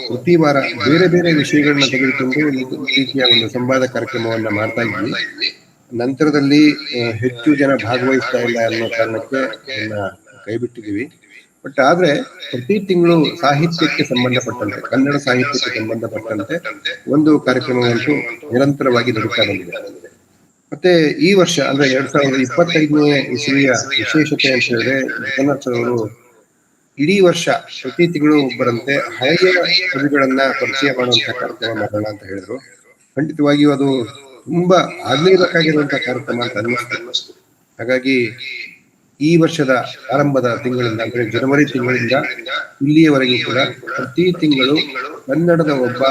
ಪ್ರತಿ ವಾರ ಬೇರೆ ಬೇರೆ ವಿಷಯಗಳನ್ನ ತೆಗೆದುಕೊಂಡು ಈ ರೀತಿಯ ಒಂದು ಸಂವಾದ ಕಾರ್ಯಕ್ರಮವನ್ನ ಮಾಡ್ತಾ ಇದ್ವಿ. ನಂತರದಲ್ಲಿ ಹೆಚ್ಚು ಜನ ಭಾಗವಹಿಸ್ತಾ ಇಲ್ಲ ಅನ್ನೋ ಕಾರಣಕ್ಕೆ ಅದನ್ನ ಕೈ ಬಿಟ್ಟಿದ್ದೀವಿ. ಬಟ್ ಆದ್ರೆ ಪ್ರತಿ ತಿಂಗಳು ಸಾಹಿತ್ಯಕ್ಕೆ ಸಂಬಂಧಪಟ್ಟಂತೆ, ಕನ್ನಡ ಸಾಹಿತ್ಯಕ್ಕೆ ಸಂಬಂಧಪಟ್ಟಂತೆ ಒಂದು ಕಾರ್ಯಕ್ರಮವಂತೂ ನಿರಂತರವಾಗಿ ನಡೀತಾ ಬಂದಿದೆ. ಮತ್ತೆ ಈ ವರ್ಷ ಅಂದ್ರೆ 2025ನೇ ಇಸವಿಯ ವಿಶೇಷತೆ ಅಂತ ಹೇಳಿದ್ರೆ ಜಗನ್ನಾಥ್ ಅವರು ಇಡೀ ವರ್ಷ ಪ್ರತಿ ತಿಂಗಳು ಒಬ್ಬರಂತೆ ಹಳೆಯ ಕವಿಗಳನ್ನ ಪರಿಚಯ ಮಾಡುವಂತಹ ಕಾರ್ಯಕ್ರಮ ಮಾಡೋಣ ಅಂತ ಹೇಳಿದ್ರು. ಖಂಡಿತವಾಗಿಯೂ ಅದು ತುಂಬಾ ಆಗ್ಲೇಬೇಕಾಗಿರುವಂತಹ ಕಾರ್ಯಕ್ರಮ ಅಂತ ಅನ್ನಿಸ್ತು. ಹಾಗಾಗಿ ಈ ವರ್ಷದ ಆರಂಭದ ತಿಂಗಳಿಂದ ಅಂದ್ರೆ ಜನವರಿ ತಿಂಗಳಿಂದ ಇಲ್ಲಿಯವರೆಗೂ ಕೂಡ ಪ್ರತಿ ತಿಂಗಳು ಕನ್ನಡದ ಒಬ್ಬ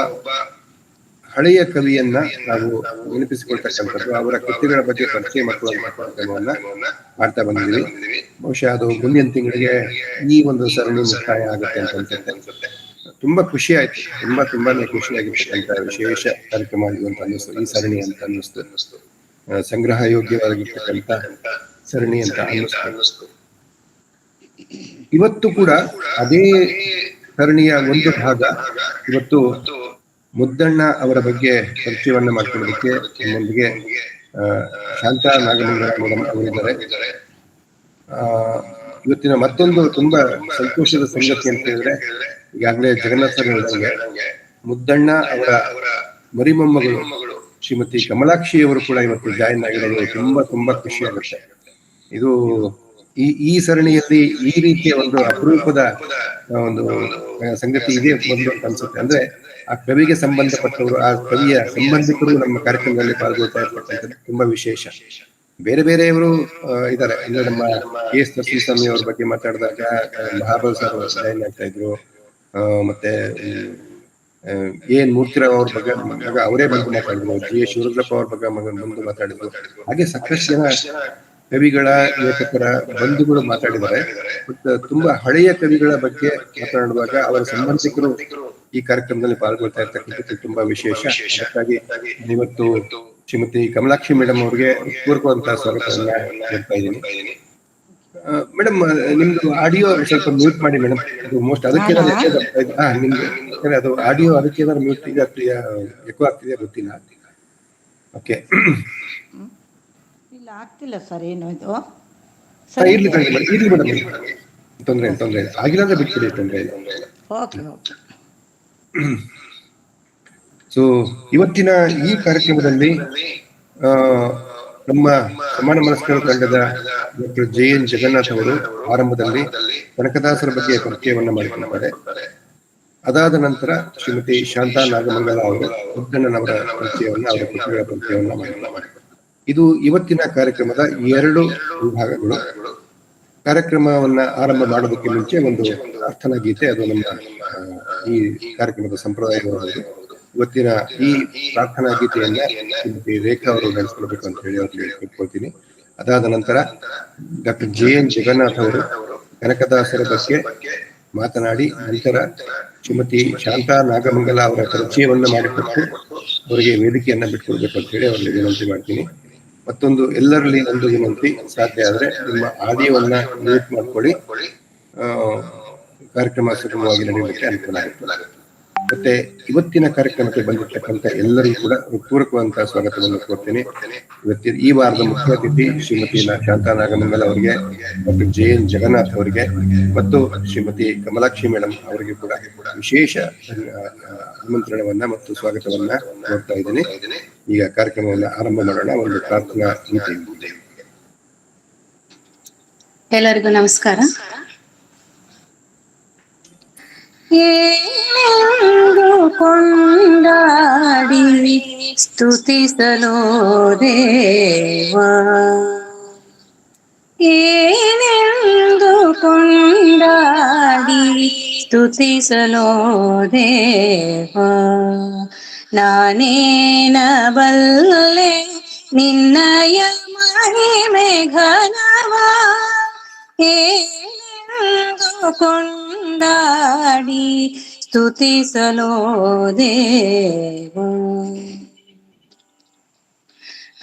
ಹಳೆಯ ಕವಿಯನ್ನ ನಾವು ನೆನಪಿಸಿಕೊಳ್ತಕ್ಕಂಥದ್ದು, ಅವರ ಕೃತಿಗಳ ಬಗ್ಗೆ ಪರಿಚಯ ಮಾಡುವಂತಹ ಕಾರ್ಯಕ್ರಮವನ್ನ ಮಾಡ್ತಾ ಬಂದಿದ್ದೀವಿ. ಬಹುಶಃ ಅದು ಮುಂದಿನ ತಿಂಗಳಿಗೆ ಈ ಒಂದು ಸರಣಿ ಮುಕ್ತಾಯ ಆಗುತ್ತೆ ಅಂತ ಅನ್ಸುತ್ತೆ. ತುಂಬಾ ಖುಷಿ ಆಯ್ತು. ತುಂಬಾನೇ ಖುಷಿಯಾಗಿರ್ತಕ್ಕಂಥ ವಿಶೇಷ ಕಾರ್ಯಕ್ರಮ ಅಂತ ಅನ್ನಿಸ್ತು ಈ ಸರಣಿ ಅಂತ ಅನ್ನಿಸ್ತು. ಸಂಗ್ರಹ ಯೋಗ್ಯವಾಗಿರ್ತಕ್ಕಂಥ ಸರಣಿ ಅಂತ ಅನ್ನಿಸ್ತು. ಇವತ್ತು ಕೂಡ ಅದೇ ಸರಣಿಯ ಒಂದು ಭಾಗ. ಇವತ್ತು ಮುದ್ದಣ್ಣ ಅವರ ಬಗ್ಗೆ ಪರಿಚಯವನ್ನ ಮಾಡ್ಕೊಳ್ಳೋದಕ್ಕೆ ನಮ್ಮೊಂದಿಗೆ ಶಾಂತಾ ನಾಗಮಂಗಲ ಮೇಡಮ್ ಅವರಿದ್ದಾರೆ. ಇವತ್ತಿನ ಮತ್ತೊಂದು ತುಂಬಾ ಸಂತೋಷದ ಸಂಗತಿ ಅಂತ ಹೇಳಿದ್ರೆ, ಈಗಾಗಲೇ ಜಗನ್ನಾಥ್ ಸರ್ ಹೇಳಿದಂಗೆ ಮುದ್ದಣ್ಣ ಅವರ ಮರಿಮೊಮ್ಮಗಳು ಶ್ರೀಮತಿ ಕಮಲಾಕ್ಷಿ ಅವರು ಕೂಡ ಇವತ್ತು ಜಾಯಿನ್ ಆಗಿರೋದು ತುಂಬಾ ಖುಷಿ ಆಗುತ್ತೆ. ಇದು ಈ ಸರಣಿಯಲ್ಲಿ ಈ ರೀತಿಯ ಒಂದು ಅಪರೂಪದ ಒಂದು ಸಂಗತಿ ಇದೆ ಬಂದು ಅಂತ ಅನ್ಸುತ್ತೆ. ಅಂದ್ರೆ ಆ ಕವಿಗೆ ಸಂಬಂಧಪಟ್ಟವರು, ಆ ಕವಿಯ ಸಂಬಂಧಿಕರು ನಮ್ಮ ಕಾರ್ಯಕ್ರಮದಲ್ಲಿ ಪಾಲ್ಗೊಳ್ತಾ ಇರ್ತಕ್ಕಂಥದ್ದು ತುಂಬಾ ವಿಶೇಷ. ಬೇರೆಯವರು ಇದ್ದಾರೆ. ಅಂದ್ರೆ ನಮ್ಮ ಎಸ್ ನರಸಿಂಹಸ್ವಾಮಿ ಅವ್ರ ಬಗ್ಗೆ ಮಾತಾಡಿದಾಗ ಮಹಾಬಲ್ ಸರ್ ಜಾಯಿನ್ ಆಗ್ತಾ ಇದ್ರು. ಮತ್ತೆ ಮೂರ್ತಿರಾವ್ ಅವ್ರ ಬಗ್ಗೆ ಅವರೇ ಬಂದು ಮಾತಾಡಿದ್ರು. ಜಿ ಎಸ್ ಶಿವರುದ್ರಪ್ಪ ಅವ್ರ ಬಗ್ಗೆ ಬಂದು ಮಾತಾಡಿದ್ರು. ಹಾಗೆ ಸಾಕಷ್ಟು ಜನ ಕವಿಗಳ ಲೇಖಕರ ಬಂಧುಗಳು ಮಾತಾಡಿದ್ದಾರೆ. ಬಟ್ ತುಂಬಾ ಹಳೆಯ ಕವಿಗಳ ಬಗ್ಗೆ ಮಾತನಾಡುವಾಗ ಅವರ ಸಂಬಂಧಿಕರು ಈ ಕಾರ್ಯಕ್ರಮದಲ್ಲಿ ಪಾಲ್ಗೊಳ್ತಾ ಇರ್ತಕ್ಕಂಥದ್ದು ತುಂಬಾ ವಿಶೇಷ. ಅದಕ್ಕಾಗಿ ಇವತ್ತು ಶ್ರೀಮತಿ ಕಮಲಾಕ್ಷಿ ಮೇಡಮ್ ಅವ್ರಿಗೆ ಪೂರ್ವಕವಂತಹ ಸ್ವಾಗತವನ್ನ ಹೇಳ್ತಾ ಇದ್ದೀನಿ. ಮೇಡಮ್, ನಿಮ್ದು ಆಡಿಯೋ ಸ್ವಲ್ಪ ಮ್ಯೂಟ್ ಮಾಡಿ ಮೇಡಮ್. ಅದು ಮೋಸ್ಟ್ ಅದಕ್ಕೆ ನಿಮ್ದು ಅದು ಆಡಿಯೋ ಅದಕ್ಕೆ ಮ್ಯೂಟ್ ಎಕೋ ಆಗ್ತಿದೆಯಾ ಗೊತ್ತಿಲ್ಲ. ಓಕೆ, ಆಗ್ತಿಲ್ಲ ಸರ್. ಏನು ಇದು ಇರ್ಲಿ ಮೇಡಮ್, ತೊಂದ್ರೆ ಇಲ್ಲ. ಆಗಿಲ್ಲ ಅಂದ್ರೆ ಬಿಟ್ಬಿಡಿ, ತೊಂದ್ರೆ ಇಲ್ಲ. ಸೊ ಇವತ್ತಿನ ಈ ಕಾರ್ಯಕ್ರಮದಲ್ಲಿ ನಮ್ಮ ಸಮಾನ ಮನಸ್ಕರ ತಂಡದ ಡಾಕ್ಟರ್ JN ಜಗನ್ನಾಥ್ ಅವರು ಆರಂಭದಲ್ಲಿ ಕನಕದಾಸರ ಬಗ್ಗೆ ಪರಿಚಯವನ್ನ ಮಾಡಿಕೊಳ್ತಾರೆ. ಅದಾದ ನಂತರ ಶ್ರೀಮತಿ ಶಾಂತಾ ನಾಗಮಂಗಲ ಅವರು ಮುದ್ದಣ್ಣನವರ ಪರಿಚಯವನ್ನ, ಅವರ ಕೃತಿಗಳ ಪರಿಚಯವನ್ನ ಮಾಡಿಕೊಳ್ತಾರೆ. ಇದು ಇವತ್ತಿನ ಕಾರ್ಯಕ್ರಮದ 2 ವಿಭಾಗಗಳು. ಕಾರ್ಯಕ್ರಮವನ್ನ ಆರಂಭ ಮಾಡೋದಕ್ಕೆ ಮುಂಚೆ ಒಂದು ಪ್ರಾರ್ಥನಾ ಗೀತೆ, ಅದು ನಮ್ಮ ಈ ಕಾರ್ಯಕ್ರಮದ ಸಂಪ್ರದಾಯವಾಗಿದೆ. ಇವತ್ತಿನ ಈ ಪ್ರಾರ್ಥನಾ ಗೀತೆಯನ್ನ ಶ್ರೀಮತಿ ರೇಖಾ ಅವರು ನಡೆಸ್ಕೊಳ್ಬೇಕು ಅಂತ ಹೇಳಿ ಅವ್ರಿಗೆ ಕೇಳ್ಕೊಳ್ತೀನಿ. ಅದಾದ ನಂತರ ಡಾಕ್ಟರ್ JN ಜಗನ್ನಾಥ್ ಅವರು ಕನಕದಾಸರ ಬಗ್ಗೆ ಮಾತನಾಡಿ, ನಂತರ ಶ್ರೀಮತಿ ಶಾಂತಾ ನಾಗಮಂಗಲ ಅವರ ಪರಿಚಯವನ್ನ ಮಾಡಿಕೊಟ್ಟು ಅವರಿಗೆ ವೇದಿಕೆಯನ್ನ ಬಿಟ್ಕೊಡ್ಬೇಕು ಅಂತ ಹೇಳಿ ಅವರಿಗೆ ವಿನಂತಿ ಮಾಡ್ತೀನಿ. ಮತ್ತೊಂದು, ಎಲ್ಲರಲ್ಲಿ ಒಂದು ವಿನಂತಿ, ಸಾಧ್ಯ ಆದ್ರೆ ನಿಮ್ಮ ಆಡಿಯೋವನ್ನ ಮ್ಯೂಟ್ ಮಾಡ್ಕೊಳ್ಳಿ. ಕಾರ್ಯಕ್ರಮ ಸುಗಮವಾಗಿ ನಡೆಯಲಿಕ್ಕೆ ಅನುಕೂಲ ಆಗುತ್ತೆ. ಮತ್ತೆ ಇವತ್ತಿನ ಕಾರ್ಯಕ್ರಮಕ್ಕೆ ಬಂದಿರತಕ್ಕಂಥ ಎಲ್ಲರಿಗೂ ಕೂಡ ಪೂರಕವಂತಹ ಸ್ವಾಗತವನ್ನು ಕೋರ್ತೇನೆ. ಈ ವಾರದ ಮುಖ್ಯ ಅತಿಥಿ ಶ್ರೀಮತಿ ಶಾಂತಾ ನಾಗಮಂಗಲ ಅವರಿಗೆ, ಡಾಕ್ಟರ್ JN ಜಗನ್ನಾಥ್ ಅವರಿಗೆ ಮತ್ತು ಶ್ರೀಮತಿ ಕಮಲಾಕ್ಷಿ ಮೇಡಮ್ ಅವರಿಗೆ ಕೂಡ ವಿಶೇಷ ಆಮಂತ್ರಣವನ್ನ ಮತ್ತು ಸ್ವಾಗತವನ್ನ ಕೋರ್ತಾ ಇದ್ದೇನೆ. ಈಗ ಕಾರ್ಯಕ್ರಮವನ್ನ ಆರಂಭ ಮಾಡೋಣ. ಒಂದು ಪ್ರಾರ್ಥನಾ ಗೀತೆ. ಎಲ್ಲರಿಗೂ ನಮಸ್ಕಾರ. ಕೊಂಡಾಡಿ ಸ್ತುತಿಸಲೋ ದೇವಾ, ಏನೆಂದು ಕೊಂಡಾಡಿ ಸ್ತುತಿಸಲೋ ದೇವಾ, ನಾನೇನ ಬಲ್ಲೆ ನಿನ್ನಯ ಮಹಿಮೆ ಘನವ, ಏನೆಂದು ಕೊಂಡಾಡಿ ಸ್ತುತಿಸಲೋ ದೇವ.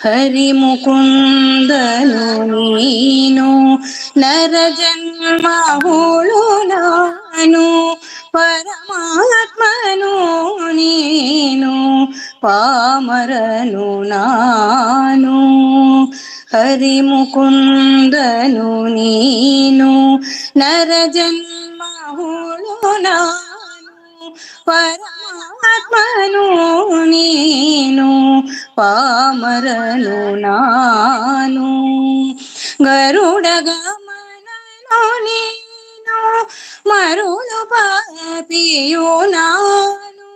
ಹರಿ ಮುಕುಂದನು ನೀನು, ನರ ಜನ್ಮ ಹೂಳು ನಾನು, ಪರಮಾತ್ಮ ಪಾಮರನು ನಾನು. ಹರಿಮುಕುಂದನು ನೀನು ನರ ಜನ್ಮ ಹುಳು ನಾನು. ಪರಮಾತ್ಮನು ನೀನು ಪಾಮರನು ನಾನು. ಗರುಡ ಗಮನನು ನೀನು ಮರುಳು ಪಾಪಿಯು ನಾನು.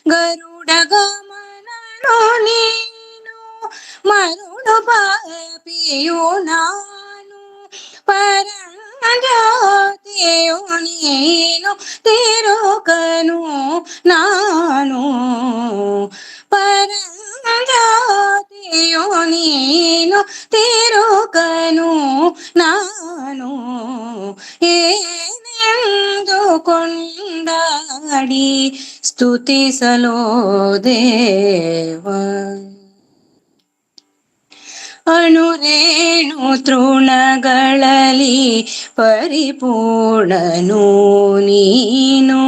ಗರುಡ ಗಮನನು ನೀನು ಮರುಳು ಪಾಪಿಯು ನಾನು. ಪರಂಜ್ಯೋತಿಯು ನೀನು ತಿರುಕನು ನಾನು. ಪರಂಜ್ಯೋತಿಯು ನೀನು ತಿರುಕನು ನಾನು. ಏನೆಂದು ಕೊಂಡಾಡಿ ಸ್ತುತಿಸಲೋ ದೇವ. ಅಣುರೇಣು ತೃಣಗಳಲ್ಲಿ ಪರಿಪೂರ್ಣನು ನೀನು.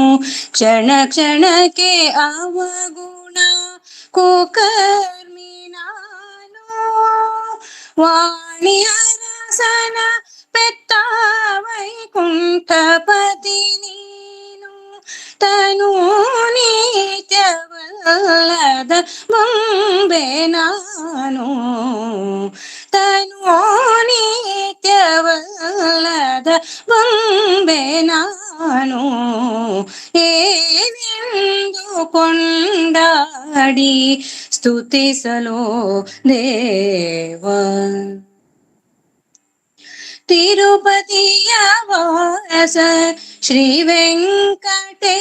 ಕ್ಷಣ ಕ್ಷಣಕ್ಕೆ ಅವಗುಣ ಕುಕರ್ಮಿ ನಾನು. ವಾಣಿಯರಸನ ಪೆತ್ತ ವೈಕುಂಠಪತಿ ನೀನು. ತನು ನಿತ್ಯವಲ್ಲದ ಬೊಂಬೆ ನಾನು. ತನು ನಿತ್ಯವಲ್ಲದ ಬೊಂಬೆ ನಾನು. ಏನೆಂದು ಕೊಂಡಾಡಿ ಸ್ತುತಿಸಲೋ ದೇವ. ತಿರುಪತಿಯ ವಾಸ ಶ್ರೀ ವೆಂಕಟೇಶನು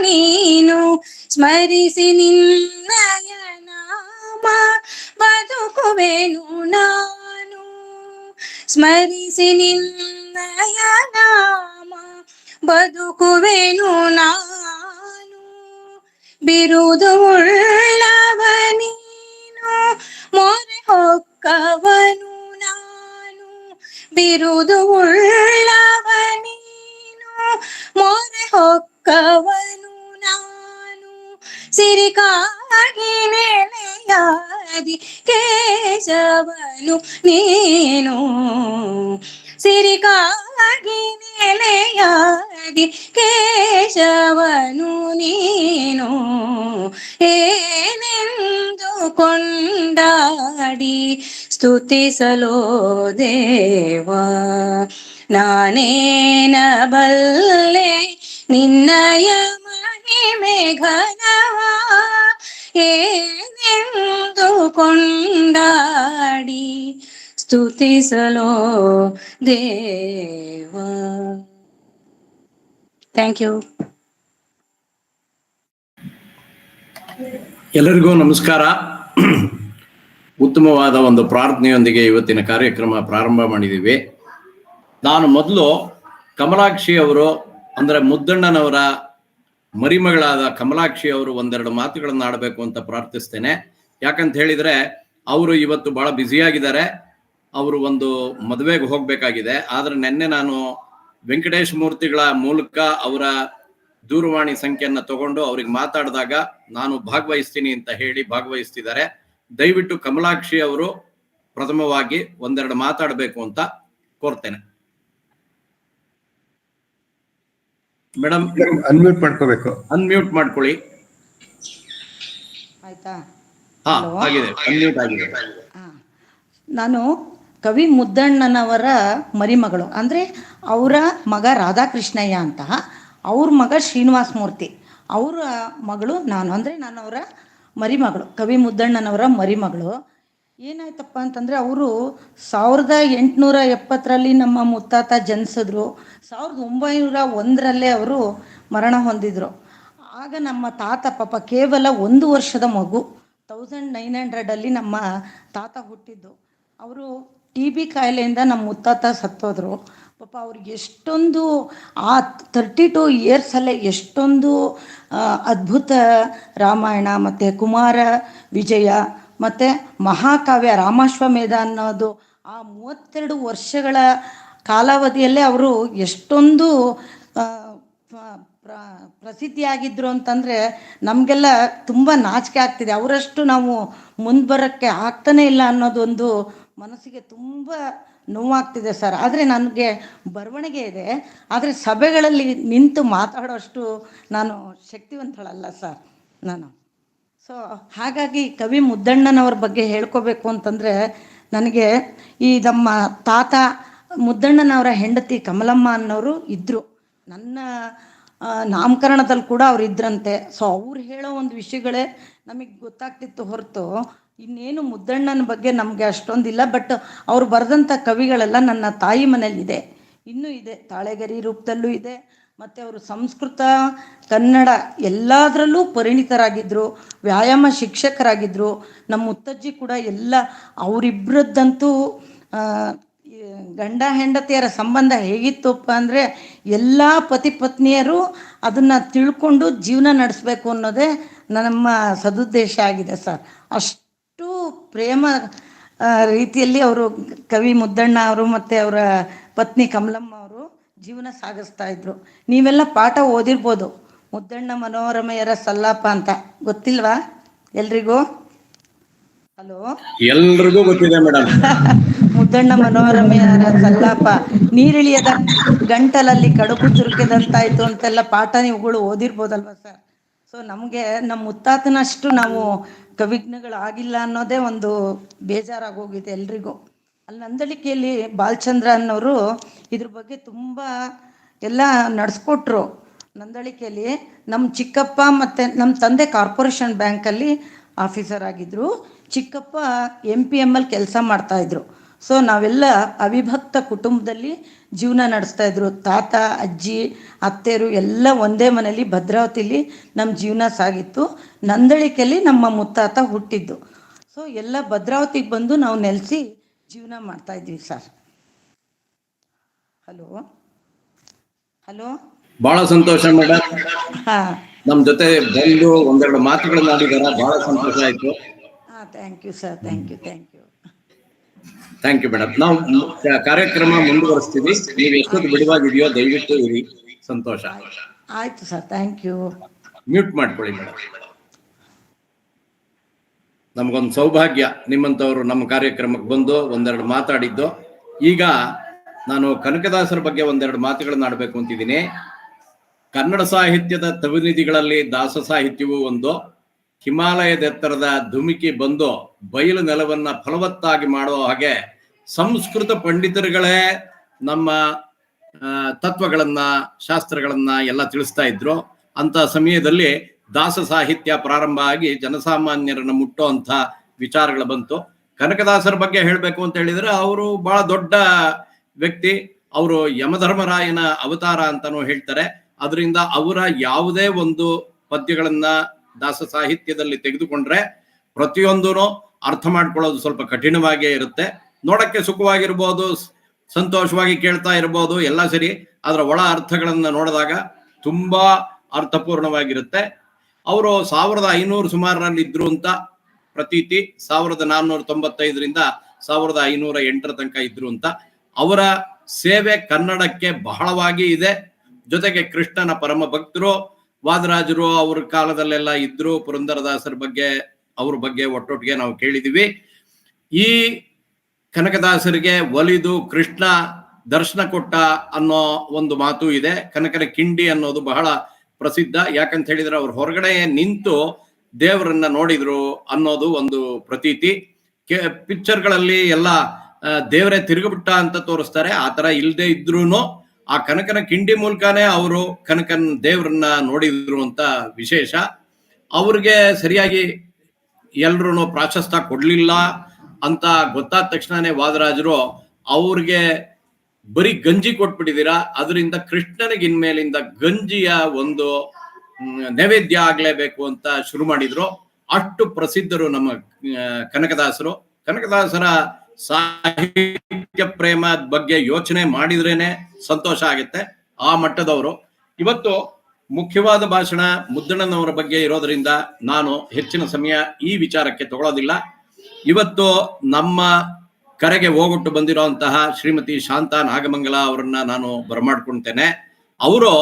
ನೀನು. ಸ್ಮರಿಸಿ ನಿನ್ನಯ ನಾಮ ಬದುಕುವೆನು ನಾನು. ಸ್ಮರಿಸಿ ನಿನ್ನಯ ನಾಮ ಬದುಕುವೆನು ನಾನು. ಬಿರುದು ಉಳ್ಳವ ನೀನು ಮೊರೆ ಹೊಕ್ಕವನು ನಾನು. ಬಿರುದು ಉಳ್ಳವ ನೀನು ಮೊರೆ ಹೊಕ್ಕವನು ನಾನು. ಸಿರಿಕಾಗಿ ನೆಲೆಯಾದಿ ಕೇಶವನು ನೀನು. ಸಿರಿಕಾಗಿ ನೆಲೆಯಾದಿ ಕೇಶವನು ನೀನು. ಏನೆಂದು ಕೊಂಡಾಡಿ ಸ್ತುತಿಸಲೋ ದೇವ. ನಾನೇನ ಬಲ್ಲೆ ನಿನ್ನಯ ಮಹಿಮೆ ಘನವ. ಏನೆಂದು ಕೊಂಡಾಡಿ ಸ್ತುತಿಸಲೋ ದೇವ. Thank you. ಎಲ್ಲರಿಗೂ ನಮಸ್ಕಾರ. ಉತ್ತಮವಾದ ಒಂದು ಪ್ರಾರ್ಥನೆಯೊಂದಿಗೆ ಇವತ್ತಿನ ಕಾರ್ಯಕ್ರಮ ಪ್ರಾರಂಭ ಮಾಡಿದ್ದೀವಿ. ನಾನು ಮೊದಲು ಕಮಲಾಕ್ಷಿ ಅವರು ಅಂದರೆ ಮುದ್ದಣ್ಣನವರ ಮರಿಮಗಳಾದ ಕಮಲಾಕ್ಷಿ ಅವರು ಒಂದೆರಡು ಮಾತುಗಳನ್ನು ಆಡಬೇಕು ಅಂತ ಪ್ರಾರ್ಥಿಸ್ತೇನೆ. ಯಾಕಂತ ಹೇಳಿದರೆ ಅವರು ಇವತ್ತು ಭಾಳ ಬ್ಯುಸಿಯಾಗಿದ್ದಾರೆ. ಅವರು ಒಂದು ಮದುವೆಗೆ ಹೋಗಬೇಕಾಗಿದೆ. ಆದರೆ ನಿನ್ನೆ ನಾನು ವೆಂಕಟೇಶ್ ಮೂರ್ತಿಗಳ ಮೂಲಕ ಅವರ ದೂರವಾಣಿ ಸಂಖ್ಯೆಯನ್ನು ತಗೊಂಡು ಅವ್ರಿಗೆ ಮಾತಾಡಿದಾಗ ನಾನು ಭಾಗವಹಿಸ್ತೀನಿ ಅಂತ ಹೇಳಿ ಭಾಗವಹಿಸ್ತಿದ್ದಾರೆ. ದಯವಿಟ್ಟು ಕಮಲಾಕ್ಷಿ ಅವರು ಪ್ರಥಮವಾಗಿ ಒಂದೆರಡು ಮಾತಾಡಬೇಕು ಅಂತ ಕೋರ್ತೇನೆ. ಮೇಡಮ್ ಅನ್ಮ್ಯೂಟ್ ಮಾಡ್ಕೋಬೇಕು. ಅನ್ಮ್ಯೂಟ್ ಮಾಡ್ಕೊಳ್ಳಿ. ಆಯ್ತಾ? ಹಾ, ಆಗಿದೆ, ಅನ್ಮ್ಯೂಟ್ ಆಗಿದೆ. ನಾನು ಕವಿ ಮುದ್ದಣ್ಣನವರ ಮರಿಮಗಳು, ಅಂದರೆ ಅವರ ಮಗ ರಾಧಾಕೃಷ್ಣಯ್ಯ ಅಂತ, ಅವ್ರ ಮಗ ಶ್ರೀನಿವಾಸ ಮೂರ್ತಿ, ಅವರ ಮಗಳು ನಾನು, ಅಂದರೆ ನಾನು ಅವರ ಮರಿಮಗಳು, ಕವಿ ಮುದ್ದಣ್ಣನವರ ಮರಿಮಗಳು. ಏನಾಯ್ತಪ್ಪ ಅಂತಂದರೆ ಅವರು 1870ರಲ್ಲಿ ನಮ್ಮ ಮುತ್ತಾತ ಜನಿಸಿದ್ರು. 1901ರಲ್ಲೇ ಅವರು ಮರಣ ಹೊಂದಿದ್ರು. ಆಗ ನಮ್ಮ ತಾತ ಪಾಪ ಕೇವಲ 1 ವರ್ಷದ ಮಗು, 1900 ನಮ್ಮ ತಾತ ಹುಟ್ಟಿದ್ದು. ಅವರು TB ಕಾಯಿಲೆಯಿಂದ ನಮ್ಮ ಮುತ್ತಾತ ಸತ್ತೋದ್ರು. ಪಾಪ ಅವ್ರಿಗೆ ಎಷ್ಟೊಂದು ಆ 32 ಇಯರ್ಸಲ್ಲೇ ಎಷ್ಟೊಂದು ಅದ್ಭುತ ರಾಮಾಯಣ ಮತ್ತು ಕುಮಾರ ವಿಜಯ ಮತ್ತು ಮಹಾಕಾವ್ಯ ರಾಮಾಶ್ವಮೇಧ ಅನ್ನೋದು ಆ 32 ವರ್ಷಗಳ ಕಾಲಾವಧಿಯಲ್ಲೇ ಅವರು ಎಷ್ಟೊಂದು ಪ್ರಸಿದ್ಧಿಯಾಗಿದ್ದರು ಅಂತಂದರೆ ನಮಗೆಲ್ಲ ತುಂಬ ನಾಚಿಕೆ ಆಗ್ತಿದೆ. ಅವರಷ್ಟು ನಾವು ಮುಂದೆ ಬರೋಕ್ಕೆ ಆಗ್ತಾನೇ ಇಲ್ಲ ಅನ್ನೋದೊಂದು ಮನಸ್ಸಿಗೆ ತುಂಬ ನೋವಾಗ್ತಿದೆ ಸರ್. ಆದರೆ ನನಗೆ ಬರವಣಿಗೆ ಇದೆ, ಆದರೆ ಸಭೆಗಳಲ್ಲಿ ನಿಂತು ಮಾತಾಡೋಷ್ಟು ನಾನು ಶಕ್ತಿವಂತಳಲ್ಲ ಸರ್ ನಾನು. ಸೊ ಹಾಗಾಗಿ ಕವಿ ಮುದ್ದಣ್ಣನವ್ರ ಬಗ್ಗೆ ಹೇಳ್ಕೋಬೇಕು ಅಂತಂದರೆ, ನನಗೆ ಈ ನಮ್ಮ ತಾತ ಮುದ್ದಣ್ಣನವರ ಹೆಂಡತಿ ಕಮಲಮ್ಮ ಅನ್ನೋರು ಇದ್ದರು. ನನ್ನ ನಾಮಕರಣದಲ್ಲಿ ಕೂಡ ಅವ್ರು ಇದ್ರಂತೆ. ಸೊ ಅವ್ರು ಹೇಳೋ ಒಂದು ವಿಷಯಗಳೇ ನಮಗೆ ಗೊತ್ತಾಗ್ತಿತ್ತು ಹೊರತು ಇನ್ನೇನು ಮುದ್ದಣ್ಣನ ಬಗ್ಗೆ ನಮಗೆ ಅಷ್ಟೊಂದಿಲ್ಲ. ಬಟ್ ಅವ್ರು ಬರೆದಂಥ ಕವಿಗಳೆಲ್ಲ ನನ್ನ ತಾಯಿ ಮನೇಲಿದೆ, ಇನ್ನೂ ಇದೆ, ತಾಳೆಗರಿ ರೂಪದಲ್ಲೂ ಇದೆ. ಮತ್ತು ಅವರು ಸಂಸ್ಕೃತ ಕನ್ನಡ ಎಲ್ಲದರಲ್ಲೂ ಪರಿಣಿತರಾಗಿದ್ದರು, ವ್ಯಾಯಾಮ ಶಿಕ್ಷಕರಾಗಿದ್ದರು. ನಮ್ಮ ಮುತ್ತಜ್ಜಿ ಕೂಡ ಎಲ್ಲ ಅವರಿಬ್ಬರದ್ದಂತೂ ಗಂಡ ಹೆಂಡತಿಯರ ಸಂಬಂಧ ಹೇಗಿತ್ತಪ್ಪ ಅಂದರೆ ಎಲ್ಲ ಪತಿ ಪತ್ನಿಯರು ಅದನ್ನು ತಿಳ್ಕೊಂಡು ಜೀವನ ನಡೆಸಬೇಕು ಅನ್ನೋದೇ ನಮ್ಮ ಸದುದ್ದೇಶ ಆಗಿದೆ ಸರ್. ಅಷ್ಟು ಪ್ರೇಮ ರೀತಿಯಲ್ಲಿ ಅವರು ಕವಿ ಮುದ್ದಣ್ಣ ಅವರು ಮತ್ತು ಅವರ ಪತ್ನಿ ಕಮಲಮ್ಮ ಅವರು ಜೀವನ ಸಾಗಿಸ್ತಾ ಇದ್ರು. ನೀವೆಲ್ಲ ಪಾಠ ಓದಿರ್ಬೋದು, ಮುದ್ದಣ್ಣ ಮನೋರಮೆಯರ ಸಲ್ಲಾಪ ಅಂತ, ಗೊತ್ತಿಲ್ವಾ ಎಲ್ರಿಗೂ? ಹಲೋ, ಎಲ್ರಿಗೂ ಗೊತ್ತಿದೆ ಮೇಡಮ್. ಮುದ್ದಣ್ಣ ಮನೋರಮೆಯರ ಸಲ್ಲಾಪ, ನೀರಿಳಿಯದ ಗಂಟಲಲ್ಲಿ ಕಡುಬು ತುರುಕಿದಂತಾಯ್ತು ಅಂತೆಲ್ಲ ಪಾಠ ನೀವುಗಳು ಓದಿರ್ಬೋದಲ್ವ ಸರ್. ಸೊ ನಮಗೆ ನಮ್ಮ ಮುತ್ತಾತನಷ್ಟು ನಾವು ಕವಿಜ್ಞಗಳಾಗಿಲ್ಲ ಅನ್ನೋದೇ ಒಂದು ಬೇಜಾರಾಗೋಗಿದೆ ಎಲ್ರಿಗೂ. ಅಲ್ಲಿ ನಂದಳಿಕೆಯಲ್ಲಿ ಬಾಲಚಂದ್ರ ಅನ್ನೋರು ಇದ್ರ ಬಗ್ಗೆ ತುಂಬ ಎಲ್ಲ ನಡೆಸ್ಕೊಟ್ರು. ನಂದಳಿಕೆಯಲ್ಲಿ ನಮ್ಮ ಚಿಕ್ಕಪ್ಪ ಮತ್ತು ನಮ್ಮ ತಂದೆ ಕಾರ್ಪೊರೇಷನ್ ಬ್ಯಾಂಕಲ್ಲಿ ಆಫೀಸರ್ ಆಗಿದ್ದರು, ಚಿಕ್ಕಪ್ಪ MPM ಅಲ್ಲಿ ಕೆಲಸ ಮಾಡ್ತಾಯಿದ್ರು. ಸೊ ನಾವೆಲ್ಲ ಅವಿಭಕ್ತ ಕುಟುಂಬದಲ್ಲಿ ಜೀವನ ನಡೆಸ್ತಾಯಿದ್ರು. ತಾತ, ಅಜ್ಜಿ, ಅತ್ತೆರು ಎಲ್ಲ ಒಂದೇ ಮನೇಲಿ ಭದ್ರಾವತಿಲಿ ನಮ್ಮ ಜೀವನ ಸಾಗಿತ್ತು. ನಂದಳಿಕೆಯಲ್ಲಿ ನಮ್ಮ ಮುತ್ತಾತ ಹುಟ್ಟಿದ್ದು. ಸೊ ಎಲ್ಲ ಭದ್ರಾವತಿಗೆ ಬಂದು ನಾವು ನೆಲೆಸಿ ಜೀವನ ಮಾಡ್ತಾಯಿದ್ವಿ ಸರ್. ಹಲೋ ಹಲೋ, ಬಹಳ ಸಂತೋಷ ಮೇಡಮ್, ಹಾಂ ನಮ್ ಜೊತೆ ಬಂದು ಒಂದೆರಡು ಮಾತುಗಳನ್ನ ಆಡಿದಾರ, ಬಹಳ ಸಂತೋಷ ಆಯ್ತು. ಹಾಂ, thank you sir, thank you. Thank you madam. ನಾವು ಕಾರ್ಯಕ್ರಮ ಮುಂದುವರಿಸ್ತೀವಿ, ನೀವು ಎಷ್ಟೊತ್ತು ಬಿಡುವಾಗಿದೆಯೋ ದಯವಿಟ್ಟು ಇರಿ. ಸಂತೋಷ. ಆಯ್ತು ಸರ್, ಥ್ಯಾಂಕ್ ಯು. ಮ್ಯೂಟ್ ಮಾಡ್ಕೊಳ್ಳಿ ಮೇಡಮ್. ನಮಗೊಂದು ಸೌಭಾಗ್ಯ, ನಿಮ್ಮಂಥವ್ರು ನಮ್ಮ ಕಾರ್ಯಕ್ರಮಕ್ಕೆ ಬಂದು ಒಂದೆರಡು ಮಾತಾಡಿದ್ದು. ಈಗ ನಾನು ಕನಕದಾಸರ ಬಗ್ಗೆ ಒಂದೆರಡು ಮಾತುಗಳನ್ನ ಆಡಬೇಕು ಅಂತಿದ್ದೀನಿ. ಕನ್ನಡ ಸಾಹಿತ್ಯದ ತವನಿಧಿಗಳಲ್ಲಿ ದಾಸ ಸಾಹಿತ್ಯವೂ ಒಂದು. ಹಿಮಾಲಯದೆತ್ತರದ ಧುಮುಕಿ ಬಂದು ಬಯಲು ನೆಲವನ್ನ ಫಲವತ್ತಾಗಿ ಮಾಡುವ ಹಾಗೆ ಸಂಸ್ಕೃತ ಪಂಡಿತರುಗಳೇ ನಮ್ಮ ತತ್ವಗಳನ್ನ, ಶಾಸ್ತ್ರಗಳನ್ನ ಎಲ್ಲ ತಿಳಿಸ್ತಾ ಇದ್ರು. ಅಂತ ಸಮಯದಲ್ಲಿ ದಾಸ ಸಾಹಿತ್ಯ ಪ್ರಾರಂಭ ಆಗಿ ಜನಸಾಮಾನ್ಯರನ್ನ ಮುಟ್ಟೋ ಅಂತ ವಿಚಾರಗಳು ಬಂತು. ಕನಕದಾಸರ ಬಗ್ಗೆ ಹೇಳಬೇಕು ಅಂತ ಹೇಳಿದ್ರೆ ಅವರು ಬಹಳ ದೊಡ್ಡ ವ್ಯಕ್ತಿ. ಅವರು ಯಮಧರ್ಮರಾಯನ ಅವತಾರ ಅಂತಾನೂ ಹೇಳ್ತಾರೆ. ಅದರಿಂದ ಅವರ ಯಾವುದೇ ಒಂದು ಪದ್ಯಗಳನ್ನ ದಾಸ ಸಾಹಿತ್ಯದಲ್ಲಿ ತೆಗೆದುಕೊಂಡ್ರೆ ಪ್ರತಿಯೊಂದೂ ಅರ್ಥ ಮಾಡ್ಕೊಳ್ಳೋದು ಸ್ವಲ್ಪ ಕಠಿಣವಾಗೇ ಇರುತ್ತೆ. ನೋಡಕ್ಕೆ ಸುಖವಾಗಿರ್ಬೋದು, ಸಂತೋಷವಾಗಿ ಕೇಳ್ತಾ ಇರ್ಬೋದು, ಎಲ್ಲ ಸರಿ. ಅದರ ಒಳ ಅರ್ಥಗಳನ್ನ ನೋಡಿದಾಗ ತುಂಬಾ ಅರ್ಥಪೂರ್ಣವಾಗಿರುತ್ತೆ. ಅವರು 1500 ಸುಮಾರಲ್ಲಿ ಇದ್ರು ಅಂತ ಪ್ರತೀತಿ. 1495ರಿಂದ 1508 ತನಕ ಇದ್ರು ಅಂತ. ಅವರ ಸೇವೆ ಕನ್ನಡಕ್ಕೆ ಬಹಳವಾಗಿ ಇದೆ. ಜೊತೆಗೆ ಕೃಷ್ಣನ ಪರಮ ಭಕ್ತರು, ವಾದರಾಜರು ಅವ್ರ ಕಾಲದಲ್ಲೆಲ್ಲ ಇದ್ರು. ಪುರಂದರದಾಸರ ಬಗ್ಗೆ, ಅವ್ರ ಬಗ್ಗೆ ಒಟ್ಟೊಟ್ಟಿಗೆ ನಾವು ಕೇಳಿದೀವಿ. ಈ ಕನಕದಾಸರಿಗೆ ಒಲಿದು ಕೃಷ್ಣ ದರ್ಶನ ಕೊಟ್ಟ ಅನ್ನೋ ಒಂದು ಮಾತು ಇದೆ. ಕನಕನ ಕಿಂಡಿ ಅನ್ನೋದು ಬಹಳ ಪ್ರಸಿದ್ಧ. ಯಾಕಂತ ಹೇಳಿದ್ರೆ ಅವ್ರು ಹೊರಗಡೆ ನಿಂತು ದೇವರನ್ನ ನೋಡಿದ್ರು ಅನ್ನೋದು ಒಂದು ಪ್ರತೀತಿ. ಪಿಕ್ಚರ್ಗಳಲ್ಲಿ ಎಲ್ಲ ದೇವರೇ ತಿರುಗಿಬಿಟ್ಟ ಅಂತ ತೋರಿಸ್ತಾರೆ. ಆ ತರ ಇಲ್ಲದೆ ಇದ್ರೂನು ಆ ಕನಕನ ಕಿಂಡಿ ಮೂಲಕನೇ ಅವರು ಕನಕನ ದೇವರನ್ನ ನೋಡಿದ್ರು ಅಂತ ವಿಶೇಷ. ಅವ್ರಿಗೆ ಸರಿಯಾಗಿ ಎಲ್ರೂ ಪ್ರಾಶಸ್ತ್ಯ ಕೊಡ್ಲಿಲ್ಲ ಅಂತ ಗೊತ್ತಾದ ತಕ್ಷಣನೇ ವಾದರಾಜರು ಅವ್ರಿಗೆ ಬರೀ ಗಂಜಿ ಕೊಟ್ಬಿಟ್ಟಿದ್ದೀರಾ, ಅದರಿಂದ ಕೃಷ್ಣನಿಗೆ ಇನ್ಮೇಲಿಂದ ಗಂಜಿಯ ಒಂದು ನೈವೇದ್ಯ ಆಗ್ಲೇಬೇಕು ಅಂತ ಶುರು ಮಾಡಿದ್ರು. ಅಷ್ಟು ಪ್ರಸಿದ್ಧರು ನಮ್ಮ ಕನಕದಾಸರು. ಕನಕದಾಸರ ಸಾಹಿತ್ಯ ಪ್ರೇಮ ಬಗ್ಗೆ ಯೋಚನೆ ಮಾಡಿದ್ರೇನೆ ಸಂತೋಷ ಆಗುತ್ತೆ. ಆ ಮಟ್ಟದವರು. ಇವತ್ತು ಮುಖ್ಯವಾದ ಭಾಷಣ ಮುದ್ದಣ್ಣನವರ ಬಗ್ಗೆ ಇರೋದ್ರಿಂದ ನಾನು ಹೆಚ್ಚಿನ ಸಮಯ ಈ ವಿಚಾರಕ್ಕೆ ತಗೊಳ್ಳೋದಿಲ್ಲ. ಇವತ್ತು ನಮ್ಮ ಕರೆಗೆ ಹೋಗೊಟ್ಟು ಬಂದಿರುವಂತಹ ಶ್ರೀಮತಿ ಶಾಂತಾ ನಾಗಮಂಗಲ ಅವರನ್ನ ನಾನು ಬರಮಾಡ್ಕೊಳ್ತೇನೆ. ಅವರು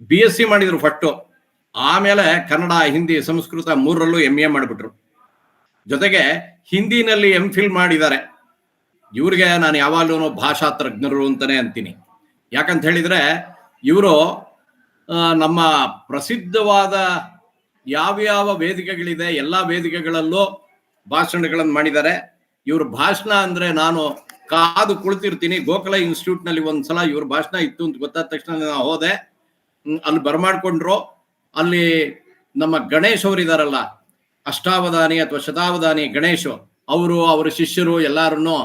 BSc ಮಾಡಿದ್ರು ಫಸ್ಟು, ಆಮೇಲೆ ಕನ್ನಡ, ಹಿಂದಿ, ಸಂಸ್ಕೃತ 3ರಲ್ಲೂ MA ಮಾಡಿಬಿಟ್ರು. ಜೊತೆಗೆ ಹಿಂದಿನಲ್ಲಿ MPhil ಮಾಡಿದ್ದಾರೆ. ಇವ್ರಿಗೆ ನಾನು ಯಾವಾಗಲೂ ಭಾಷಾ ತಜ್ಞರು ಅಂತಾನೆ ಅಂತೀನಿ. ಯಾಕಂತ ಹೇಳಿದ್ರೆ ಇವರು ನಮ್ಮ ಪ್ರಸಿದ್ಧವಾದ ಯಾವ್ಯಾವ ವೇದಿಕೆಗಳಿದೆ ಎಲ್ಲ ವೇದಿಕೆಗಳಲ್ಲೂ ಭಾಷಣಗಳನ್ನು ಮಾಡಿದ್ದಾರೆ. ಇವ್ರ ಭಾಷಣ ಅಂದ್ರೆ ನಾನು ಕಾದು ಕುಳಿತಿರ್ತೀನಿ. ಗೋಖಲೆ ಇನ್ಸ್ಟಿಟ್ಯೂಟ್ ನಲ್ಲಿ ಒಂದ್ಸಲ ಇವ್ರ ಭಾಷಣ ಇತ್ತು ಅಂತ ಗೊತ್ತಾದ ತಕ್ಷಣ ನಾನು ಹೋದೆ. ಅಲ್ಲಿ ಬರಮಾಡ್ಕೊಂಡ್ರು. ಅಲ್ಲಿ ನಮ್ಮ ಗಣೇಶ್ ಅವರು ಇದಾರಲ್ಲ, ಅಷ್ಟಾವಧಾನಿ ಅಥವಾ ಶತಾವಧಾನಿ ಗಣೇಶ್, ಅವರು ಅವರ ಶಿಷ್ಯರು ಎಲ್ಲಾರನ್ನು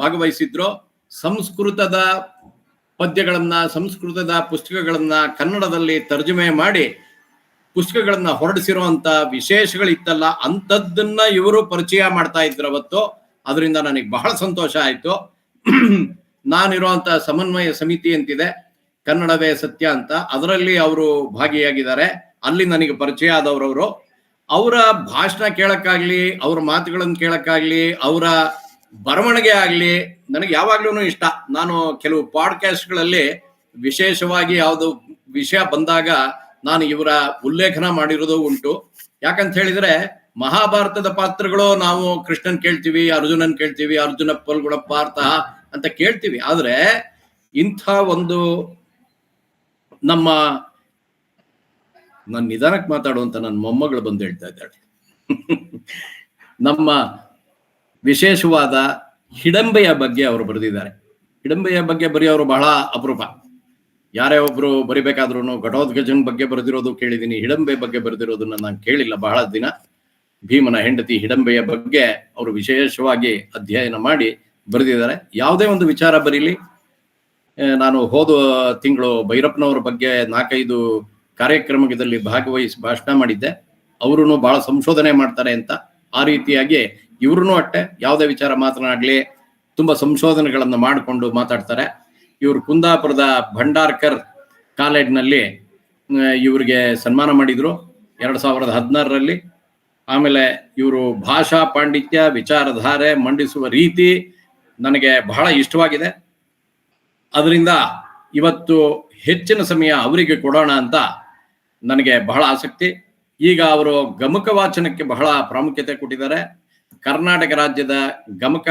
ಭಾಗವಹಿಸಿದ್ರು. ಸಂಸ್ಕೃತದ ಪದ್ಯಗಳನ್ನ, ಸಂಸ್ಕೃತದ ಪುಸ್ತಕಗಳನ್ನ ಕನ್ನಡದಲ್ಲಿ ತರ್ಜುಮೆ ಮಾಡಿ ಪುಸ್ತಕಗಳನ್ನ ಹೊರಡಿಸಿರುವಂತ ವಿಶೇಷಗಳಿತ್ತಲ್ಲ, ಅಂಥದ್ದನ್ನ ಇವರು ಪರಿಚಯ ಮಾಡ್ತಾ ಇದ್ರು ಅವತ್ತು. ಅದರಿಂದ ನನಗೆ ಬಹಳ ಸಂತೋಷ ಆಯ್ತು. ನಾನಿರುವಂತ ಸಮನ್ವಯ ಸಮಿತಿ ಅಂತಿದೆ, ಕನ್ನಡವೇ ಸತ್ಯ ಅಂತ, ಅದರಲ್ಲಿ ಅವರು ಭಾಗಿಯಾಗಿದ್ದಾರೆ. ಅಲ್ಲಿ ನನಗೆ ಪರಿಚಯ ಆದವರವರು. ಅವರ ಭಾಷಣ ಕೇಳಕ್ಕಾಗ್ಲಿ, ಅವರ ಮಾತುಗಳನ್ನು ಕೇಳಕ್ಕಾಗ್ಲಿ, ಅವರ ಬರವಣಿಗೆ ಆಗ್ಲಿ ನನಗೆ ಯಾವಾಗ್ಲೂ ಇಷ್ಟ. ನಾನು ಕೆಲವು ಪಾಡ್ಕಾಸ್ಟ್ಗಳಲ್ಲಿ ವಿಶೇಷವಾಗಿ ಯಾವುದು ವಿಷಯ ಬಂದಾಗ ನಾನು ಇವರ ಉಲ್ಲೇಖನ ಮಾಡಿರೋದು ಉಂಟು. ಯಾಕಂತ ಹೇಳಿದ್ರೆ ಮಹಾಭಾರತದ ಪಾತ್ರಗಳು ನಾವು ಕೃಷ್ಣನ್ ಕೇಳ್ತೀವಿ, ಅರ್ಜುನನ್ ಕೇಳ್ತೀವಿ, ಅರ್ಜುನ ಪಲ್ಗುಣ ಪಾರ್ಥ ಅಂತ ಕೇಳ್ತೀವಿ. ಆದ್ರೆ ಇಂಥ ಒಂದು ನಾನು ನಿಧಾನಕ್ಕೆ ಮಾತಾಡುವಂತ ನನ್ನ ಮೊಮ್ಮಗಳು ಬಂದು ಹೇಳ್ತಾ ಇದ್ದಾಳೆ. ನಮ್ಮ ವಿಶೇಷವಾದ ಹಿಡಂಬೆಯ ಬಗ್ಗೆ ಅವರು ಬರೆದಿದ್ದಾರೆ. ಹಿಡಂಬೆಯ ಬಗ್ಗೆ ಬರೆಯೋರು ಬಹಳ ಅಪರೂಪ. ಯಾರೇ ಒಬ್ರು ಬರಿಬೇಕಾದ್ರೂ ಘಟೋದ್ಗಜನ್ ಬಗ್ಗೆ ಬರೆದಿರೋದು ಕೇಳಿದ್ದೀನಿ, ಹಿಡಂಬೆ ಬಗ್ಗೆ ಬರೆದಿರೋದನ್ನ ನಾನು ಕೇಳಿಲ್ಲ ಬಹಳ ದಿನ. ಭೀಮನ ಹೆಂಡತಿ ಹಿಡಂಬೆಯ ಬಗ್ಗೆ ಅವರು ವಿಶೇಷವಾಗಿ ಅಧ್ಯಯನ ಮಾಡಿ ಬರೆದಿದ್ದಾರೆ. ಯಾವುದೇ ಒಂದು ವಿಚಾರ ಬರೀಲಿ, ನಾನು ಹೋದ ತಿಂಗಳು ಭೈರಪ್ಪನವರ ಬಗ್ಗೆ 4-5 ಕಾರ್ಯಕ್ರಮದಲ್ಲಿ ಭಾಗವಹಿಸಿ ಭಾಷಣ ಮಾಡಿದ್ದೆ. ಅವರು ಬಹಳ ಸಂಶೋಧನೆ ಮಾಡ್ತಾರೆ ಅಂತ. ಆ ರೀತಿಯಾಗಿ ಇವ್ರೂ ಅಷ್ಟೇ ಯಾವುದೇ ವಿಚಾರ ಮಾತನಾಡಲಿ ತುಂಬಾ ಸಂಶೋಧನೆಗಳನ್ನು ಮಾಡಿಕೊಂಡು ಮಾತಾಡ್ತಾರೆ. ಇವರು ಕುಂದಾಪುರದ ಭಂಡಾರ್ಕರ್ ಕಾಲೇಜ್ನಲ್ಲಿ ಇವರಿಗೆ ಸನ್ಮಾನ ಮಾಡಿದ್ರು 2016ರಲ್ಲಿ. ಆಮೇಲೆ ಇವರು ಭಾಷಾ ಪಾಂಡಿತ್ಯ, ವಿಚಾರಧಾರೆ ಮಂಡಿಸುವ ರೀತಿ ನನಗೆ ಬಹಳ ಇಷ್ಟವಾಗಿದೆ. ಅದರಿಂದ ಇವತ್ತು ಹೆಚ್ಚಿನ ಸಮಯ ಅವರಿಗೆ ಕೊಡೋಣ ಅಂತ ನನಗೆ ಬಹಳ ಆಸಕ್ತಿ. ಈಗ ಅವರು ಗಮಕ ವಾಚನಕ್ಕೆ ಬಹಳ ಪ್ರಾಮುಖ್ಯತೆ ಕೊಟ್ಟಿದ್ದಾರೆ. ಕರ್ನಾಟಕ ರಾಜ್ಯದ ಗಮಕ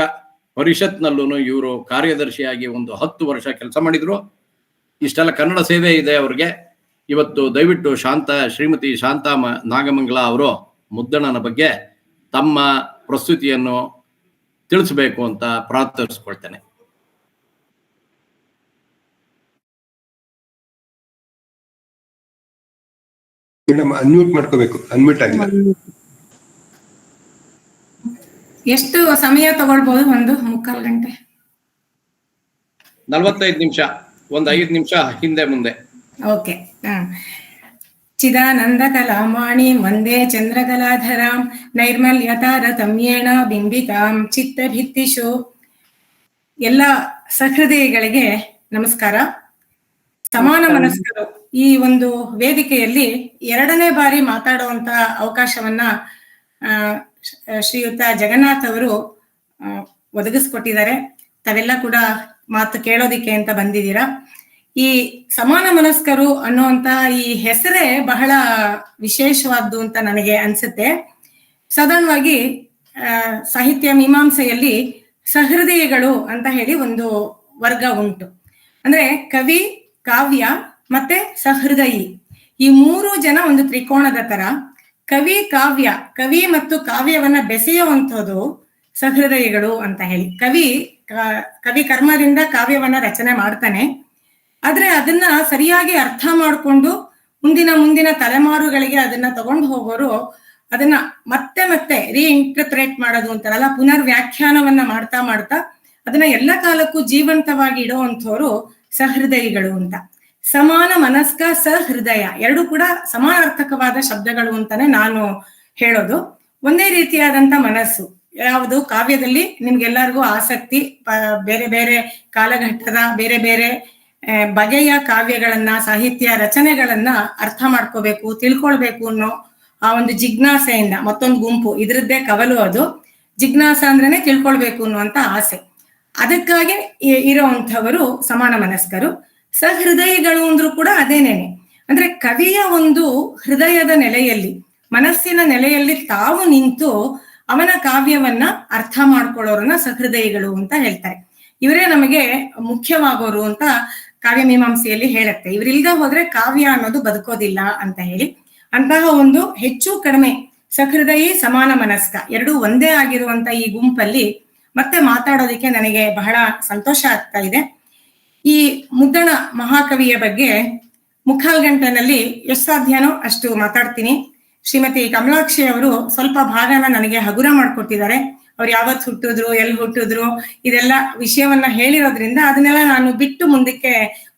ಪರಿಷತ್ನಲ್ಲೂ ಇವರು ಕಾರ್ಯದರ್ಶಿಯಾಗಿ ಒಂದು 10 ವರ್ಷ ಕೆಲಸ ಮಾಡಿದ್ರು. ಇಷ್ಟೆಲ್ಲ ಕನ್ನಡ ಸೇವೆ ಇದೆ ಅವ್ರಿಗೆ. ಇವತ್ತು ದಯವಿಟ್ಟು ಶ್ರೀಮತಿ ಶಾಂತಾ ನಾಗಮಂಗಲ ಅವರು ಮುದ್ದಣ್ಣನ ಬಗ್ಗೆ ತಮ್ಮ ಪ್ರಸ್ತುತಿಯನ್ನು ತಿಳಿಸಬೇಕು ಅಂತ ಪ್ರಾರ್ಥಿಸ್ಕೊಳ್ತೇನೆ. ಮೇಡಮ್ ಅನ್ಮ್ಯೂಟ್ ಮಾಡ್ಕೋಬೇಕು, ಅನ್ಮ್ಯೂಟ್ ಆಗಿಲ್ಲ. ಎಷ್ಟು ಸಮಯ ತಗೊಳ್ಬಹುದು? 1.25 ಗಂಟೆ, 45 ನಿಮಿಷ, ಒಂದು 5 ನಿಮಿಷ ಹಿಂದೆ ಮುಂದೆ. ಓಕೆ. ಚಿದಾನಂದ ಕಲಾಮಾಣಿ ವಂದೇ ಚಂದ್ರಕಲಾಧರಾಂ ನೈರ್ಮಲ್ಯತಾರತಮ್ಯೇಣ ಬಿಂಬಿತಾಂ ಚಿತ್ತಭಿತ್ತಿಷು. ಎಲ್ಲ ಸಹೃದಯಗಳಿಗೆ ನಮಸ್ಕಾರ. ಸಮಾನ ಮನಸ್ಕರು ಈ ಒಂದು ವೇದಿಕೆಯಲ್ಲಿ 2ನೇ ಬಾರಿ ಮಾತಾಡುವಂತ ಅವಕಾಶವನ್ನ ಶ್ರೀಯುತ ಜಗನ್ನಾಥ್ ಅವರು ಒದಗಿಸ್ಕೊಟ್ಟಿದ್ದಾರೆ. ತಾವೆಲ್ಲ ಕೂಡ ಮಾತು ಕೇಳೋದಿಕ್ಕೆ ಅಂತ ಬಂದಿದ್ದೀರಾ. ಈ ಸಮಾನ ಮನಸ್ಕರು ಅನ್ನುವಂತ ಈ ಹೆಸರೇ ಬಹಳ ವಿಶೇಷವಾದ್ದು ಅಂತ ನನಗೆ ಅನ್ಸುತ್ತೆ. ಸಾಧಾರಣವಾಗಿ ಸಾಹಿತ್ಯ ಮೀಮಾಂಸೆಯಲ್ಲಿ ಸಹೃದಯಗಳು ಅಂತ ಹೇಳಿ ಒಂದು ವರ್ಗ ಉಂಟು. ಅಂದ್ರೆ ಕವಿ, ಕಾವ್ಯ ಮತ್ತೆ ಸಹೃದಯಿ, ಈ 3 ಜನ ಒಂದು ತ್ರಿಕೋಣದ ತರ. ಕವಿ ಮತ್ತು ಕಾವ್ಯವನ್ನ ಬೆಸೆಯುವಂಥದ್ದು ಸಹೃದಯಿಗಳು ಅಂತ ಹೇಳಿ. ಕವಿ ಕರ್ಮದಿಂದ ಕಾವ್ಯವನ್ನ ರಚನೆ ಮಾಡ್ತಾನೆ. ಆದ್ರೆ ಅದನ್ನ ಸರಿಯಾಗಿ ಅರ್ಥ ಮಾಡಿಕೊಂಡು ಮುಂದಿನ ತಲೆಮಾರುಗಳಿಗೆ ಅದನ್ನ ತಗೊಂಡು ಹೋಗೋರು ಅದನ್ನ ಮತ್ತೆ ರೀಇಂಟರ್ಪ್ರೇಟ್ ಮಾಡೋದು ಅಂತಾರಲ್ಲ, ಪುನರ್ ವ್ಯಾಖ್ಯಾನವನ್ನ ಮಾಡ್ತಾ ಅದನ್ನ ಎಲ್ಲ ಕಾಲಕ್ಕೂ ಜೀವಂತವಾಗಿ ಇಡುವಂಥವ್ರು ಸಹೃದಯಿಗಳು ಅಂತ. ಸಮಾನ ಮನಸ್ಕ, ಸಹೃದಯ 2 ಕೂಡ ಸಮಾನಾರ್ಥಕವಾದ ಶಬ್ದಗಳು ಅಂತಾನೆ ನಾನು ಹೇಳೋದು. ಒಂದೇ ರೀತಿಯಾದಂತ ಮನಸ್ಸು. ಯಾವುದು ಕಾವ್ಯದಲ್ಲಿ ನಿಮ್ಗೆಲ್ಲರಿಗೂ ಆಸಕ್ತಿ, ಬೇರೆ ಬೇರೆ ಕಾಲಘಟ್ಟದ ಬೇರೆ ಬೇರೆ ಬಗೆಯ ಕಾವ್ಯಗಳನ್ನ, ಸಾಹಿತ್ಯ ರಚನೆಗಳನ್ನ ಅರ್ಥ ಮಾಡ್ಕೋಬೇಕು, ತಿಳ್ಕೊಳ್ಬೇಕು ಅನ್ನೋ ಆ ಒಂದು ಜಿಜ್ಞಾಸೆಯಿಂದ ಮತ್ತೊಂದು ಗುಂಪು, ಇದ್ರದ್ದೇ ಕವಲು ಅದು. ಜಿಜ್ಞಾಸ ಅಂದ್ರೇನೆ ತಿಳ್ಕೊಳ್ಬೇಕು ಅನ್ನುವಂತ ಆಸೆ. ಅದಕ್ಕಾಗಿ ಇರೋವಂಥವರು ಸಮಾನ ಮನಸ್ಕರು. ಸಹೃದಯಿಗಳು ಅಂದ್ರೂ ಕೂಡ ಅದೇನೇನೆ. ಅಂದ್ರೆ ಕವಿಯ ಒಂದು ಹೃದಯದ ನೆಲೆಯಲ್ಲಿ, ಮನಸ್ಸಿನ ನೆಲೆಯಲ್ಲಿ ತಾವು ನಿಂತು ಅವನ ಕಾವ್ಯವನ್ನ ಅರ್ಥ ಮಾಡ್ಕೊಳ್ಳೋರನ್ನ ಸಹೃದಯಿಗಳು ಅಂತ ಹೇಳ್ತಾರೆ. ಇವರೇ ನಮಗೆ ಮುಖ್ಯವಾಗೋರು ಅಂತ ಕಾವ್ಯ ಮೀಮಾಂಸೆಯಲ್ಲಿ ಹೇಳುತ್ತೆ. ಇವರಿಲ್ದ ಹೋದ್ರೆ ಕಾವ್ಯ ಅನ್ನೋದು ಬದುಕೋದಿಲ್ಲ ಅಂತ ಹೇಳಿ, ಅಂತಹ ಒಂದು ಹೆಚ್ಚು ಕಡಿಮೆ ಸಹೃದಯಿ ಸಮಾನ ಮನಸ್ಕ ಎರಡೂ ಒಂದೇ ಆಗಿರುವಂತ ಈ ಗುಂಪಲ್ಲಿ ಮತ್ತೆ ಮಾತಾಡೋದಿಕ್ಕೆ ನನಗೆ ಬಹಳ ಸಂತೋಷ ಆಗ್ತಾ ಇದೆ. ಈ ಮುದ್ದಣ ಮಹಾಕವಿಯ ಬಗ್ಗೆ ಮುಕ್ಕಾಲ್ ಗಂಟೆನಲ್ಲಿ ಎಷ್ಟು ಸಾಧ್ಯನೋ ಅಷ್ಟು ಮಾತಾಡ್ತೀನಿ. ಶ್ರೀಮತಿ ಕಮಲಾಕ್ಷಿ ಅವರು ಸ್ವಲ್ಪ ಭಾಗನ ನನಗೆ ಹಗುರ ಮಾಡ್ಕೊಟ್ಟಿದ್ದಾರೆ. ಅವ್ರು ಯಾವತ್ತು ಹುಟ್ಟಿದ್ರು, ಎಲ್ಲಿ ಹುಟ್ಟಿದ್ರು, ಇದೆಲ್ಲ ವಿಷಯವನ್ನ ಹೇಳಿರೋದ್ರಿಂದ ಅದನ್ನೆಲ್ಲ ನಾನು ಬಿಟ್ಟು ಮುಂದಕ್ಕೆ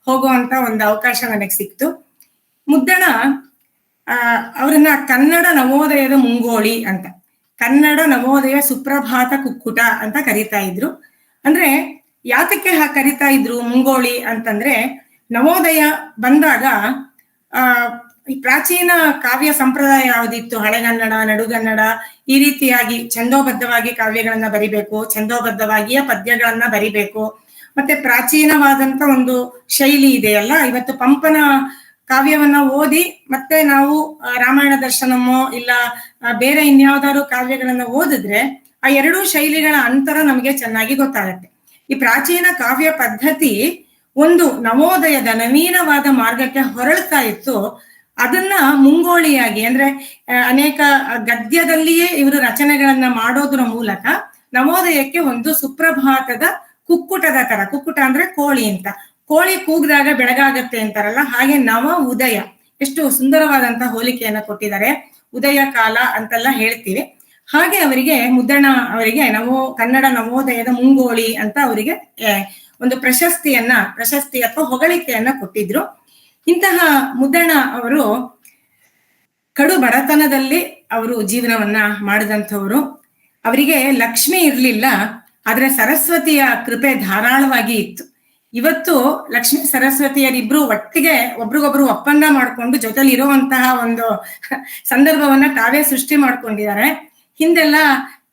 ಹೋಗುವಂತ ಒಂದು ಅವಕಾಶ ನನಗೆ ಸಿಕ್ತು. ಮುದ್ದಣ ಅವರನ್ನ ಕನ್ನಡ ನವೋದಯದ ಮುಂಗೋಳಿ ಅಂತ, ಕನ್ನಡ ನವೋದಯ ಸುಪ್ರಭಾತ ಕುಕ್ಕುಟ ಅಂತ ಕರೀತಾ ಇದ್ರು. ಅಂದ್ರೆ ಯಾತಕ್ಕೆ ಕರೀತಾ ಇದ್ರು ಮುಂಗೋಳಿ ಅಂತಂದ್ರೆ, ನವೋದಯ ಬಂದಾಗ ಪ್ರಾಚೀನ ಕಾವ್ಯ ಸಂಪ್ರದಾಯ ಯಾವುದಿತ್ತು, ಹಳೆಗನ್ನಡ, ನಡುಗನ್ನಡ, ಈ ರೀತಿಯಾಗಿ ಛಂದೋಬದ್ಧವಾಗಿ ಕಾವ್ಯಗಳನ್ನ ಬರಿಬೇಕು, ಛಂದೋಬದ್ಧವಾಗಿಯ ಪದ್ಯಗಳನ್ನ ಬರಿಬೇಕು. ಮತ್ತೆ ಪ್ರಾಚೀನವಾದಂತ ಒಂದು ಶೈಲಿ ಇದೆಯಲ್ಲ, ಇವತ್ತು ಪಂಪನ ಕಾವ್ಯವನ್ನ ಓದಿ ಮತ್ತೆ ನಾವು ರಾಮಾಯಣ ದರ್ಶನಮೋ ಇಲ್ಲ ಬೇರೆ ಇನ್ಯಾವ್ದಾದ್ರು ಕಾವ್ಯಗಳನ್ನ ಓದಿದ್ರೆ ಆ ಎರಡೂ ಶೈಲಿಗಳ ಅಂತರ ನಮಗೆ ಚೆನ್ನಾಗಿ ಗೊತ್ತಾಗತ್ತೆ. ಈ ಪ್ರಾಚೀನ ಕಾವ್ಯ ಪದ್ಧತಿ ಒಂದು ನವೋದಯದ ನವೀನವಾದ ಮಾರ್ಗಕ್ಕೆ ಹೊರಳ್ತಾ ಇತ್ತು. ಅದನ್ನ ಮುಂಗೋಳಿಯಾಗಿ, ಅಂದ್ರೆ ಅನೇಕ ಗದ್ಯದಲ್ಲಿಯೇ ಇವರು ರಚನೆಗಳನ್ನ ಮಾಡೋದ್ರ ಮೂಲಕ ನವೋದಯಕ್ಕೆ ಒಂದು ಸುಪ್ರಭಾತದ ಕುಕ್ಕುಟದ ತರ, ಕುಕ್ಕುಟ ಅಂದ್ರೆ ಕೋಳಿ ಅಂತ, ಕೋಳಿ ಕೂಗಿದಾಗ ಬೆಳಗಾಗತ್ತೆ ಅಂತಾರಲ್ಲ, ಹಾಗೆ ನವ ಉದಯ, ಎಷ್ಟು ಸುಂದರವಾದಂತ ಹೋಲಿಕೆಯನ್ನ ಕೊಟ್ಟಿದ್ದಾರೆ. ಉದಯ ಕಾಲ ಅಂತೆಲ್ಲ ಹೇಳ್ತೀವಿ. ಹಾಗೆ ಅವರಿಗೆ ಮುದ್ದಣ ಅವರಿಗೆ ಕನ್ನಡ ನವೋದಯದ ಮುಂಗೋಳಿ ಅಂತ ಅವರಿಗೆ ಒಂದು ಪ್ರಶಸ್ತಿ ಅಥವಾ ಹೊಗಳಿಕೆಯನ್ನ ಕೊಟ್ಟಿದ್ರು. ಇಂತಹ ಮುದ್ದಣ ಅವರು ಕಡು ಬಡತನದಲ್ಲಿ ಅವರು ಜೀವನವನ್ನ ಮಾಡಿದಂಥವ್ರು. ಅವರಿಗೆ ಲಕ್ಷ್ಮಿ ಇರ್ಲಿಲ್ಲ, ಆದ್ರೆ ಸರಸ್ವತಿಯ ಕೃಪೆ ಧಾರಾಳವಾಗಿ ಇತ್ತು. ಇವತ್ತು ಲಕ್ಷ್ಮೀ ಸರಸ್ವತಿಯರಿಬ್ರು ಒಟ್ಟಿಗೆ ಒಬ್ರಿಗೊಬ್ರು ಒಪ್ಪಂದ ಮಾಡ್ಕೊಂಡು ಜೊತೆಲಿ ಇರುವಂತಹ ಒಂದು ಸಂದರ್ಭವನ್ನ ತಾವೇ ಸೃಷ್ಟಿ ಮಾಡ್ಕೊಂಡಿದ್ದಾರೆ. ಹಿಂದೆಲ್ಲ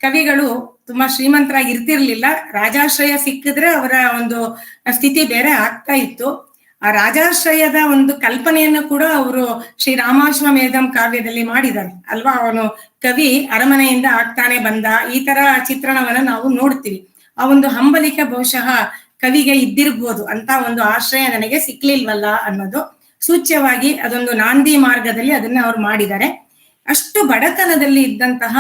ಕವಿಗಳು ತುಂಬಾ ಶ್ರೀಮಂತರಾಗಿ ಇರ್ತಿರ್ಲಿಲ್ಲ, ರಾಜಾಶ್ರಯ ಸಿಕ್ಕಿದ್ರೆ ಅವರ ಒಂದು ಸ್ಥಿತಿ ಬೇರೆ ಆಗ್ತಾ ಇತ್ತು. ಆ ರಾಜಾಶ್ರಯದ ಒಂದು ಕಲ್ಪನೆಯನ್ನು ಕೂಡ ಅವರು ಶ್ರೀರಾಮಾಶ್ವಮೇಧಂ ಕಾವ್ಯದಲ್ಲಿ ಮಾಡಿದ್ದಾರೆ ಅಲ್ವಾ. ಅವನು ಕವಿ ಅರಮನೆಯಿಂದ ಆಗ್ತಾನೆ ಬಂದ, ಈ ತರ ಚಿತ್ರಣವನ್ನ ನಾವು ನೋಡ್ತೀವಿ. ಆ ಒಂದು ಹಂಬಲಿಕೆ ಬಹುಶಃ ಕವಿಗೆ ಇದ್ದಿರ್ಬೋದು, ಅಂತ ಒಂದು ಆಶ್ರಯ ನನಗೆ ಸಿಕ್ಲಿಲ್ವಲ್ಲ ಅನ್ನೋದು ಸೂಚ್ಯವಾಗಿ ಅದೊಂದು ನಾಂದಿ ಮಾರ್ಗದಲ್ಲಿ ಅದನ್ನ ಅವ್ರು ಮಾಡಿದ್ದಾರೆ. ಅಷ್ಟು ಬಡತನದಲ್ಲಿ ಇದ್ದಂತಹ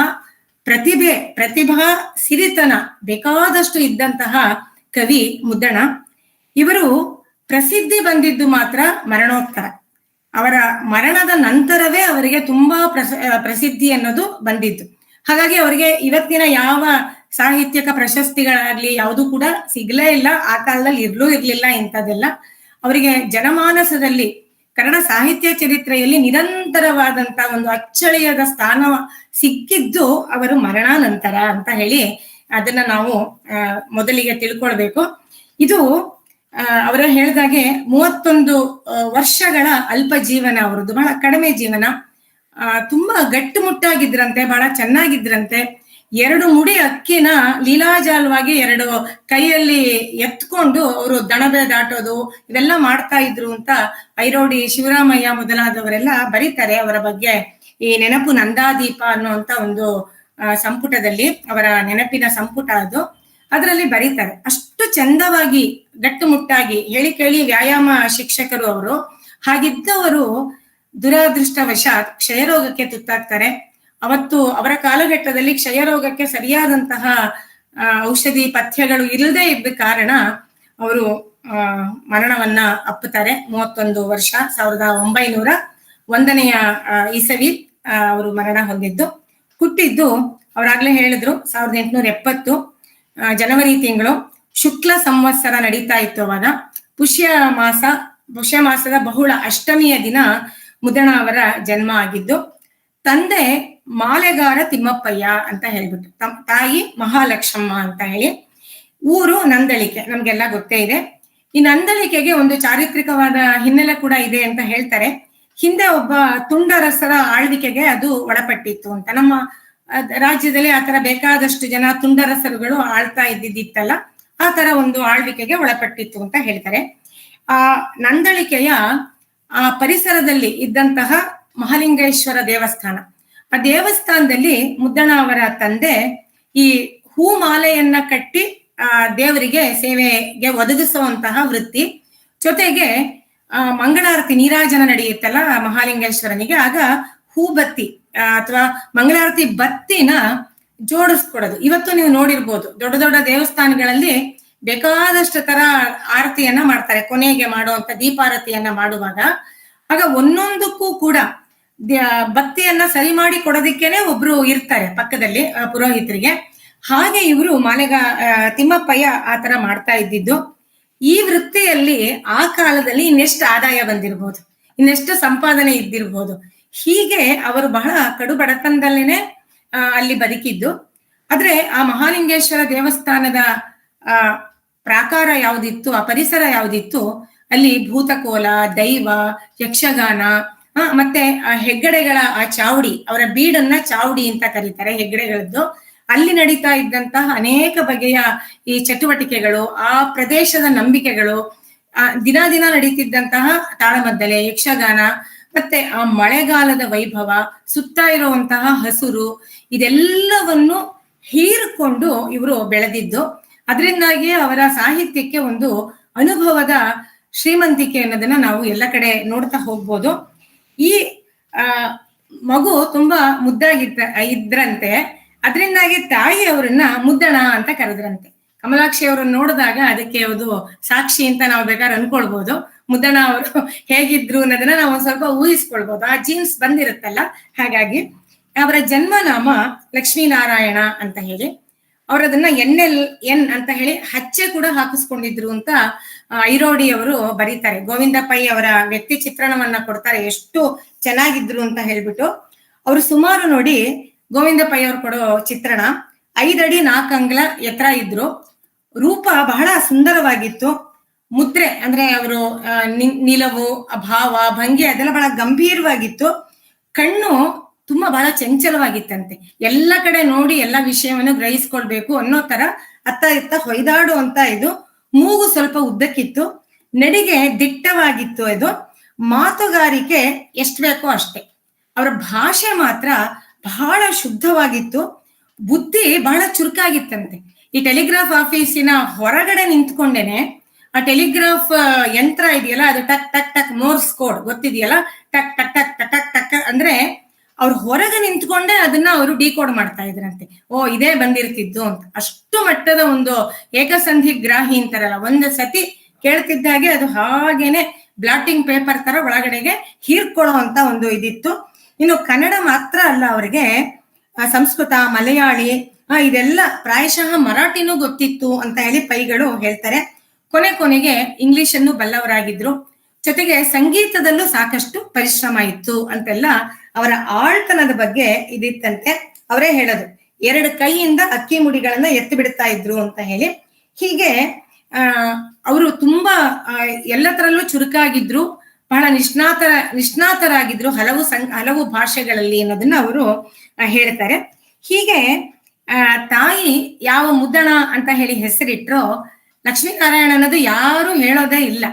ಪ್ರತಿಭಾ ಸಿರಿತನ ಬೇಕಾದಷ್ಟು ಇದ್ದಂತಹ ಕವಿ ಮುದ್ದಣ. ಇವರು ಪ್ರಸಿದ್ಧಿ ಬಂದಿದ್ದು ಮಾತ್ರ ಮರಣೋತ್ತರ. ಅವರ ಮರಣದ ನಂತರವೇ ಅವರಿಗೆ ತುಂಬಾ ಪ್ರಸಿದ್ಧಿ ಅನ್ನೋದು ಬಂದಿದ್ದು. ಹಾಗಾಗಿ ಅವರಿಗೆ ಇವತ್ತಿನ ಯಾವ ಸಾಹಿತ್ಯಕ ಪ್ರಶಸ್ತಿಗಳಾಗ್ಲಿ ಯಾವುದು ಕೂಡ ಸಿಗ್ಲೇ ಇಲ್ಲ. ಆ ಕಾಲದಲ್ಲಿ ಇರ್ಲಿಲ್ಲ ಇಂಥದ್ದೆಲ್ಲ. ಅವರಿಗೆ ಜನಮಾನಸದಲ್ಲಿ ಕನ್ನಡ ಸಾಹಿತ್ಯ ಚರಿತ್ರೆಯಲ್ಲಿ ನಿರಂತರವಾದಂತ ಒಂದು ಅಚ್ಚಳಿಯದ ಸ್ಥಾನ ಸಿಕ್ಕಿದ್ದು ಅವರು ಮರಣಾನಂತರ ಅಂತ ಹೇಳಿ ಅದನ್ನ ನಾವು ಮೊದಲಿಗೆ ತಿಳ್ಕೊಳ್ಬೇಕು. ಇದು ಅವರ ಹೇಳಿದಾಗೆ 31 ವರ್ಷಗಳ ಅಲ್ಪ ಜೀವನ ಅವರದ್ದು, ಬಹಳ ಕಡಿಮೆ ಜೀವನ. ತುಂಬಾ ಗಟ್ಟುಮುಟ್ಟಾಗಿದ್ರಂತೆ, ಬಹಳ ಚೆನ್ನಾಗಿದ್ರಂತೆ. 2 ಮುಡಿ ಅಕ್ಕಿನ ಲೀಲಾಜಾಲವಾಗಿ 2 ಕೈಯಲ್ಲಿ ಎತ್ಕೊಂಡು ಅವರು ದಣಬೆ ದಾಟೋದು ಇವೆಲ್ಲ ಮಾಡ್ತಾ ಇದ್ರು ಅಂತ ಐರೋಡಿ ಶಿವರಾಮಯ್ಯ ಮೊದಲಾದವರೆಲ್ಲ ಬರೀತಾರೆ ಅವರ ಬಗ್ಗೆ. ಈ ನೆನಪು ನಂದಾದೀಪ ಅನ್ನುವಂತ ಒಂದು ಸಂಪುಟದಲ್ಲಿ, ಅವರ ನೆನಪಿನ ಸಂಪುಟ ಅದು, ಅದರಲ್ಲಿ ಬರೀತಾರೆ. ಅಷ್ಟು ಚಂದವಾಗಿ ಗಟ್ಟುಮುಟ್ಟಾಗಿ ಹೇಳಿ ಕೇಳಿ ವ್ಯಾಯಾಮ ಶಿಕ್ಷಕರು ಅವರು. ಹಾಗಿದ್ದವರು ದುರಾದೃಷ್ಟವಶಾತ್ ಕ್ಷಯರೋಗಕ್ಕೆ ತುತ್ತಾಗ್ತಾರೆ. ಅವತ್ತು ಅವರ ಕಾಲಘಟ್ಟದಲ್ಲಿ ಕ್ಷಯರೋಗಕ್ಕೆ ಸರಿಯಾದಂತಹ ಔಷಧಿ ಪಥ್ಯಗಳು ಇಲ್ಲದೆ ಇದ್ದ ಕಾರಣ ಅವರು ಮರಣವನ್ನ ಅಪ್ಪುತ್ತಾರೆ. 31 ವರ್ಷ 1901ನೇ ಇಸವಿ ಅವರು ಮರಣ ಹೊಂದಿದ್ದು. ಹುಟ್ಟಿದ್ದು ಅವ್ರಾಗ್ಲೇ ಹೇಳಿದ್ರು 1870 ಜನವರಿ ತಿಂಗಳು, ಶುಕ್ಲ ಸಂವತ್ಸರ ನಡೀತಾ ಇತ್ತು ಅವಾಗ. ಪುಷ್ಯ ಮಾಸದ ಬಹುಳ ಅಷ್ಟಮಿಯ ದಿನ ಮುದ್ದಣ ಅವರ ಜನ್ಮ ಆಗಿದ್ದು. ತಂದೆ ಮಾಲೆಗಾರ ತಿಮ್ಮಪ್ಪಯ್ಯ ಅಂತ ಹೇಳ್ಬಿಟ್ಟು, ತಾಯಿ ಮಹಾಲಕ್ಷ್ಮಮ್ಮ ಅಂತ ಹೇಳಿ. ಊರು ನಂದಳಿಕೆ, ನಮ್ಗೆಲ್ಲ ಗೊತ್ತೇ ಇದೆ. ಈ ನಂದಳಿಕೆಗೆ ಒಂದು ಚಾರಿತ್ರಿಕವಾದ ಹಿನ್ನೆಲೆ ಕೂಡ ಇದೆ ಅಂತ ಹೇಳ್ತಾರೆ. ಹಿಂದೆ ಒಬ್ಬ ತುಂಡರಸರ ಆಳ್ವಿಕೆಗೆ ಅದು ಒಳಪಟ್ಟಿತ್ತು ಅಂತ. ನಮ್ಮ ರಾಜ್ಯದಲ್ಲಿ ಆತರ ಬೇಕಾದಷ್ಟು ಜನ ತುಂಡರಸರುಗಳು ಆಳ್ತಾ ಇದ್ದಿತ್ತಲ್ಲ, ಆ ತರ ಒಂದು ಆಳ್ವಿಕೆಗೆ ಒಳಪಟ್ಟಿತ್ತು ಅಂತ ಹೇಳ್ತಾರೆ. ಆ ನಂದಳಿಕೆಯ ಆ ಪರಿಸರದಲ್ಲಿ ಇದ್ದಂತಹ ಮಹಾಲಿಂಗೇಶ್ವರ ದೇವಸ್ಥಾನ. ಆ ದೇವಸ್ಥಾನದಲ್ಲಿ ಮುದ್ದಣ್ಣ ಅವರ ತಂದೆ ಈ ಹೂ ಮಾಲೆಯನ್ನ ಕಟ್ಟಿ ದೇವರಿಗೆ ಸೇವೆಗೆ ಒದಗಿಸುವಂತಹ ವೃತ್ತಿ. ಜೊತೆಗೆ ಮಂಗಳಾರತಿ ನೀರಾಜನ ನಡೆಯುತ್ತಲ್ಲ ಮಹಾಲಿಂಗೇಶ್ವರನಿಗೆ, ಆಗ ಹೂ ಬತ್ತಿ ಅಥವಾ ಮಂಗಳಾರತಿ ಬತ್ತಿನ ಜೋಡಿಸ್ಕೊಡೋದು. ಇವತ್ತು ನೀವು ನೋಡಿರ್ಬೋದು ದೊಡ್ಡ ದೊಡ್ಡ ದೇವಸ್ಥಾನಗಳಲ್ಲಿ ಬೇಕಾದಷ್ಟು ತರ ಆರತಿಯನ್ನ ಮಾಡ್ತಾರೆ, ಕೊನೆಗೆ ಮಾಡುವಂತ ದೀಪಾರತಿಯನ್ನ ಮಾಡುವಾಗ. ಆಗ ಒಂದೊಂದಕ್ಕೂ ಕೂಡ ಬತ್ತಿಯನ್ನ ಸರಿ ಮಾಡಿ ಕೊಡೋದಿಕ್ಕೇನೆ ಒಬ್ರು ಇರ್ತಾರೆ ಪಕ್ಕದಲ್ಲಿ ಪುರೋಹಿತರಿಗೆ. ಹಾಗೆ ಇವರು ತಿಮ್ಮಪ್ಪಯ್ಯ ಆತರ ಮಾಡ್ತಾ ಇದ್ದಿದ್ದು. ಈ ವೃತ್ತಿಯಲ್ಲಿ ಆ ಕಾಲದಲ್ಲಿ ಇನ್ನೆಷ್ಟು ಆದಾಯ ಬಂದಿರ್ಬೋದು, ಇನ್ನೆಷ್ಟು ಸಂಪಾದನೆ ಇದ್ದಿರ್ಬೋದು. ಹೀಗೆ ಅವರು ಬಹಳ ಕಡು ಬಡತನದಲ್ಲೇನೆ ಅಲ್ಲಿ ಬದುಕಿದ್ದು. ಆದ್ರೆ ಆ ಮಹಾಲಿಂಗೇಶ್ವರ ದೇವಸ್ಥಾನದ ಪ್ರಾಕಾರ ಯಾವ್ದಿತ್ತು, ಆ ಪರಿಸರ ಯಾವ್ದಿತ್ತು, ಅಲ್ಲಿ ಭೂತಕೋಲ, ದೈವ, ಯಕ್ಷಗಾನ, ಮತ್ತೆ ಆ ಹೆಗ್ಗಡೆಗಳ ಆ ಚಾವಡಿ, ಅವರ ಬೀಡನ್ನ ಚಾವಡಿ ಅಂತ ಕರೀತಾರೆ ಹೆಗ್ಗಡೆಗಳದ್ದು. ಅಲ್ಲಿ ನಡೀತಾ ಇದ್ದಂತಹ ಅನೇಕ ಬಗೆಯ ಈ ಚಟುವಟಿಕೆಗಳು, ಆ ಪ್ರದೇಶದ ನಂಬಿಕೆಗಳು, ದಿನ ದಿನ ನಡೀತಿದ್ದಂತಹ ತಾಳಮದ್ದಲೆ, ಯಕ್ಷಗಾನ, ಮತ್ತೆ ಆ ಮಳೆಗಾಲದ ವೈಭವ, ಸುತ್ತ ಇರುವಂತಹ ಹಸುರು, ಇದೆಲ್ಲವನ್ನು ಹೀರಿಕೊಂಡು ಇವರು ಬೆಳೆದಿದ್ದು. ಅದರಿಂದಾಗಿ ಅವರ ಸಾಹಿತ್ಯಕ್ಕೆ ಒಂದು ಅನುಭವದ ಶ್ರೀಮಂತಿಕೆ ಅನ್ನೋದನ್ನ ನಾವು ಎಲ್ಲ ಕಡೆ ನೋಡ್ತಾ ಹೋಗ್ಬೋದು. ಈ ಮಗು ತುಂಬಾ ಇದ್ರಂತೆ. ಅದರಿಂದಾಗಿ ತಾಯಿ ಅವರನ್ನ ಮುದ್ದಣ ಅಂತ ಕರೆದ್ರಂತೆ. ಕಮಲಾಕ್ಷಿ ಅವರನ್ನ ನೋಡಿದಾಗ ಅದಕ್ಕೆ ಅದು ಸಾಕ್ಷಿ ಅಂತ ನಾವು ಬೇಕಾದ್ರೆ ಅನ್ಕೊಳ್ಬಹುದು. ಮುದ್ದಣ ಅವರು ಹೇಗಿದ್ರು ಅನ್ನೋದನ್ನ ನಾವು ಒಂದ್ ಸ್ವಲ್ಪ ಊಹಿಸ್ಕೊಳ್ಬಹುದು, ಆ ಜೀನ್ಸ್ ಬಂದಿರುತ್ತಲ್ಲ. ಹಾಗಾಗಿ ಅವರ ಜನ್ಮನಾಮ ಲಕ್ಷ್ಮೀನಾರಾಯಣ ಅಂತ ಹೇಳಿ, ಅವರದನ್ನ NLN ಅಂತ ಹೇಳಿ ಹಚ್ಚೆ ಕೂಡ ಹಾಕಿಸ್ಕೊಂಡಿದ್ರು ಅಂತ ಐರೋಡಿ ಅವರು ಬರೀತಾರೆ. ಗೋವಿಂದ ಪೈ ಅವರ ವ್ಯಕ್ತಿ ಚಿತ್ರಣವನ್ನ ಕೊಡ್ತಾರೆ, ಎಷ್ಟು ಚೆನ್ನಾಗಿದ್ರು ಅಂತ ಹೇಳ್ಬಿಟ್ಟು. ಅವರು ಸುಮಾರು ನೋಡಿ ಗೋವಿಂದ ಪೈ ಅವರು ಕೊಡೋ ಚಿತ್ರಣ 5 ಅಡಿ 4 ಅಂಗುಲ ಎತ್ತರ ಇದ್ರು, ರೂಪ ಬಹಳ ಸುಂದರವಾಗಿತ್ತು, ಮುದ್ರೆ ಅಂದ್ರೆ ಅವರು ನಿಲವು, ಭಾವ, ಭಂಗಿ ಅದೆಲ್ಲ ಬಹಳ ಗಂಭೀರವಾಗಿತ್ತು, ಕಣ್ಣು ತುಂಬಾ ಬಹಳ ಚಂಚಲವಾಗಿತ್ತಂತೆ. ಎಲ್ಲ ಕಡೆ ನೋಡಿ ಎಲ್ಲ ವಿಷಯವನ್ನು ಗ್ರಹಿಸ್ಕೊಳ್ಬೇಕು ಅನ್ನೋ ತರ ಅತ್ತ ಇತ್ತ ಹೊಯ್ದಾಡು ಅಂತ ಇದು. ಮೂಗು ಸ್ವಲ್ಪ ಉದ್ದಕ್ಕಿತ್ತು, ನಡಿಗೆ ದಿಟ್ಟವಾಗಿತ್ತು, ಇದು ಮಾತುಗಾರಿಕೆ ಎಷ್ಟ್ ಬೇಕೋ ಅಷ್ಟೇ. ಅವರ ಭಾಷೆ ಮಾತ್ರ ಬಹಳ ಶುದ್ಧವಾಗಿತ್ತು, ಬುದ್ಧಿ ಬಹಳ ಚುರುಕಾಗಿತ್ತಂತೆ. ಈ ಟೆಲಿಗ್ರಾಫ್ ಆಫೀಸಿನ ಹೊರಗಡೆ ನಿಂತ್ಕೊಂಡೇನೆ ಆ ಟೆಲಿಗ್ರಾಫ್ ಯಂತ್ರ ಇದೆಯಲ್ಲ, ಅದು ಟಕ್ ಟಕ್ ಟಕ್ ಮೋರ್ಸ್ ಕೋಡ್ ಗೊತ್ತಿದೆಯಲ್ಲ, ಟಕ್ ಟಕ್ ಟಕ್ ಟಕ್ ಟಕ್ ಟಕ್ ಅಂದ್ರೆ ಅವ್ರು ಹೊರಗೆ ನಿಂತ್ಕೊಂಡೆ ಅದನ್ನ ಅವರು ಡಿಕೋಡ್ ಮಾಡ್ತಾ ಇದ್ರಂತೆ. ಓ ಇದೇ ಬಂದಿರ್ತಿದ್ದು ಅಂತ. ಅಷ್ಟು ಮಟ್ಟದ ಒಂದು ಏಕಸಂಧಿ ಗ್ರಾಹಿ ಅಂತಾರಲ್ಲ, ಒಂದು ಸತಿ ಕೇಳ್ತಿದ್ದಾಗೆ ಅದು ಹಾಗೇನೆ ಬ್ಲಾಟಿಂಗ್ ಪೇಪರ್ ತರ ಒಳಗಡೆಗೆ ಹೀರ್ಕೊಳ್ಳೋ ಅಂತ ಒಂದು ಇದಿತ್ತು. ಇನ್ನು ಕನ್ನಡ ಮಾತ್ರ ಅಲ್ಲ, ಅವರಿಗೆ ಸಂಸ್ಕೃತ, ಮಲಯಾಳಿ ಇದೆಲ್ಲ ಪ್ರಾಯಶಃ ಮರಾಠಿನೂ ಗೊತ್ತಿತ್ತು ಅಂತ ಹೇಳಿ ಪೈಗಳು ಹೇಳ್ತಾರೆ. ಕೊನೆಗೆ ಇಂಗ್ಲಿಷ್ ಅನ್ನು ಬಲ್ಲವರಾಗಿದ್ರು. ಜೊತೆಗೆ ಸಂಗೀತದಲ್ಲೂ ಸಾಕಷ್ಟು ಪರಿಶ್ರಮ ಇತ್ತು ಅಂತೆಲ್ಲ ಅವರ ಆಳ್ತನದ ಬಗ್ಗೆ ಇದಿತ್ತಂತೆ. ಅವರೇ ಹೇಳೋದು, 2 ಕೈಯಿಂದ ಅಕ್ಕಿ ಮುಡಿಗಳನ್ನ ಎತ್ತಿ ಬಿಡ್ತಾ ಇದ್ರು ಅಂತ ಹೇಳಿ. ಹೀಗೆ ಅವರು ತುಂಬಾ ಎಲ್ಲ ತರಲ್ಲೂ ಚುರುಕಾಗಿದ್ರು, ಬಹಳ ನಿಷ್ಣಾತರಾಗಿದ್ರು ಹಲವು ಭಾಷೆಗಳಲ್ಲಿ ಅನ್ನೋದನ್ನ ಅವರು ಹೇಳ್ತಾರೆ. ಹೀಗೆ ತಾಯಿ ಯಾವ ಮುದ್ದಣ ಅಂತ ಹೇಳಿ ಹೆಸರಿಟ್ರೋ, ಲಕ್ಷ್ಮೀನಾರಾಯಣ ಅನ್ನೋದು ಯಾರು ಹೇಳೋದೇ ಇಲ್ಲ.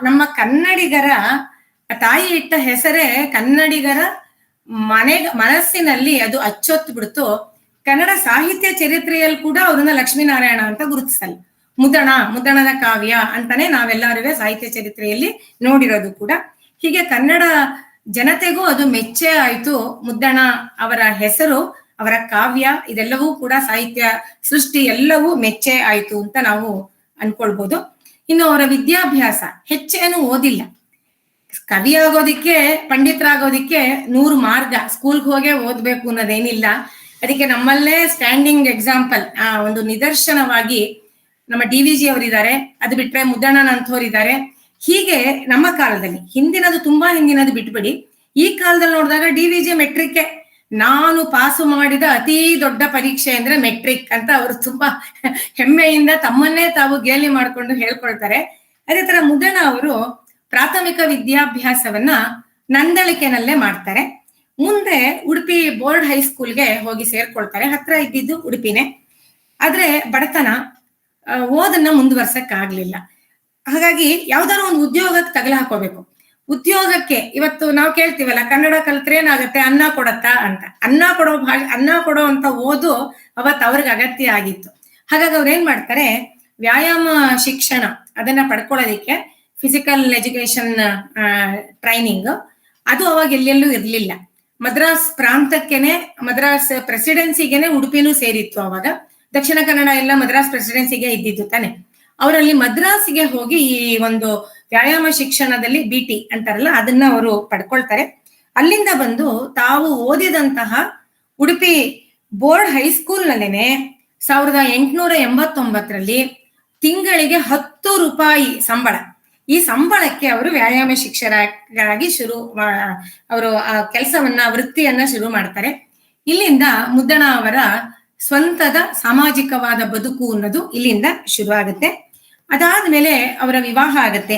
ನಮ್ಮ ಕನ್ನಡಿಗರ ತಾಯಿ ಇಟ್ಟ ಹೆಸರೇ ಕನ್ನಡಿಗರ ಮನಸ್ಸಿನಲ್ಲಿ ಅದು ಅಚ್ಚೊತ್ತು ಬಿಡ್ತು. ಕನ್ನಡ ಸಾಹಿತ್ಯ ಚರಿತ್ರೆಯಲ್ಲಿ ಕೂಡ ಅವ್ರನ್ನ ಲಕ್ಷ್ಮೀನಾರಾಯಣ ಅಂತ ಗುರುತಿಸಲ್ಲ. ಮುದ್ದಣನ ಕಾವ್ಯ ಅಂತಾನೆ ನಾವೆಲ್ಲರೂ ಸಾಹಿತ್ಯ ಚರಿತ್ರೆಯಲ್ಲಿ ನೋಡಿರೋದು ಕೂಡ. ಹೀಗೆ ಕನ್ನಡ ಜನತೆಗೂ ಅದು ಮೆಚ್ಚೆ ಆಯ್ತು. ಮುದ್ದಣ ಅವರ ಹೆಸರು, ಅವರ ಕಾವ್ಯ, ಇದೆಲ್ಲವೂ ಕೂಡ ಸಾಹಿತ್ಯ ಸೃಷ್ಟಿ ಎಲ್ಲವೂ ಮೆಚ್ಚೆ ಆಯ್ತು ಅಂತ ನಾವು ಅನ್ಕೊಳ್ಬಹುದು. ಇನ್ನು ಅವರ ವಿದ್ಯಾಭ್ಯಾಸ ಹೆಚ್ಚೇನು ಓದಿಲ್ಲ. ಕವಿ ಆಗೋದಿಕ್ಕೆ, ಪಂಡಿತರಾಗೋದಿಕ್ಕೆ 100 ಮಾರ್ಗ, ಸ್ಕೂಲ್ಗೆ ಹೋಗೇ ಓದ್ಬೇಕು ಅನ್ನೋದೇನಿಲ್ಲ. ಅದಕ್ಕೆ ನಮ್ಮಲ್ಲೇ ಸ್ಟ್ಯಾಂಡಿಂಗ್ ಎಕ್ಸಾಂಪಲ್, ಒಂದು ನಿದರ್ಶನವಾಗಿ ನಮ್ಮ DVG ಅವರಿದ್ದಾರೆ. ಅದು ಬಿಟ್ರೆ ಮುದ್ದಣ್ಣನಂಥವ್ರಿದ್ದಾರೆ. ಹೀಗೆ ನಮ್ಮ ಕಾಲದಲ್ಲಿ, ಹಿಂದಿನದು ತುಂಬಾ ಹಿಂದಿನದು ಬಿಟ್ಬಿಡಿ, ಈ ಕಾಲದಲ್ಲಿ ನೋಡಿದಾಗ DVG ಮೆಟ್ರಿಕ್, ನಾನು ಪಾಸು ಮಾಡಿದ ಅತಿ ದೊಡ್ಡ ಪರೀಕ್ಷೆ ಅಂದ್ರೆ ಮೆಟ್ರಿಕ್ ಅಂತ ಅವರು ತುಂಬಾ ಹೆಮ್ಮೆಯಿಂದ ತಮ್ಮನ್ನೇ ತಾವು ಗೇಲಿ ಮಾಡ್ಕೊಂಡು ಹೇಳ್ಕೊಳ್ತಾರೆ. ಅದೇ ತರ ಮುದ್ದಣ್ಣ ಅವರು ಪ್ರಾಥಮಿಕ ವಿದ್ಯಾಭ್ಯಾಸವನ್ನ ನಂದಳಿಕೆನಲ್ಲೇ ಮಾಡ್ತಾರೆ. ಮುಂದೆ ಉಡುಪಿ ಬೋರ್ಡ್ ಹೈಸ್ಕೂಲ್ಗೆ ಹೋಗಿ ಸೇರ್ಕೊಳ್ತಾರೆ. ಹತ್ರ ಇದ್ದಿದ್ದು ಉಡುಪಿನೇ. ಆದ್ರೆ ಬಡತನ, ಓದನ್ನ ಮುಂದುವರ್ಸಕ್ ಆಗ್ಲಿಲ್ಲ. ಹಾಗಾಗಿ ಯಾವ್ದಾದ್ರು ಒಂದು ಉದ್ಯೋಗಕ್ಕೆ ತಗಲ ಹಾಕೋಬೇಕು. ಉದ್ಯೋಗಕ್ಕೆ ಇವತ್ತು ನಾವು ಕೇಳ್ತೀವಲ್ಲ, ಕನ್ನಡ ಕಲ್ತ್ರೆ ಏನಾಗತ್ತೆ, ಅನ್ನ ಕೊಡತ್ತಾ ಅಂತ. ಅನ್ನ ಕೊಡೋ ಅಂತ ಓದು ಅವತ್ತು ಅವ್ರಿಗೆ ಅಗತ್ಯ ಆಗಿತ್ತು. ಹಾಗಾಗಿ ಅವ್ರು ಏನ್ ಮಾಡ್ತಾರೆ, ವ್ಯಾಯಾಮ ಶಿಕ್ಷಣ ಅದನ್ನ ಪಡ್ಕೊಳ್ಳೋದಿಕ್ಕೆ ಫಿಸಿಕಲ್ ಎಜುಕೇಶನ್ ಟ್ರೈನಿಂಗ್ ಅದು ಅವಾಗ ಎಲ್ಲೆಲ್ಲೂ ಇರ್ಲಿಲ್ಲ. ಮದ್ರಾಸ್ ಪ್ರಾಂತಕ್ಕೆನೆ, ಮದ್ರಾಸ್ ಪ್ರೆಸಿಡೆನ್ಸಿಗೆನೆ ಉಡುಪಿನೂ ಸೇರಿತ್ತು ಅವಾಗ. ದಕ್ಷಿಣ ಕನ್ನಡ ಎಲ್ಲ ಮದ್ರಾಸ್ ಪ್ರೆಸಿಡೆನ್ಸಿಗೆ ಇದ್ದಿದ್ದು ತಾನೆ. ಅವರಲ್ಲಿ ಮದ್ರಾಸಿಗೆ ಹೋಗಿ ಈ ಒಂದು ವ್ಯಾಯಾಮ ಶಿಕ್ಷಣದಲ್ಲಿ BT ಅಂತಾರಲ್ಲ ಅದನ್ನ ಅವರು ಪಡ್ಕೊಳ್ತಾರೆ. ಅಲ್ಲಿಂದ ಬಂದು ತಾವು ಓದಿದಂತಹ ಉಡುಪಿ ಬೋರ್ಡ್ ಹೈಸ್ಕೂಲ್ ನಲ್ಲೇನೆ 1889ರಲ್ಲಿ ತಿಂಗಳಿಗೆ 10 ರೂಪಾಯಿ ಸಂಬಳ. ಈ ಸಂಬಳಕ್ಕೆ ಅವರು ವ್ಯಾಯಾಮ ಶಿಕ್ಷಕರಾಗಿ ಅವರು ಆ ಕೆಲಸವನ್ನ, ವೃತ್ತಿಯನ್ನ ಶುರು ಮಾಡ್ತಾರೆ. ಇಲ್ಲಿಂದ ಮುದ್ದಣ ಅವರ ಸ್ವಂತದ ಸಾಮಾಜಿಕವಾದ ಬದುಕು ಅನ್ನೋದು ಇಲ್ಲಿಂದ ಶುರು ಆಗುತ್ತೆ. ಅದಾದ್ಮೇಲೆ ಅವರ ವಿವಾಹ ಆಗತ್ತೆ.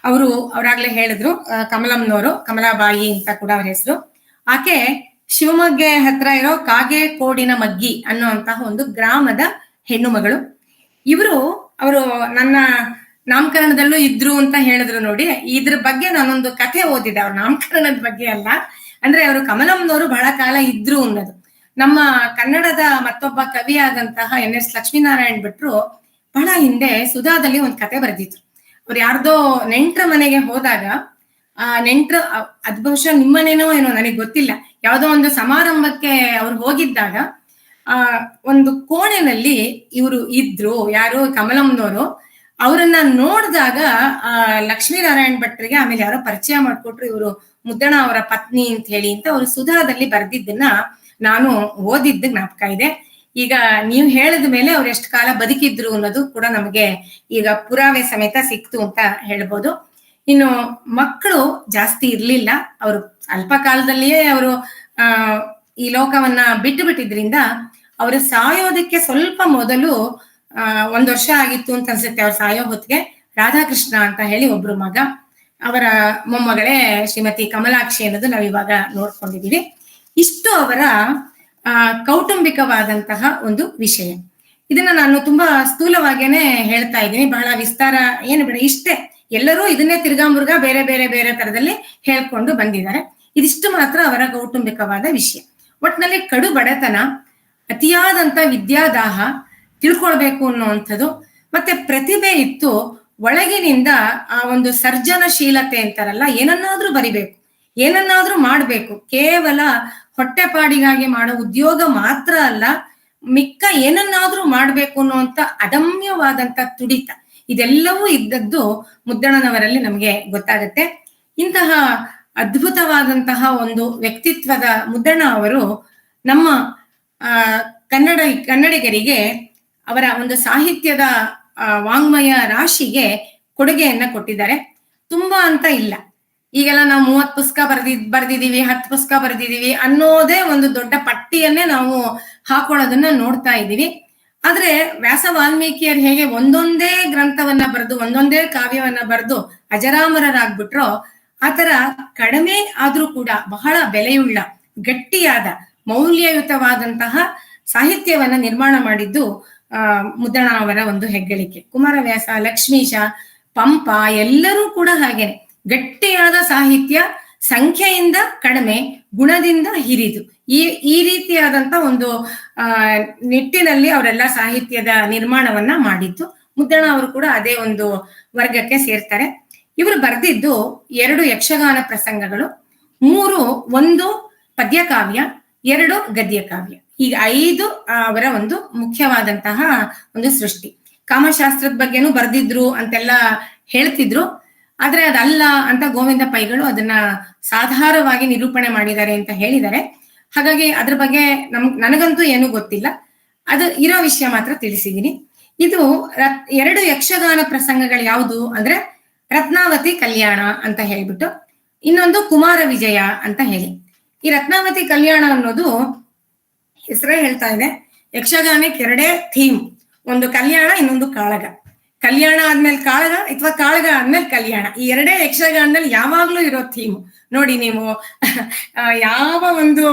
ಅವರಾಗ್ಲೇ ಹೇಳಿದ್ರು, ಕಮಲಂನವರು, ಕಮಲಾಬಾಯಿ ಅಂತ ಕೂಡ ಅವ್ರ ಹೆಸರು. ಆಕೆ ಶಿವಮೊಗ್ಗ ಹತ್ರ ಇರೋ ಕಾಗೇಕೋಡಿನ ಮಗ್ಗಿ ಅನ್ನುವಂತಹ ಒಂದು ಗ್ರಾಮದ ಹೆಣ್ಣು ಮಗಳು. ಅವರು ನನ್ನ ನಾಮಕರಣದಲ್ಲೂ ಇದ್ರು ಅಂತ ಹೇಳಿದ್ರು ನೋಡಿ. ಇದ್ರ ಬಗ್ಗೆ ನಾನೊಂದು ಕಥೆ ಓದಿದೆ, ಅವ್ರ ನಾಮಕರಣದ ಬಗ್ಗೆ ಅಲ್ಲ, ಅಂದ್ರೆ ಅವರು ಕಮಲಂನವರು ಬಹಳ ಕಾಲ ಇದ್ರು ಅನ್ನೋದು. ನಮ್ಮ ಕನ್ನಡದ ಮತ್ತೊಬ್ಬ ಕವಿಯಾದಂತಹ NS ಲಕ್ಷ್ಮೀನಾರಾಯಣ್ ಭಟ್ರು ಬಹಳ ಹಿಂದೆ ಸುಧಾದಲ್ಲಿ ಒಂದು ಕತೆ ಬರೆದಿದ್ರು. ಅವ್ರು ಯಾರ್ದೋ ನೆಂಟ್ರ ಮನೆಗೆ ಹೋದಾಗ ಆ ನೆಂಟ್ರ, ಅದ್ ಬಹುಶಃ ನಿಮ್ಮನೇನೋ ಏನೋ ನನಗೆ ಗೊತ್ತಿಲ್ಲ, ಯಾವ್ದೋ ಒಂದು ಸಮಾರಂಭಕ್ಕೆ ಅವ್ರು ಹೋಗಿದ್ದಾಗ ಒಂದು ಕೋಣೆನಲ್ಲಿ ಇವರು ಇದ್ರು, ಯಾರು ಕಮಲಂನವರು. ಅವರನ್ನ ನೋಡಿದಾಗ ಲಕ್ಷ್ಮೀನಾರಾಯಣ್ ಭಟ್ರಿಗೆ ಆಮೇಲೆ ಯಾರೋ ಪರಿಚಯ ಮಾಡ್ಕೊಟ್ರು, ಇವರು ಮುದ್ದಣ ಅವರ ಪತ್ನಿ ಅಂತ ಹೇಳಿ ಅಂತ ಅವರು ಸುಧಾದಲ್ಲಿ ಬರ್ದಿದ್ದನ್ನ ನಾನು ಓದಿದ್ದ ಜ್ಞಾಪಕ ಇದೆ. ಈಗ ನೀವು ಹೇಳಿದ ಮೇಲೆ ಅವ್ರು ಎಷ್ಟು ಕಾಲ ಬದುಕಿದ್ರು ಅನ್ನೋದು ಕೂಡ ನಮಗೆ ಈಗ ಪುರಾವೆ ಸಮೇತ ಸಿಕ್ತು ಅಂತ ಹೇಳ್ಬೋದು. ಇನ್ನು ಮಕ್ಕಳು ಜಾಸ್ತಿ ಇರ್ಲಿಲ್ಲ. ಅವರು ಅಲ್ಪ ಕಾಲದಲ್ಲಿಯೇ ಅವರು ಈ ಲೋಕವನ್ನ ಬಿಟ್ಟು ಬಿಟ್ಟಿದ್ರಿಂದ ಅವರು ಸಾಯೋದಕ್ಕೆ ಸ್ವಲ್ಪ ಮೊದಲು 1 ವರ್ಷ ಆಗಿತ್ತು ಅಂತ ಅನ್ಸುತ್ತೆ. ಅವ್ರು ಸಾಯೋ ಹೊತ್ತಿಗೆ ರಾಧಾಕೃಷ್ಣ ಅಂತ ಹೇಳಿ ಒಬ್ರು ಮಗ, ಅವರ ಮೊಮ್ಮಗಳೇ ಶ್ರೀಮತಿ ಕಮಲಾಕ್ಷಿ ಅನ್ನೋದು ನಾವ್ ಇವಾಗ ನೋಡ್ಕೊಂಡಿದೀವಿ. ಇಷ್ಟು ಅವರ ಕೌಟುಂಬಿಕವಾದಂತಹ ಒಂದು ವಿಷಯ. ಇದನ್ನ ನಾನು ತುಂಬಾ ಸ್ಥೂಲವಾಗೇನೆ ಹೇಳ್ತಾ ಇದ್ದೀನಿ, ಬಹಳ ವಿಸ್ತಾರ ಏನು ಬೇಡ. ಇಷ್ಟೇ, ಎಲ್ಲರೂ ಇದನ್ನೇ ತಿರ್ಗಾಮುರ್ಗಾ ಬೇರೆ ಬೇರೆ ಬೇರೆ ತರದಲ್ಲಿ ಹೇಳ್ಕೊಂಡು ಬಂದಿದ್ದಾರೆ. ಇದಿಷ್ಟು ಮಾತ್ರ ಅವರ ಕೌಟುಂಬಿಕವಾದ ವಿಷಯ. ಒಟ್ನಲ್ಲಿ ಕಡು ಬಡತನ, ಅತಿಯಾದಂತ ವಿದ್ಯಾದಾಹ, ತಿಳ್ಕೊಳ್ಬೇಕು ಅನ್ನುವಂಥದ್ದು, ಮತ್ತೆ ಪ್ರತಿಭೆ ಇತ್ತು. ಒಳಗಿನಿಂದ ಆ ಒಂದು ಸರ್ಜನಶೀಲತೆ ಅಂತಾರಲ್ಲ, ಏನನ್ನಾದ್ರೂ ಬರಿಬೇಕು, ಏನನ್ನಾದ್ರೂ ಮಾಡ್ಬೇಕು. ಕೇವಲ ಹೊಟ್ಟೆಪಾಡಿಗಾಗಿ ಮಾಡೋ ಉದ್ಯೋಗ ಮಾತ್ರ ಅಲ್ಲ, ಮಿಕ್ಕ ಏನನ್ನಾದ್ರೂ ಮಾಡ್ಬೇಕು ಅನ್ನುವಂತ ಅದಮ್ಯವಾದಂತ ತುಡಿತ, ಇದೆಲ್ಲವೂ ಇದ್ದದ್ದು ಮುದ್ದಣನವರಲ್ಲಿ ನಮ್ಗೆ ಗೊತ್ತಾಗತ್ತೆ. ಇಂತಹ ಅದ್ಭುತವಾದಂತಹ ಒಂದು ವ್ಯಕ್ತಿತ್ವದ ಮುದ್ದಣ ಅವರು ನಮ್ಮ ಕನ್ನಡಿಗರಿಗೆ ಅವರ ಒಂದು ಸಾಹಿತ್ಯದ ವಾಂಗ್ಮಯ ರಾಶಿಗೆ ಕೊಡುಗೆಯನ್ನ ಕೊಟ್ಟಿದ್ದಾರೆ. ತುಂಬಾ ಅಂತ ಇಲ್ಲ, ಈಗೆಲ್ಲ ನಾವು 30 ಪುಸ್ತಕ ಬರ್ದಿದೀವಿ, 10 ಪುಸ್ತಕ ಬರ್ದಿದೀವಿ ಅನ್ನೋದೇ ಒಂದು ದೊಡ್ಡ ಪಟ್ಟಿಯನ್ನೇ ನಾವು ಹಾಕೊಳ್ಳೋದನ್ನ ನೋಡ್ತಾ ಇದ್ದೀವಿ. ಆದ್ರೆ ವ್ಯಾಸ ವಾಲ್ಮೀಕಿಯರು ಹೇಗೆ ಒಂದೊಂದೇ ಗ್ರಂಥವನ್ನ ಬರೆದು, ಒಂದೊಂದೇ ಕಾವ್ಯವನ್ನ ಬರೆದು ಅಜರಾಮರರಾಗ್ಬಿಟ್ರೋ, ಆತರ ಕಡಿಮೆ ಆದ್ರೂ ಕೂಡ ಬಹಳ ಬೆಲೆಯುಳ್ಳ, ಗಟ್ಟಿಯಾದ, ಮೌಲ್ಯಯುತವಾದಂತಹ ಸಾಹಿತ್ಯವನ್ನ ನಿರ್ಮಾಣ ಮಾಡಿದ್ದು ಮುದ್ದಣ ಅವರ ಒಂದು ಹೆಗ್ಗಳಿಕೆ. ಕುಮಾರವ್ಯಾಸ, ಲಕ್ಷ್ಮೀಶ, ಪಂಪ ಎಲ್ಲರೂ ಕೂಡ ಹಾಗೇನೆ ಗಟ್ಟಿಯಾದ ಸಾಹಿತ್ಯ, ಸಂಖ್ಯೆಯಿಂದ ಕಡಿಮೆ, ಗುಣದಿಂದ ಹಿರಿದು, ಈ ರೀತಿಯಾದಂತ ಒಂದು ನಿಟ್ಟಿನಲ್ಲಿ ಅವರೆಲ್ಲ ಸಾಹಿತ್ಯದ ನಿರ್ಮಾಣವನ್ನ ಮಾಡಿದ್ದು. ಮುದ್ದಣ ಅವರು ಕೂಡ ಅದೇ ಒಂದು ವರ್ಗಕ್ಕೆ ಸೇರ್ತಾರೆ. ಇವರು ಬರೆದಿದ್ದು 2 ಯಕ್ಷಗಾನ ಪ್ರಸಂಗಗಳು, 1 ಪದ್ಯಕಾವ್ಯ, 2 ಗದ್ಯಕಾವ್ಯ. ಈಗ 5 ಅವರ ಒಂದು ಮುಖ್ಯವಾದಂತಹ ಒಂದು ಸೃಷ್ಟಿ. ಕಾಮಶಾಸ್ತ್ರದ ಬಗ್ಗೆನೂ ಬರ್ದಿದ್ರು ಅಂತೆಲ್ಲ ಹೇಳ್ತಿದ್ರು, ಆದ್ರೆ ಅದಲ್ಲ ಅಂತ ಗೋವಿಂದ ಪೈಗಳು ಅದನ್ನ ಸಾಧಾರವಾಗಿ ನಿರೂಪಣೆ ಮಾಡಿದ್ದಾರೆ ಅಂತ ಹೇಳಿದ್ದಾರೆ. ಹಾಗಾಗಿ ಅದ್ರ ಬಗ್ಗೆ ನನಗಂತೂ ಏನೂ ಗೊತ್ತಿಲ್ಲ, ಅದು ಇರೋ ವಿಷಯ ಮಾತ್ರ ತಿಳಿಸಿದೀನಿ. ಇದು 2 ಯಕ್ಷಗಾನ ಪ್ರಸಂಗಗಳು ಯಾವುದು ಅಂದ್ರೆ ರತ್ನಾವತಿ ಕಲ್ಯಾಣ ಅಂತ ಹೇಳ್ಬಿಟ್ಟು, ಇನ್ನೊಂದು ಕುಮಾರ ವಿಜಯ ಅಂತ ಹೇಳಿ. ಈ ರತ್ನಾವತಿ ಕಲ್ಯಾಣ ಅನ್ನೋದು ಹೆಸರೇ ಹೇಳ್ತಾ ಇದೆ, ಯಕ್ಷಗಾನಕ್ಕೆ 2 ಥೀಮ್, ಒಂದು ಕಲ್ಯಾಣ, ಇನ್ನೊಂದು ಕಾಳಗ. ಕಲ್ಯಾಣ ಆದ್ಮೇಲೆ ಕಾಳಗ ಅಥವಾ ಕಾಳಗ ಆದ್ಮೇಲೆ ಕಲ್ಯಾಣ, ಈ 2 ಯಕ್ಷಗಾನದಲ್ಲಿ ಯಾವಾಗ್ಲೂ ಇರೋ ಥೀಮ್ ನೋಡಿ. ನೀವು ಯಾವ ಒಂದು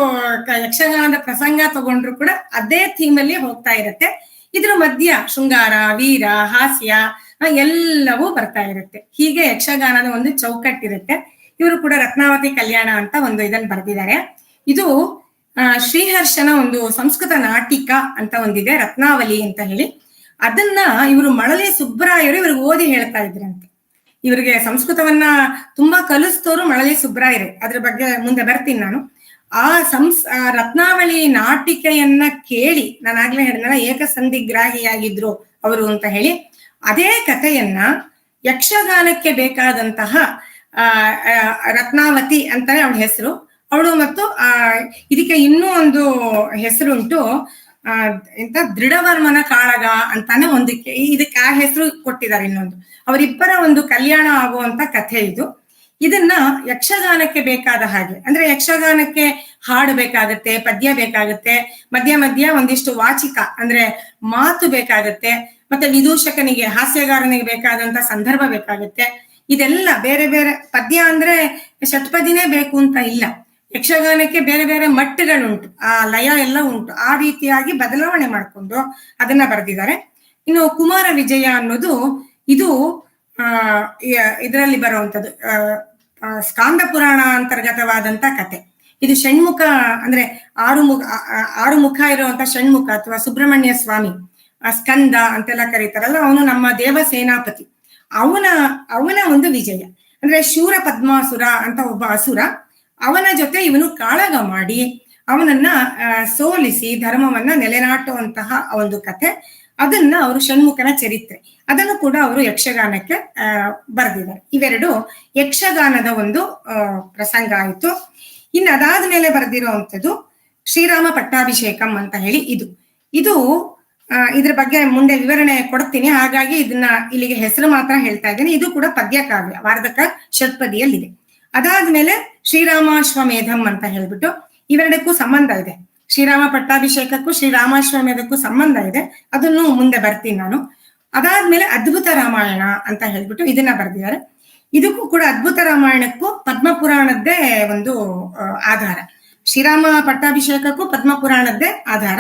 ಯಕ್ಷಗಾನದ ಪ್ರಸಂಗ ತಗೊಂಡ್ರು ಕೂಡ ಅದೇ ಥೀಮ್ ಅಲ್ಲಿ ಹೋಗ್ತಾ ಇರುತ್ತೆ. ಇದ್ರ ಮಧ್ಯ ಶೃಂಗಾರ, ವೀರ, ಹಾಸ್ಯ ಎಲ್ಲವೂ ಬರ್ತಾ ಇರುತ್ತೆ. ಹೀಗೆ ಯಕ್ಷಗಾನದ ಒಂದು ಚೌಕಟ್ಟಿರುತ್ತೆ. ಇವರು ಕೂಡ ರತ್ನಾವತಿ ಕಲ್ಯಾಣ ಅಂತ ಒಂದು ಇದನ್ನು ಬರೆದಿದ್ದಾರೆ. ಇದು ಶ್ರೀಹರ್ಷನ ಒಂದು ಸಂಸ್ಕೃತ ನಾಟಿಕ ಅಂತ ಒಂದಿದೆ, ರತ್ನಾವಲಿ ಅಂತ ಹೇಳಿ. ಅದನ್ನ ಇವರು ಮಳಲಿ ಸುಬ್ಬರಾಯರು ಇವ್ರಿಗೆ ಓದಿ ಹೇಳ್ತಾ ಇದ್ರಂತೆ. ಇವರಿಗೆ ಸಂಸ್ಕೃತವನ್ನ ತುಂಬಾ ಕಲಿಸ್ತೋರು ಮಳಲಿ ಸುಬ್ಬರಾಯರು. ಅದ್ರ ಬಗ್ಗೆ ಮುಂದೆ ಬರ್ತೀನಿ ನಾನು. ಆ ರತ್ನಾವಳಿ ನಾಟಿಕೆಯನ್ನ ಕೇಳಿ, ನಾನು ಆಗ್ಲೇ ಹೇಳಿದ್ನಲ್ಲ ಏಕಸಂಧಿಗ್ರಾಹಿಯಾಗಿದ್ರು ಅವರು ಅಂತ ಹೇಳಿ, ಅದೇ ಕಥೆಯನ್ನ ಯಕ್ಷಗಾನಕ್ಕೆ ಬೇಕಾದಂತಹ ರತ್ನಾವತಿ ಅಂತಾನೆ ಅವಳ ಹೆಸರು. ಅವಳು ಮತ್ತು ಇದಕ್ಕೆ ಇನ್ನೂ ಒಂದು ಹೆಸರುಂಟು, ಎಂತ ದೃಢವರ್ಮನ ಕಾಳಗ ಅಂತಾನೆ ಒಂದಕ್ಕೆ, ಇದಕ್ಕೆ ಆ ಹೆಸರು ಕೊಟ್ಟಿದ್ದಾರೆ. ಇನ್ನೊಂದು ಅವರಿಬ್ಬರ ಒಂದು ಕಲ್ಯಾಣ ಆಗುವಂತ ಕಥೆ ಇದು. ಇದನ್ನ ಯಕ್ಷಗಾನಕ್ಕೆ ಬೇಕಾದ ಹಾಗೆ, ಅಂದ್ರೆ ಯಕ್ಷಗಾನಕ್ಕೆ ಹಾಡು ಬೇಕಾಗತ್ತೆ, ಪದ್ಯ ಬೇಕಾಗತ್ತೆ, ಮಧ್ಯ ಮಧ್ಯ ಒಂದಿಷ್ಟು ವಾಚಿಕ ಅಂದ್ರೆ ಮಾತು ಬೇಕಾಗತ್ತೆ, ಮತ್ತೆ ವಿದೂಷಕನಿಗೆ ಹಾಸ್ಯಗಾರನಿಗೆ ಬೇಕಾದಂತ ಸಂದರ್ಭ ಬೇಕಾಗತ್ತೆ. ಇದೆಲ್ಲ ಬೇರೆ ಬೇರೆ ಪದ್ಯ ಅಂದ್ರೆ ಷಟ್ಪದಿನೇ ಬೇಕು ಅಂತ ಇಲ್ಲ, ಯಕ್ಷಗಾನಕ್ಕೆ ಬೇರೆ ಬೇರೆ ಮಟ್ಟಗಳುಂಟು, ಆ ಲಯ ಎಲ್ಲ ಉಂಟು. ಆ ರೀತಿಯಾಗಿ ಬದಲಾವಣೆ ಮಾಡಿಕೊಂಡು ಅದನ್ನ ಬರೆದಿದ್ದಾರೆ. ಇನ್ನು ಕುಮಾರ ವಿಜಯ ಅನ್ನೋದು ಇದು ಇದರಲ್ಲಿ ಬರುವಂಥದ್ದು ಸ್ಕಾಂದ ಪುರಾಣ ಅಂತರ್ಗತವಾದಂತ ಕತೆ. ಇದು ಷಣ್ಮುಖ ಅಂದ್ರೆ ಆರು ಮುಖ ಇರುವಂತ ಷಣ್ಮುಖ ಅಥವಾ ಸುಬ್ರಹ್ಮಣ್ಯ ಸ್ವಾಮಿ, ಸ್ಕಂದ ಅಂತೆಲ್ಲ ಕರೀತಾರಲ್ಲ, ಅವನು ನಮ್ಮ ದೇವ ಸೇನಾಪತಿ. ಅವನ ಒಂದು ವಿಜಯ ಅಂದ್ರೆ ಶೂರ ಪದ್ಮಾಸುರ ಅಂತ ಒಬ್ಬ ಅಸುರ, ಅವನ ಜೊತೆ ಇವನು ಕಾಳಗ ಮಾಡಿ ಅವನನ್ನ ಸೋಲಿಸಿ ಧರ್ಮವನ್ನ ನೆಲೆನಾಟುವಂತಹ ಒಂದು ಕಥೆ. ಅದನ್ನ ಅವರು ಷಣ್ಮುಖನ ಚರಿತ್ರೆ, ಅದನ್ನು ಕೂಡ ಅವರು ಯಕ್ಷಗಾನಕ್ಕೆ ಬರೆದಿದ್ದಾರೆ. ಇವೆರಡು ಯಕ್ಷಗಾನದ ಒಂದು ಪ್ರಸಂಗ ಆಯಿತು. ಇನ್ನು ಅದಾದ ಮೇಲೆ ಬರೆದಿರುವಂಥದ್ದು ಶ್ರೀರಾಮ ಪಟ್ಟಾಭಿಷೇಕಂ ಅಂತ ಹೇಳಿ. ಇದು ಇದ್ರ ಬಗ್ಗೆ ಮುಂದೆ ವಿವರಣೆ ಕೊಡ್ತೀನಿ, ಹಾಗಾಗಿ ಇದನ್ನ ಇಲ್ಲಿಗೆ ಹೆಸರು ಮಾತ್ರ ಹೇಳ್ತಾ ಇದ್ದೀನಿ. ಇದು ಕೂಡ ಪದ್ಯ ಕಾವ್ಯ, ವಾರ್ಧಕ ಷಟ್ಪದಿಯಲ್ಲಿದೆ. ಅದಾದ್ಮೇಲೆ ಶ್ರೀರಾಮಾಶ್ವಮೇಧಂ ಅಂತ ಹೇಳ್ಬಿಟ್ಟು ಇವೆರಡಕ್ಕೂ ಸಂಬಂಧ ಇದೆ. ಶ್ರೀರಾಮ ಪಟ್ಟಾಭಿಷೇಕಕ್ಕೂ ಶ್ರೀರಾಮಾಶ್ವಮೇಧಕ್ಕೂ ಸಂಬಂಧ ಇದೆ, ಅದನ್ನು ಮುಂದೆ ಬರ್ತೀನಿ ನಾನು. ಅದಾದ್ಮೇಲೆ ಅದ್ಭುತ ರಾಮಾಯಣ ಅಂತ ಹೇಳ್ಬಿಟ್ಟು ಇದನ್ನ ಬರೆದಿದ್ದಾರೆ. ಇದಕ್ಕೂ ಕೂಡ ಅದ್ಭುತ ರಾಮಾಯಣಕ್ಕೂ ಪದ್ಮಪುರಾಣದ್ದೇ ಒಂದು ಆಧಾರ. ಶ್ರೀರಾಮ ಪಟ್ಟಾಭಿಷೇಕಕ್ಕೂ ಪದ್ಮಪುರಾಣದ್ದೇ ಆಧಾರ,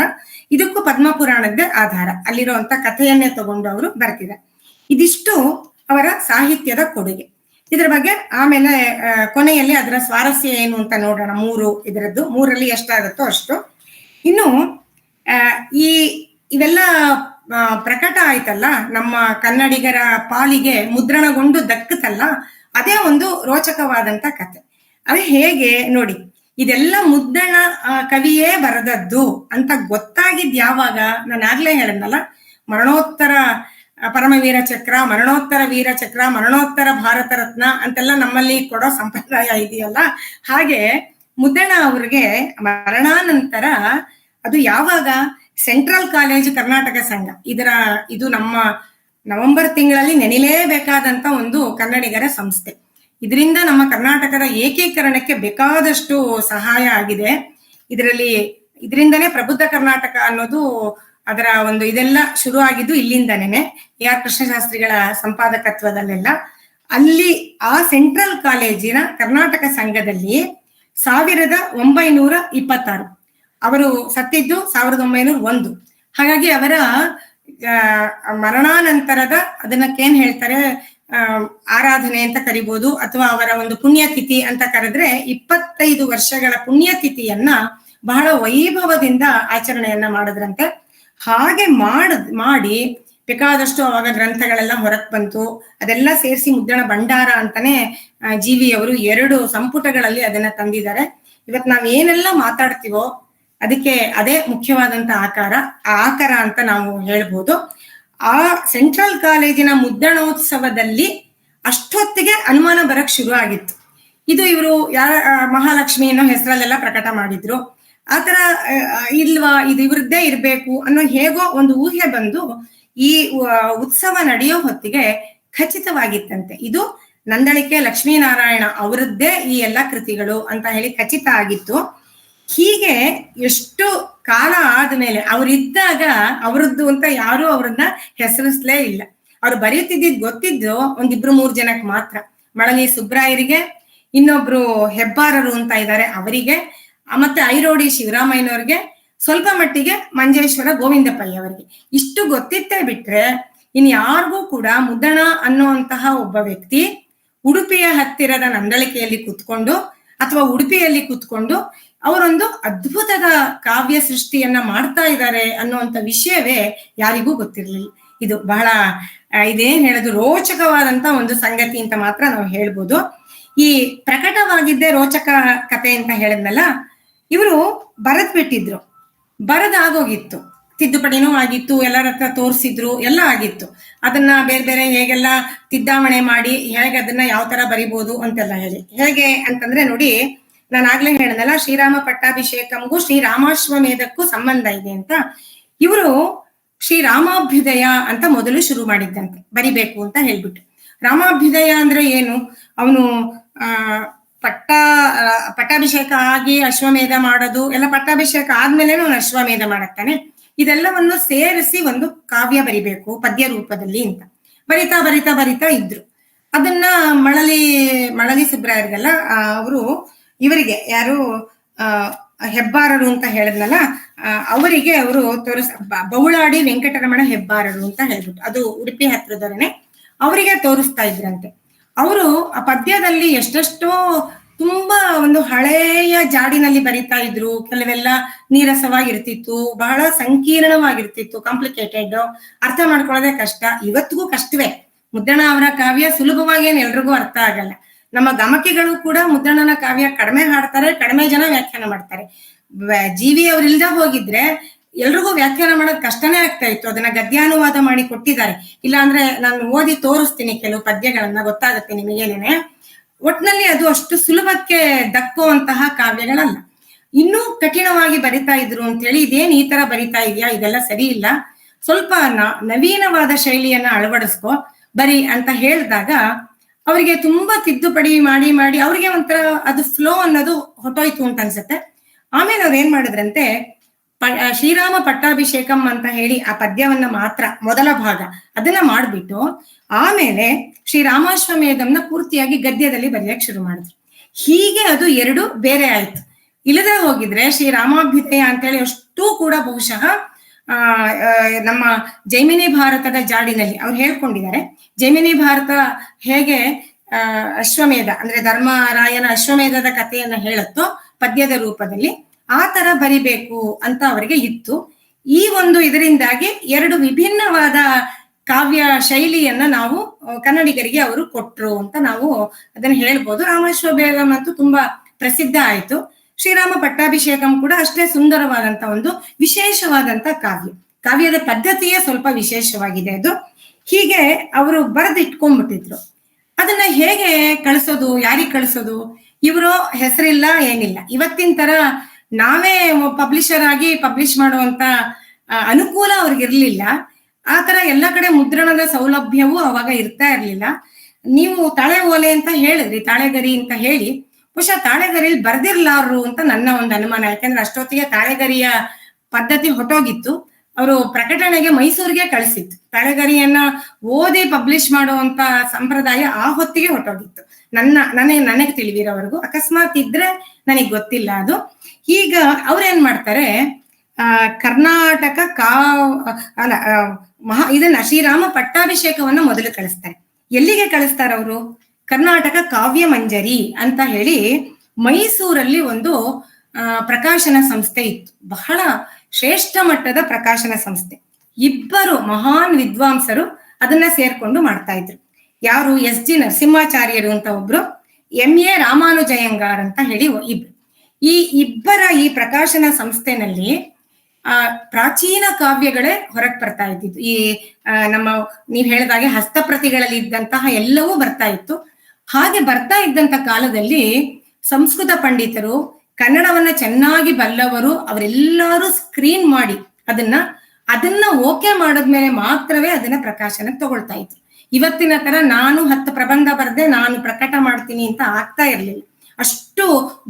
ಇದಕ್ಕೂ ಪದ್ಮಪುರಾಣದ್ದೇ ಆಧಾರ. ಅಲ್ಲಿರುವಂತ ಕಥೆಯನ್ನೇ ತಗೊಂಡು ಅವರು ಬರ್ತಿದ್ದಾರೆ. ಇದಿಷ್ಟು ಅವರ ಸಾಹಿತ್ಯದ ಕೊಡುಗೆ. ಇದ್ರ ಬಗ್ಗೆ ಆಮೇಲೆ ಕೊನೆಯಲ್ಲಿ ಅದರ ಸ್ವಾರಸ್ಯ ಏನು ಅಂತ ನೋಡೋಣ. ಇದರದ್ದು ಮೂರಲ್ಲಿ ಎಷ್ಟಾಗುತ್ತೋ ಅಷ್ಟು. ಇನ್ನು ಇವೆಲ್ಲ ಪ್ರಕಟ ಆಯ್ತಲ್ಲ, ನಮ್ಮ ಕನ್ನಡಿಗರ ಪಾಲಿಗೆ ಮುದ್ರಣಗೊಂಡು ದಕ್ಕತಲ್ಲ, ಅದೇ ಒಂದು ರೋಚಕವಾದಂತ ಕತೆ. ಅದೇ ಹೇಗೆ ನೋಡಿ, ಇದೆಲ್ಲ ಮುದ್ರಣ ಕವಿಯೇ ಬರೆದದ್ದು ಅಂತ ಗೊತ್ತಾಗಿದ್ ಯಾವಾಗ, ನಾನು ಆಗ್ಲೇ ಹೇಳದ್ನಲ್ಲ, ಮರಣೋತ್ತರ ಪರಮವೀರ ಚಕ್ರ, ಮರಣೋತ್ತರ ವೀರ ಚಕ್ರ, ಮರಣೋತ್ತರ ಭಾರತ ರತ್ನ ಅಂತೆಲ್ಲ ನಮ್ಮಲ್ಲಿ ಕೊಡೋ ಸಂಪ್ರದಾಯ ಇದೆಯಲ್ಲ, ಹಾಗೆ ಮುದ್ದಣ್ಣ ಅವ್ರಿಗೆ ಮರಣಾನಂತರ ಅದು ಯಾವಾಗ, ಸೆಂಟ್ರಲ್ ಕಾಲೇಜ್ ಕರ್ನಾಟಕ ಸಂಘ, ಇದು ನಮ್ಮ ನವೆಂಬರ್ ತಿಂಗಳಲ್ಲಿ ನೆನೆಯಲೇಬೇಕಾದಂತ ಒಂದು ಕನ್ನಡಿಗರ ಸಂಸ್ಥೆ. ಇದರಿಂದ ನಮ್ಮ ಕರ್ನಾಟಕದ ಏಕೀಕರಣಕ್ಕೆ ಬೇಕಾದಷ್ಟು ಸಹಾಯ ಆಗಿದೆ. ಇದರಿಂದನೇ ಪ್ರಬುದ್ಧ ಕರ್ನಾಟಕ ಅನ್ನೋದು ಅದರ ಒಂದು ಇದೆಲ್ಲ ಶುರು ಆಗಿದ್ದು ಇಲ್ಲಿಂದನೇ, ಆರ್ ಕೃಷ್ಣಶಾಸ್ತ್ರಿಗಳ ಸಂಪಾದಕತ್ವದಲ್ಲೆಲ್ಲ. ಅಲ್ಲಿ ಆ ಸೆಂಟ್ರಲ್ ಕಾಲೇಜಿನ ಕರ್ನಾಟಕ ಸಂಘದಲ್ಲಿ 1926, ಅವರು ಸತ್ತಿದ್ದು 1901. ಹಾಗಾಗಿ ಅವರ ಮರಣಾನಂತರದ ಅದನ್ನಕ್ಕೇನ್ ಹೇಳ್ತಾರೆ, ಆರಾಧನೆ ಅಂತ ಕರಿಬಹುದು, ಅಥವಾ ಅವರ ಒಂದು ಪುಣ್ಯತಿಥಿ ಅಂತ ಕರೆದ್ರೆ 25 ವರ್ಷಗಳ ಪುಣ್ಯತಿಥಿಯನ್ನ ಬಹಳ ವೈಭವದಿಂದ ಆಚರಣೆಯನ್ನ ಮಾಡಿದ್ರಂತೆ. ಹಾಗೆ ಮಾಡಿ ಬೇಕಾದಷ್ಟು ಅವಾಗ ಗ್ರಂಥಗಳೆಲ್ಲ ಹೊರಕ್ ಬಂತು. ಅದೆಲ್ಲ ಸೇರಿಸಿ ಮುದ್ರಣ ಭಂಡಾರ ಅಂತಾನೆ GV ಅವರು 2 ಸಂಪುಟಗಳಲ್ಲಿ ಅದನ್ನ ತಂದಿದ್ದಾರೆ. ಇವತ್ತು ನಾವ್ ಏನೆಲ್ಲ ಮಾತಾಡ್ತೀವೋ ಅದಕ್ಕೆ ಅದೇ ಮುಖ್ಯವಾದಂತ ಆಕಾರ ಅಂತ ನಾವು ಹೇಳ್ಬೋದು. ಆ ಸೆಂಟ್ರಲ್ ಕಾಲೇಜಿನ ಮುದ್ರಣೋತ್ಸವದಲ್ಲಿ ಅಷ್ಟೊತ್ತಿಗೆ ಅನುಮಾನ ಬರಕ್ ಶುರು ಆಗಿತ್ತು. ಇದು ಇವರು ಮಹಾಲಕ್ಷ್ಮಿ ಅನ್ನೋ ಹೆಸರಲ್ಲೆಲ್ಲ ಪ್ರಕಟ ಮಾಡಿದ್ರು, ಆತರ ಇಲ್ವಾ, ಇದು ಇವ್ರದ್ದೇ ಇರ್ಬೇಕು ಅನ್ನೋ ಹೇಗೋ ಒಂದು ಊಹೆ ಬಂದು ಈ ಉತ್ಸವ ನಡೆಯೋ ಹೊತ್ತಿಗೆ ಖಚಿತವಾಗಿತ್ತಂತೆ ಇದು ನಂದಳಿಕೆ ಲಕ್ಷ್ಮೀನಾರಾಯಣ ಅವರದ್ದೇ ಈ ಎಲ್ಲ ಕೃತಿಗಳು ಅಂತ ಹೇಳಿ ಖಚಿತ ಆಗಿತ್ತು. ಹೀಗೆ ಎಷ್ಟು ಕಾಲ ಆದ್ಮೇಲೆ ಅವರಿದ್ದಾಗ ಅವರದ್ದು ಅಂತ ಯಾರು ಅವ್ರನ್ನ ಹೆಸರಿಸ್ಲೇ ಇಲ್ಲ. ಅವ್ರು ಬರೀತಿದ್ದಿದ್ ಗೊತ್ತಿದ್ದು 1-2-3 ಜನಕ್ಕೆ ಮಾತ್ರ. ಮಳಲಿ ಸುಬ್ರಾಯರಿಗೆ, ಇನ್ನೊಬ್ರು ಹೆಬ್ಬಾರರು ಅಂತ ಇದ್ದಾರೆ ಅವರಿಗೆ, ಮತ್ತೆ ಐರೋಡಿ ಶಿವರಾಮಯ್ಯನವ್ರಿಗೆ, ಸ್ವಲ್ಪ ಮಟ್ಟಿಗೆ ಮಂಜೇಶ್ವರ ಗೋವಿಂದಪ್ಪಯ್ಯ ಅವರಿಗೆ. ಇಷ್ಟು ಗೊತ್ತಿತ್ತೇ ಬಿಟ್ರೆ ಇನ್ ಯಾರಿಗೂ ಕೂಡ ಮುದ್ದಣ ಅನ್ನುವಂತಹ ಒಬ್ಬ ವ್ಯಕ್ತಿ ಉಡುಪಿಯ ಹತ್ತಿರದ ನಂದಳಿಕೆಯಲ್ಲಿ ಕೂತ್ಕೊಂಡು ಅಥವಾ ಉಡುಪಿಯಲ್ಲಿ ಕೂತ್ಕೊಂಡು ಅವರೊಂದು ಅದ್ಭುತದ ಕಾವ್ಯ ಸೃಷ್ಟಿಯನ್ನ ಮಾಡ್ತಾ ಇದ್ದಾರೆ ಅನ್ನುವಂಥ ವಿಷಯವೇ ಯಾರಿಗೂ ಗೊತ್ತಿರಲಿಲ್ಲ. ಇದು ಬಹಳ ಇದೇನ್ ಹೇಳೋದು ರೋಚಕವಾದಂತ ಒಂದು ಸಂಗತಿ ಅಂತ ಮಾತ್ರ ನಾವು ಹೇಳ್ಬೋದು. ಈ ಪ್ರಕಟವಾಗಿದ್ದೇ ರೋಚಕ ಕತೆ ಅಂತ ಹೇಳಿದ್ನಲ್ಲ, ಇವರು ಬರೆದ್ ಬಿಟ್ಟಿದ್ರು, ಬರದಾಗೋಗಿತ್ತು, ತಿದ್ದುಪಡಿನೂ ಆಗಿತ್ತು, ಎಲ್ಲರ ಹತ್ರ ತೋರಿಸಿದ್ರು, ಎಲ್ಲ ಆಗಿತ್ತು. ಅದನ್ನ ಬೇರೆ ಬೇರೆ ಹೇಗೆಲ್ಲ ತಿದ್ದಾವಣೆ ಮಾಡಿ ಹೇಗೆ ಅದನ್ನ ಯಾವ ತರ ಬರಿಬೋದು ಅಂತೆಲ್ಲ ಹೇಗೆ ಅಂತಂದ್ರೆ ನೋಡಿ, ನಾನು ಆಗ್ಲೇ ಹೇಳಿದ್ನಲ್ಲ ಶ್ರೀರಾಮ ಪಟ್ಟಾಭಿಷೇಕಂಗೂ ಶ್ರೀರಾಮಾಶ್ವಮೇಧಕ್ಕೂ ಸಂಬಂಧ ಇದೆ ಅಂತ. ಇವರು ಶ್ರೀರಾಮಾಭ್ಯುದಯ ಅಂತ ಮೊದಲು ಶುರು ಮಾಡಿದ್ದಂತೆ ಬರಿಬೇಕು ಅಂತ ಹೇಳ್ಬಿಟ್ಟು. ರಾಮಾಭ್ಯುದಯ ಅಂದ್ರೆ ಏನು? ಅವನು ಪಟ್ಟಾಭಿಷೇಕ ಆಗಿ ಅಶ್ವಮೇಧ ಮಾಡೋದು ಎಲ್ಲ, ಪಟ್ಟಾಭಿಷೇಕ ಆದ್ಮೇಲೆ ಅವನು ಅಶ್ವಮೇಧ ಮಾಡತ್ತಾನೆ. ಇದೆಲ್ಲವನ್ನು ಸೇರಿಸಿ ಒಂದು ಕಾವ್ಯ ಬರಿಬೇಕು ಪದ್ಯ ರೂಪದಲ್ಲಿ ಅಂತ ಬರಿತಾ ಬರಿತಾ ಬರಿತಾ ಇದ್ರು. ಅದನ್ನ ಮಳಲಿ ಸುಬ್ರಾಯರಿಗೆಲ್ಲ ಅವರು ಇವರಿಗೆ ಯಾರು ಹೆಬ್ಬಾರರು ಅಂತ ಹೇಳಿದ್ನಲ್ಲ, ಅವರಿಗೆ ಅವರು ಬೌಳಾಡಿ ವೆಂಕಟರಮಣ ಹೆಬ್ಬಾರರು ಅಂತ ಹೇಳ್ಬಿಟ್ಟು, ಅದು ಉಡುಪಿ ಹತ್ರದವರನೆ, ಅವರಿಗೆ ತೋರಿಸ್ತಾ ಇದ್ರಂತೆ. ಅವರು ಆ ಪದ್ಯದಲ್ಲಿ ಎಷ್ಟೆಷ್ಟೋ ತುಂಬಾ ಒಂದು ಹಳೆಯ ಜಾಡಿನಲ್ಲಿ ಬರಿತಾ ಇದ್ರು. ಕೆಲವೆಲ್ಲ ನೀರಸವಾಗಿರ್ತಿತ್ತು, ಬಹಳ ಸಂಕೀರ್ಣವಾಗಿರ್ತಿತ್ತು, ಕಾಂಪ್ಲಿಕೇಟೆಡ್, ಅರ್ಥ ಮಾಡ್ಕೊಳ್ಳೋದೇ ಕಷ್ಟ. ಇವತ್ತಿಗೂ ಕಷ್ಟವೇ. ಮುದ್ದಣ ಅವರ ಕಾವ್ಯ ಸುಲಭವಾಗಿ ಏನ್ ಎಲ್ರಿಗೂ ಅರ್ಥ ಆಗಲ್ಲ. ನಮ್ಮ ಗಮಕಿಗಳು ಕೂಡ ಮುದ್ದಣ್ಣನ ಕಾವ್ಯ ಕಡಿಮೆ ಹಾಡ್ತಾರೆ, ಕಡಿಮೆ ಜನ ವ್ಯಾಖ್ಯಾನ ಮಾಡ್ತಾರೆ. ಜೀವಿ ಅವ್ರಿಲ್ದ ಹೋಗಿದ್ರೆ ಎಲ್ರಿಗೂ ವ್ಯಾಖ್ಯಾನ ಮಾಡೋದ್ ಕಷ್ಟನೇ ಆಗ್ತಾ ಇತ್ತು. ಅದನ್ನ ಗದ್ಯಾನುವಾದ ಮಾಡಿ ಕೊಟ್ಟಿದ್ದಾರೆ. ಇಲ್ಲ ಅಂದ್ರೆ ನಾನು ಓದಿ ತೋರಿಸ್ತೀನಿ ಕೆಲವು ಪದ್ಯಗಳನ್ನ, ಗೊತ್ತಾಗುತ್ತೆ ನಿಮಗೇನೇನೆ. ಒಟ್ನಲ್ಲಿ ಅದು ಅಷ್ಟು ಸುಲಭಕ್ಕೆ ದಕ್ಕುವಂತಹ ಕಾವ್ಯಗಳಲ್ಲ. ಇನ್ನೂ ಕಠಿಣವಾಗಿ ಬರಿತಾ ಇದ್ರು ಅಂತ ಹೇಳಿ, ಇದೇನ್ ಈ ತರ ಬರಿತಾ ಇದೆಯಾ, ಇದೆಲ್ಲ ಸರಿ ಇಲ್ಲ, ಸ್ವಲ್ಪ ನವೀನವಾದ ಶೈಲಿಯನ್ನ ಅಳವಡಿಸ್ಕೊ ಬರಿ ಅಂತ ಹೇಳಿದಾಗ ಅವರಿಗೆ ತುಂಬಾ ತಿದ್ದುಪಡಿ ಮಾಡಿ ಮಾಡಿ ಅವ್ರಿಗೆ ಒಂಥರ ಅದು ಫ್ಲೋ ಅನ್ನೋದು ಹೊಟ್ಟೋಯ್ತು ಅಂತ ಅನ್ಸುತ್ತೆ. ಆಮೇಲೆ ಅವ್ರು ಏನ್ ಮಾಡಿದ್ರಂತೆ, ಶ್ರೀರಾಮ ಪಟ್ಟಾಭಿಷೇಕಂ ಅಂತ ಹೇಳಿ ಆ ಪದ್ಯವನ್ನ ಮಾತ್ರ ಮೊದಲ ಭಾಗ ಅದನ್ನ ಮಾಡ್ಬಿಟ್ಟು ಆಮೇಲೆ ಶ್ರೀರಾಮಾಶ್ವಮೇಧಂನ ಪೂರ್ತಿಯಾಗಿ ಗದ್ಯದಲ್ಲಿ ಬರೆಯಕ್ ಶುರು ಮಾಡಿದ್ರು. ಹೀಗೆ ಅದು ಎರಡು ಬೇರೆ ಆಯ್ತು. ಇಲ್ಲದೆ ಹೋಗಿದ್ರೆ ಶ್ರೀರಾಮಾಭ್ಯುದಯ ಅಂತೇಳಿ ಅಷ್ಟೂ ಕೂಡ ಬಹುಶಃ ನಮ್ಮ ಜೈಮಿನಿ ಭಾರತದ ಜಾಡಿನಲ್ಲಿ ಅವ್ರು ಹೇಳ್ಕೊಂಡಿದ್ದಾರೆ. ಜೈಮಿನಿ ಭಾರತ ಹೇಗೆ ಅಶ್ವಮೇಧ ಅಂದ್ರೆ ಧರ್ಮರಾಯನ ಅಶ್ವಮೇಧದ ಕಥೆಯನ್ನ ಹೇಳುತ್ತೋ ಪದ್ಯದ ರೂಪದಲ್ಲಿ, ಆ ತರ ಬರಿಬೇಕು ಅಂತ ಅವರಿಗೆ ಇತ್ತು. ಈ ಒಂದು ಇದರಿಂದಾಗಿ ಎರಡು ವಿಭಿನ್ನವಾದ ಕಾವ್ಯ ಶೈಲಿಯನ್ನ ನಾವು ಕನ್ನಡಿಗರಿಗೆ ಅವರು ಕೊಟ್ರು ಅಂತ ನಾವು ಅದನ್ನ ಹೇಳ್ಬೋದು. ರಾಮಾಶ್ವಮೇಧಂ ಅಂತೂ ತುಂಬಾ ಪ್ರಸಿದ್ಧ ಆಯ್ತು. ಶ್ರೀರಾಮ ಪಟ್ಟಾಭಿಷೇಕಂ ಕೂಡ ಅಷ್ಟೇ ಸುಂದರವಾದಂತ ಒಂದು ವಿಶೇಷವಾದಂತ ಕಾವ್ಯದ ಪದ್ಧತಿಯೇ ಸ್ವಲ್ಪ ವಿಶೇಷವಾಗಿದೆ ಅದು. ಹೀಗೆ ಅವರು ಬರೆದಿಟ್ಕೊಂಡ್ಬಿಟ್ಟಿದ್ರು. ಅದನ್ನ ಹೇಗೆ ಕಳಿಸೋದು, ಯಾರಿಗೆ ಕಳಿಸೋದು? ಇವರು ಹೆಸರಿಲ್ಲ, ಏನಿಲ್ಲ. ಇವತ್ತಿನ ತರ ನಾವೇ ಪಬ್ಲಿಷರ್ ಆಗಿ ಪಬ್ಲಿಷ್ ಮಾಡುವಂತ ಅನುಕೂಲ ಅವ್ರಿಗಿರ್ಲಿಲ್ಲ. ಆ ತರ ಎಲ್ಲ ಕಡೆ ಮುದ್ರಣದ ಸೌಲಭ್ಯವೂ ಅವಾಗ ಇರ್ತಾ ಇರ್ಲಿಲ್ಲ. ನೀವು ತಾಳೆ ಓಲೆ ಅಂತ ಹೇಳಿದ್ರಿ, ತಾಳೆಗರಿ ಅಂತ ಹೇಳಿ, ಬಹುಶಃ ತಾಳೆಗರಿಯಲ್ಲಿ ಬರ್ದಿರ್ಲಾರು ಅಂತ ನನ್ನ ಒಂದು ಅನುಮಾನ. ಯಾಕಂದ್ರೆ ಅಷ್ಟೊತ್ತಿಗೆ ತಾಳೆಗರಿಯ ಪದ್ಧತಿ ಹೊಟ್ಟೋಗಿತ್ತು. ಅವರು ಪ್ರಕಟಣೆಗೆ ಮೈಸೂರಿಗೆ ಕಳಿಸಿತ್ತು. ತಾಳೆಗರಿಯನ್ನ ಓದಿ ಪಬ್ಲಿಷ್ ಮಾಡುವಂತ ಸಂಪ್ರದಾಯ ಆ ಹೊತ್ತಿಗೆ ಹೊಟ್ಟೋಗಿತ್ತು. ನನಗೆ ತಿಳಿದಿರೋವರೆಗೂ, ಅಕಸ್ಮಾತ್ ಇದ್ರೆ ನನಗ್ ಗೊತ್ತಿಲ್ಲ ಅದು. ಈಗ ಅವ್ರೇನ್ ಮಾಡ್ತಾರೆ, ಕರ್ನಾಟಕ ಇದನ್ನ ಶ್ರೀರಾಮ ಪಟ್ಟಾಭಿಷೇಕವನ್ನ ಮೊದಲು ಕಳಿಸ್ತಾರೆ. ಎಲ್ಲಿಗೆ ಕಳಿಸ್ತಾರೆ ಅವರು? ಕರ್ನಾಟಕ ಕಾವ್ಯ ಮಂಜರಿ ಅಂತ ಹೇಳಿ ಮೈಸೂರಲ್ಲಿ ಒಂದು ಪ್ರಕಾಶನ ಸಂಸ್ಥೆ ಇತ್ತು. ಬಹಳ ಶ್ರೇಷ್ಠ ಮಟ್ಟದ ಪ್ರಕಾಶನ ಸಂಸ್ಥೆ. ಇಬ್ಬರು ಮಹಾನ್ ವಿದ್ವಾಂಸರು ಅದನ್ನ ಸೇರ್ಕೊಂಡು ಮಾಡ್ತಾ ಇದ್ರು. ಯಾರು? ಎಸ್ ಜಿ ನರಸಿಂಹಾಚಾರ್ಯರು ಅಂತ ಒಬ್ರು, MA ರಾಮಾನುಜಯಂಗಾರ್ ಅಂತ ಹೇಳಿ ಇಬ್ರು. ಈ ಇಬ್ಬರ ಈ ಪ್ರಕಾಶನ ಸಂಸ್ಥೆನಲ್ಲಿ ಪ್ರಾಚೀನ ಕಾವ್ಯಗಳೇ ಹೊರಗೆ ಬರ್ತಾ ಇದ್ದಿದ್ದು. ಈ ನಮ್ಮ ನೀವ್ ಹೇಳಿದಾಗೆ ಹಸ್ತಪ್ರತಿಗಳಲ್ಲಿ ಇದ್ದಂತಹ ಎಲ್ಲವೂ ಬರ್ತಾ ಇತ್ತು. ಹಾಗೆ ಬರ್ತಾ ಇದ್ದಂತ ಕಾಲದಲ್ಲಿ ಸಂಸ್ಕೃತ ಪಂಡಿತರು, ಕನ್ನಡವನ್ನ ಚೆನ್ನಾಗಿ ಬಲ್ಲವರು, ಅವರೆಲ್ಲರೂ ಸ್ಕ್ರೀನ್ ಮಾಡಿ ಅದನ್ನ ಓಕೆ ಮಾಡದ್ಮೇಲೆ ಮಾತ್ರವೇ ಅದನ್ನ ಪ್ರಕಾಶನಕ್ಕೆ ತಗೊಳ್ತಾ ಇದ್ರು. ಇವತ್ತಿನ ತರ ನಾನು 10 ಪ್ರಬಂಧ ಬರೆದೆ ನಾನು ಪ್ರಕಟ ಮಾಡ್ತೀನಿ ಅಂತ ಆಗ್ತಾ ಇರ್ಲಿಲ್ಲ. ಅಷ್ಟು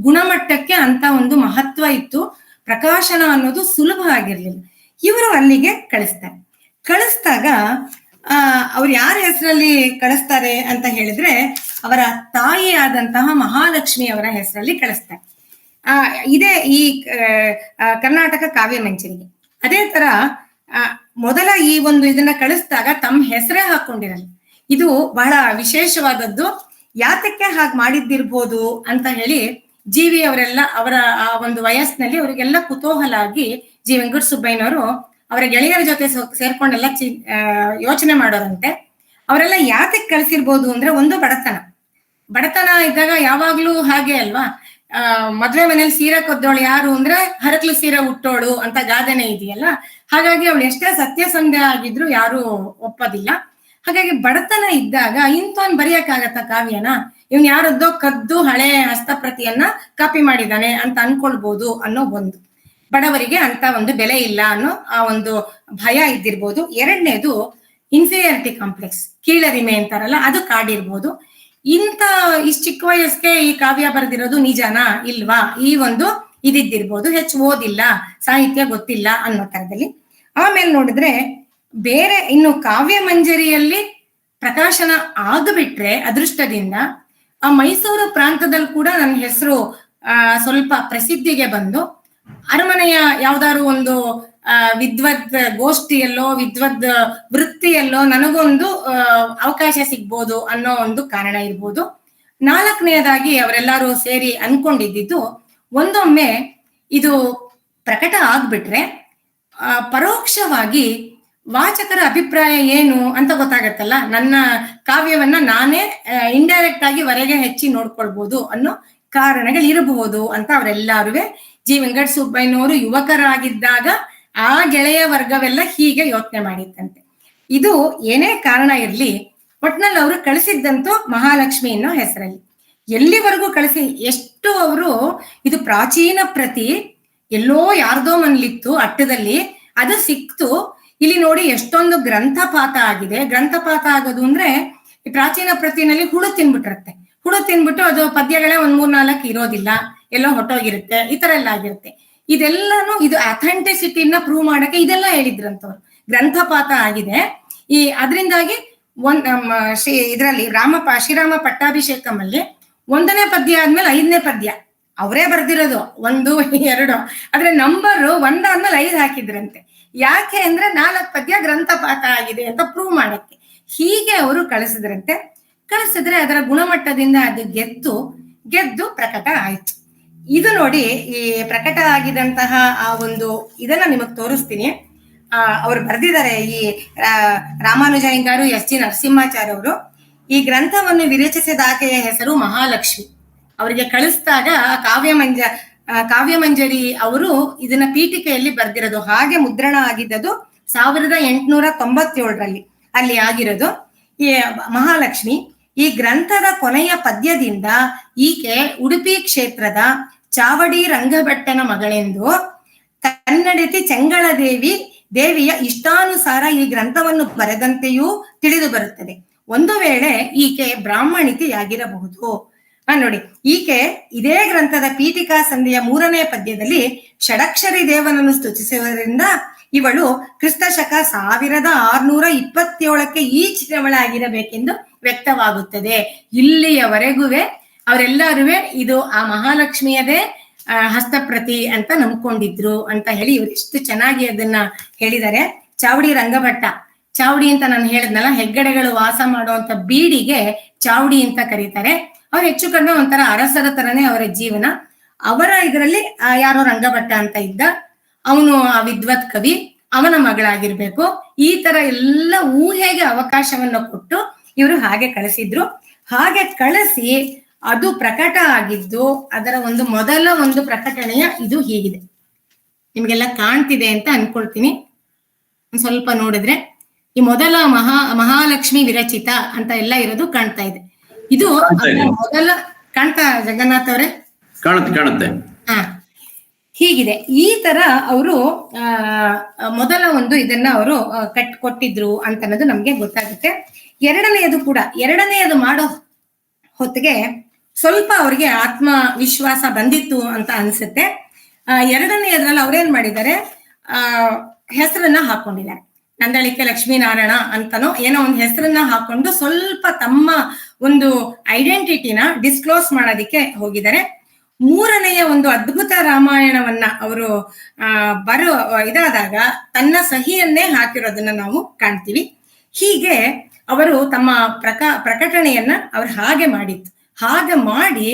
ಗುಣಮಟ್ಟಕ್ಕೆ ಅಂತ ಒಂದು ಮಹತ್ವ ಇತ್ತು. ಪ್ರಕಾಶನ ಅನ್ನೋದು ಸುಲಭ ಆಗಿರ್ಲಿಲ್ಲ. ಇವರು ಅಲ್ಲಿಗೆ ಕಳಿಸ್ದಾಗ ಅವ್ರು ಯಾರ ಹೆಸರಲ್ಲಿ ಕಳಿಸ್ತಾರೆ ಅಂತ ಹೇಳಿದ್ರೆ, ಅವರ ತಾಯಿ ಆದಂತಹ ಮಹಾಲಕ್ಷ್ಮಿ ಅವರ ಹೆಸರಲ್ಲಿ ಕಳಿಸ್ತಾರೆ. ಇದೇ ಈ ಕರ್ನಾಟಕ ಕಾವ್ಯ ಮಂಜರಿಗೆ. ಅದೇ ತರ ಮೊದಲ ಈ ಒಂದು ಇದನ್ನ ಕಳಿಸಿದಾಗ ತಮ್ಮ ಹೆಸರೇ ಹಾಕೊಂಡಿರಲ್ಲ. ಇದು ಬಹಳ ವಿಶೇಷವಾದದ್ದು. ಯಾತಕ್ಕೆ ಹಾಗೆ ಮಾಡಿದ್ದಿರ್ಬೋದು ಅಂತ ಹೇಳಿ ಜೀವಿ ಅವರೆಲ್ಲ ಅವರ ಆ ಒಂದು ವಯಸ್ಸಿನಲ್ಲಿ ಅವರಿಗೆಲ್ಲ ಕುತೂಹಲ ಆಗಿ ಜಿ ವೆಂಕಟಸುಬ್ಬಯ್ಯನವರು ಅವರ ಗೆಳೆಯರ ಜೊತೆ ಸೇರ್ಕೊಂಡೆಲ್ಲ ಯೋಚನೆ ಮಾಡೋರಂತೆ. ಅವರೆಲ್ಲ ಯಾತಕ್ಕೆ ಕಳಿಸಿರ್ಬೋದು ಅಂದ್ರೆ, ಒಂದು ಬಡತನ ಇದ್ದಾಗ ಯಾವಾಗ್ಲೂ ಹಾಗೆ ಅಲ್ವಾ, ಮದ್ವೆ ಮನೇಲಿ ಸೀರೆ ಕೊದ್ದೋಳು ಯಾರು ಅಂದ್ರೆ ಹರಕ್ಲು ಸೀರೆ ಉಟ್ಟೋಳು ಅಂತ ಗಾದೆನೆ ಇದೆಯಲ್ಲ. ಹಾಗಾಗಿ ಅವಳು ಎಷ್ಟೇ ಸತ್ಯಸಂಧ ಆಗಿದ್ರು ಯಾರು ಒಪ್ಪೋದಿಲ್ಲ. ಹಾಗಾಗಿ ಬಡತನ ಇದ್ದಾಗ ಇಂಥವನ್ ಬರೆಯಕ್ಕಾಗತ್ತ ಕಾವ್ಯನ, ಇವ್ನ್ ಯಾರದ್ದೋ ಕದ್ದು ಹಳೆ ಹಸ್ತಪ್ರತಿಯನ್ನ ಕಾಪಿ ಮಾಡಿದಾನೆ ಅಂತ ಅನ್ಕೊಳ್ಬಹುದು ಅನ್ನೋ ಒಂದು, ಬಡವರಿಗೆ ಅಂತ ಒಂದು ಬೆಲೆ ಇಲ್ಲ ಅನ್ನೋ ಆ ಒಂದು ಭಯ ಇದ್ದಿರ್ಬೋದು. ಎರಡನೇದು ಇನ್ಫೀರಿಯಾರಿಟಿ ಕಾಂಪ್ಲೆಕ್ಸ್, ಕೀಳರಿಮೆ ಅಂತಾರಲ್ಲ, ಅದು ಕಾಡಿರ್ಬೋದು. ಇಷ್ಟು ಚಿಕ್ಕ ವಯಸ್ಸಿಗೆ ಈ ಕಾವ್ಯ ಬರೆದಿರೋದು ನಿಜನಾ ಇಲ್ವಾ, ಈ ಒಂದು ಇದಿದ್ದಿರ್ಬೋದು. ಹೆಚ್ಚು ಓದಿಲ್ಲ, ಸಾಹಿತ್ಯ ಗೊತ್ತಿಲ್ಲ ಅನ್ನೋ ತರದಲ್ಲಿ. ಆಮೇಲೆ ನೋಡಿದ್ರೆ ಬೇರೆ ಇನ್ನು ಕಾವ್ಯ ಮಂಜರಿಯಲ್ಲಿ ಪ್ರಕಾಶನ ಆಗಬಿಟ್ರೆ ಅದೃಷ್ಟದಿಂದ ಆ ಮೈಸೂರು ಪ್ರಾಂತದಲ್ಲಿ ಕೂಡ ನನ್ನ ಹೆಸರು ಸ್ವಲ್ಪ ಪ್ರಸಿದ್ಧಿಗೆ ಬಂದು ಅರಮನೆಯ ಯಾವ್ದಾದ್ರು ಒಂದು ವಿದ್ವದ್ ಗೋಷ್ಠಿಯಲ್ಲೋ ವಿದ್ವದ್ ವೃತ್ತಿಯಲ್ಲೋ ನನಗೊಂದು ಅವಕಾಶ ಸಿಗ್ಬೋದು ಅನ್ನೋ ಒಂದು ಕಾರಣ ಇರ್ಬೋದು. ನಾಲ್ಕನೆಯದಾಗಿ ಅವರೆಲ್ಲರೂ ಸೇರಿ ಅನ್ಕೊಂಡಿದ್ದು, ಒಂದೊಮ್ಮೆ ಇದು ಪ್ರಕಟ ಆಗ್ಬಿಟ್ರೆ ಪರೋಕ್ಷವಾಗಿ ವಾಚಕರ ಅಭಿಪ್ರಾಯ ಏನು ಅಂತ ಗೊತ್ತಾಗತ್ತಲ್ಲ, ನನ್ನ ಕಾವ್ಯವನ್ನ ನಾನೇ ಇಂಡೈರೆಕ್ಟ್ ಆಗಿ ಹೊರಗೆ ಹೆಚ್ಚಿ ನೋಡ್ಕೊಳ್ಬಹುದು ಅನ್ನೋ ಕಾರಣಗಳಿರಬಹುದು ಅಂತ ಅವರೆಲ್ಲರೂ ಜಿ ವೆಂಕಟಸುಬ್ಬಯ್ಯನವರು ಯುವಕರಾಗಿದ್ದಾಗ ಆ ಗೆಳೆಯ ವರ್ಗವೆಲ್ಲ ಹೀಗೆ ಯೋಚನೆ ಮಾಡಿತ್ತಂತೆ. ಇದು ಏನೇ ಕಾರಣ ಇರ್ಲಿ, ಒಟ್ನಲ್ಲಿ ಅವರು ಕಳಿಸಿದ್ದಂತೂ ಮಹಾಲಕ್ಷ್ಮಿ ಅನ್ನೋ ಹೆಸರಲ್ಲಿ. ಎಲ್ಲಿವರೆಗೂ ಕಳಿಸಿ, ಎಷ್ಟು ಅವರು ಇದು ಪ್ರಾಚೀನ ಪ್ರತಿ ಎಲ್ಲೋ ಯಾರ್ದೋ ಮನ್ಲಿತ್ತು ಅಟ್ಟದಲ್ಲಿ, ಅದು ಸಿಕ್ತು. ಇಲ್ಲಿ ನೋಡಿ ಎಷ್ಟೊಂದು ಗ್ರಂಥಪಾತ ಆಗಿದೆ. ಗ್ರಂಥಪಾತ ಆಗೋದು ಅಂದ್ರೆ ಈ ಪ್ರಾಚೀನ ಪ್ರತಿನಲ್ಲಿ ಹುಳು ತಿನ್ಬಿಟ್ಟಿರುತ್ತೆ. ಹುಳು ತಿನ್ಬಿಟ್ಟು ಅದು ಪದ್ಯಗಳೇ 1-3-4 ಇರೋದಿಲ್ಲ, ಎಲ್ಲೋ ಹೊಟ್ಟೋಗಿರುತ್ತೆ, ಈ ತರ ಎಲ್ಲ ಆಗಿರುತ್ತೆ. ಇದೆಲ್ಲಾನು ಇದು ಅಥೆಂಟಿಸಿಟಿನ ಪ್ರೂವ್ ಮಾಡಕ್ಕೆ ಇದೆಲ್ಲ ಹೇಳಿದ್ರಂತವ್ರು. ಗ್ರಂಥಪಾತ ಆಗಿದೆ. ಅದರಿಂದಾಗಿ ಇದರಲ್ಲಿ ಶ್ರೀರಾಮ ಪಟ್ಟಾಭಿಷೇಕಮಲ್ಲಿ 1ನೇ ಪದ್ಯ ಆದ್ಮೇಲೆ 5ನೇ ಪದ್ಯ ಅವರೇ ಬರ್ದಿರೋದು, 1, 2, ಆದ್ರೆ ನಂಬರ್ 1 ಆದ್ಮೇಲೆ 5 ಹಾಕಿದ್ರಂತೆ. ಯಾಕೆ ಅಂದ್ರೆ 4 ಪದ್ಯ ಗ್ರಂಥಪಾತ ಆಗಿದೆ ಅಂತ ಪ್ರೂವ್ ಮಾಡಕ್ಕೆ. ಹೀಗೆ ಅವರು ಕಳಿಸಿದ್ರಂತೆ. ಕಳಿಸಿದ್ರೆ ಅದರ ಗುಣಮಟ್ಟದಿಂದ ಅದು ಗೆದ್ದು ಪ್ರಕಟ ಆಯ್ತು. ಇದು ನೋಡಿ, ಈ ಪ್ರಕಟ ಆಗಿದಂತಹ ಆ ಒಂದು ಇದನ್ನ ನಿಮಗ್ ತೋರಿಸ್ತೀನಿ. ಅವ್ರು ಬರೆದಿದ್ದಾರೆ, ಈ ರಾಮಾನುಜಾಯಂಗಾರು, ಎಸ್ ಜಿ ನರಸಿಂಹಾಚಾರ್ಯ ಅವರು. ಈ ಗ್ರಂಥವನ್ನು ವಿರಚಿಸಿದ ಆಕೆಯ ಹೆಸರು ಮಹಾಲಕ್ಷ್ಮಿ. ಅವರಿಗೆ ಕಳಿಸಿದಾಗ ಕಾವ್ಯಮಂಜರಿ ಅವರು ಇದನ್ನ ಪೀಠಿಕೆಯಲ್ಲಿ ಬರ್ದಿರೋದು. ಹಾಗೆ ಮುದ್ರಣ ಆಗಿದ್ದದು 1897ರಲ್ಲಿ ಅಲ್ಲಿ ಆಗಿರೋದು. ಈ ಮಹಾಲಕ್ಷ್ಮಿ ಈ ಗ್ರಂಥದ ಕೊನೆಯ ಪದ್ಯದಿಂದ ಈಕೆ ಉಡುಪಿ ಕ್ಷೇತ್ರದ ಚಾವಡಿ ರಂಗಭಟ್ಟನ ಮಗಳೆಂದು ಕನ್ನಡತಿ ಚೆಂಗಳ ದೇವಿಯ ಇಷ್ಟಾನುಸಾರ ಈ ಗ್ರಂಥವನ್ನು ಬರೆದಂತೆಯೂ ತಿಳಿದು ಬರುತ್ತದೆ. ಒಂದು ವೇಳೆ ಈಕೆ ಬ್ರಾಹ್ಮಣಿಕೆಯಾಗಿರಬಹುದು. ನೋಡಿ, ಈಕೆ ಇದೇ ಗ್ರಂಥದ ಪೀಠಿಕಾ ಸಂಧಿಯ 3ನೇ ಪದ್ಯದಲ್ಲಿ ಷಡಕ್ಷರಿ ದೇವನನ್ನು ಸ್ತುತಿಸುವುದರಿಂದ ಇವಳು ಕ್ರಿಸ್ತಶಕ 1627ಕ್ಕೆ ಈಚಿನವಳಾಗಿರಬೇಕೆಂದು ವ್ಯಕ್ತವಾಗುತ್ತದೆ. ಇಲ್ಲಿಯವರೆಗೂ ಅವರೆಲ್ಲರೂ ಇದು ಆ ಮಹಾಲಕ್ಷ್ಮಿಯದೇ ಹಸ್ತಪ್ರತಿ ಅಂತ ನಂಬ್ಕೊಂಡಿದ್ರು ಅಂತ ಹೇಳಿ ಇವರು ಎಷ್ಟು ಚೆನ್ನಾಗಿ ಅದನ್ನ ಹೇಳಿದ್ದಾರೆ. ಚಾವಡಿ ರಂಗಭಟ್ಟ, ಚಾವಡಿ ಅಂತ ನಾನು ಹೇಳಿದ್ನಲ್ಲ, ಹೆಗ್ಗಡೆಗಳು ವಾಸ ಮಾಡುವಂತ ಬೀಡಿಗೆ ಚಾವಡಿ ಅಂತ ಕರೀತಾರೆ. ಅವ್ರು ಹೆಚ್ಚು ಕಡಿಮೆ ಒಂಥರ ಅರಸರ ತರನೇ ಅವರ ಜೀವನ. ಅವರ ಇದರಲ್ಲಿ ಯಾರೋ ರಂಗಭಟ್ಟ ಅಂತ ಇದ್ದ, ಅವನು ಆ ವಿದ್ವತ್ ಕವಿ, ಅವನ ಮಗಳಾಗಿರ್ಬೇಕು. ಈ ತರ ಎಲ್ಲ ಊಹೆಗೆ ಅವಕಾಶವನ್ನು ಕೊಟ್ಟು ಇವರು ಹಾಗೆ ಕಳಿಸಿದ್ರು. ಹಾಗೆ ಕಳಿಸಿ ಅದು ಪ್ರಕಟ ಆಗಿದ್ದು, ಅದರ ಮೊದಲ ಪ್ರಕಟಣೆಯ ಇದು ಹೀಗಿದೆ. ನಿಮ್ಗೆಲ್ಲ ಕಾಣ್ತಿದೆ ಅಂತ ಅನ್ಕೊಳ್ತೀನಿ. ಒಂದ್ ಸ್ವಲ್ಪ ನೋಡಿದ್ರೆ ಈ ಮೊದಲ ಮಹಾಲಕ್ಷ್ಮಿ ವಿರಚಿತ ಅಂತ ಎಲ್ಲ ಇರೋದು ಕಾಣ್ತಾ ಇದೆ. ಇದು ಮೊದಲ ಕಾಣ್ತಾ ಜಗನ್ನಾಥ್ ಅವರೇ? ಕಾಣುತ್ತೆ. ಹೀಗಿದೆ. ಈ ತರ ಅವರು ಮೊದಲ ಇದನ್ನ ಅವರು ಕೊಟ್ಟಿದ್ರು ಅಂತ ಅನ್ನೋದು ನಮ್ಗೆ ಗೊತ್ತಾಗುತ್ತೆ. ಎರಡನೆಯದು ಮಾಡೋ ಹೊತ್ತಿಗೆ ಸ್ವಲ್ಪ ಅವ್ರಿಗೆ ಆತ್ಮವಿಶ್ವಾಸ ಬಂದಿತ್ತು ಅಂತ ಅನ್ಸುತ್ತೆ. ಎರಡನೆಯದ್ರಲ್ಲಿ ಅವ್ರೇನ್ ಮಾಡಿದ್ದಾರೆ, ಹೆಸರನ್ನ ಹಾಕೊಂಡಿದ್ದಾರೆ. ನಂದಳಿಕೆ ಲಕ್ಷ್ಮೀನಾರಾಯಣ ಅಂತನೋ ಏನೋ ಒಂದು ಹೆಸರನ್ನ ಹಾಕೊಂಡು ಸ್ವಲ್ಪ ತಮ್ಮ ಐಡೆಂಟಿಟಿನ ಡಿಸ್ಕ್ಲೋಸ್ ಮಾಡೋದಿಕ್ಕೆ ಹೋಗಿದ್ದಾರೆ. 3ನೆಯ ಅದ್ಭುತ ರಾಮಾಯಣವನ್ನ ಅವರು ಇದಾದಾಗ ತನ್ನ ಸಹಿಯನ್ನೇ ಹಾಕಿರೋದನ್ನ ನಾವು ಕಾಣ್ತೀವಿ. ಹೀಗೆ ಅವರು ತಮ್ಮ ಪ್ರಕಟಣೆಯನ್ನ ಅವರು ಹಾಗೆ ಮಾಡಿತ್ತು. ಹಾಗೆ ಮಾಡಿ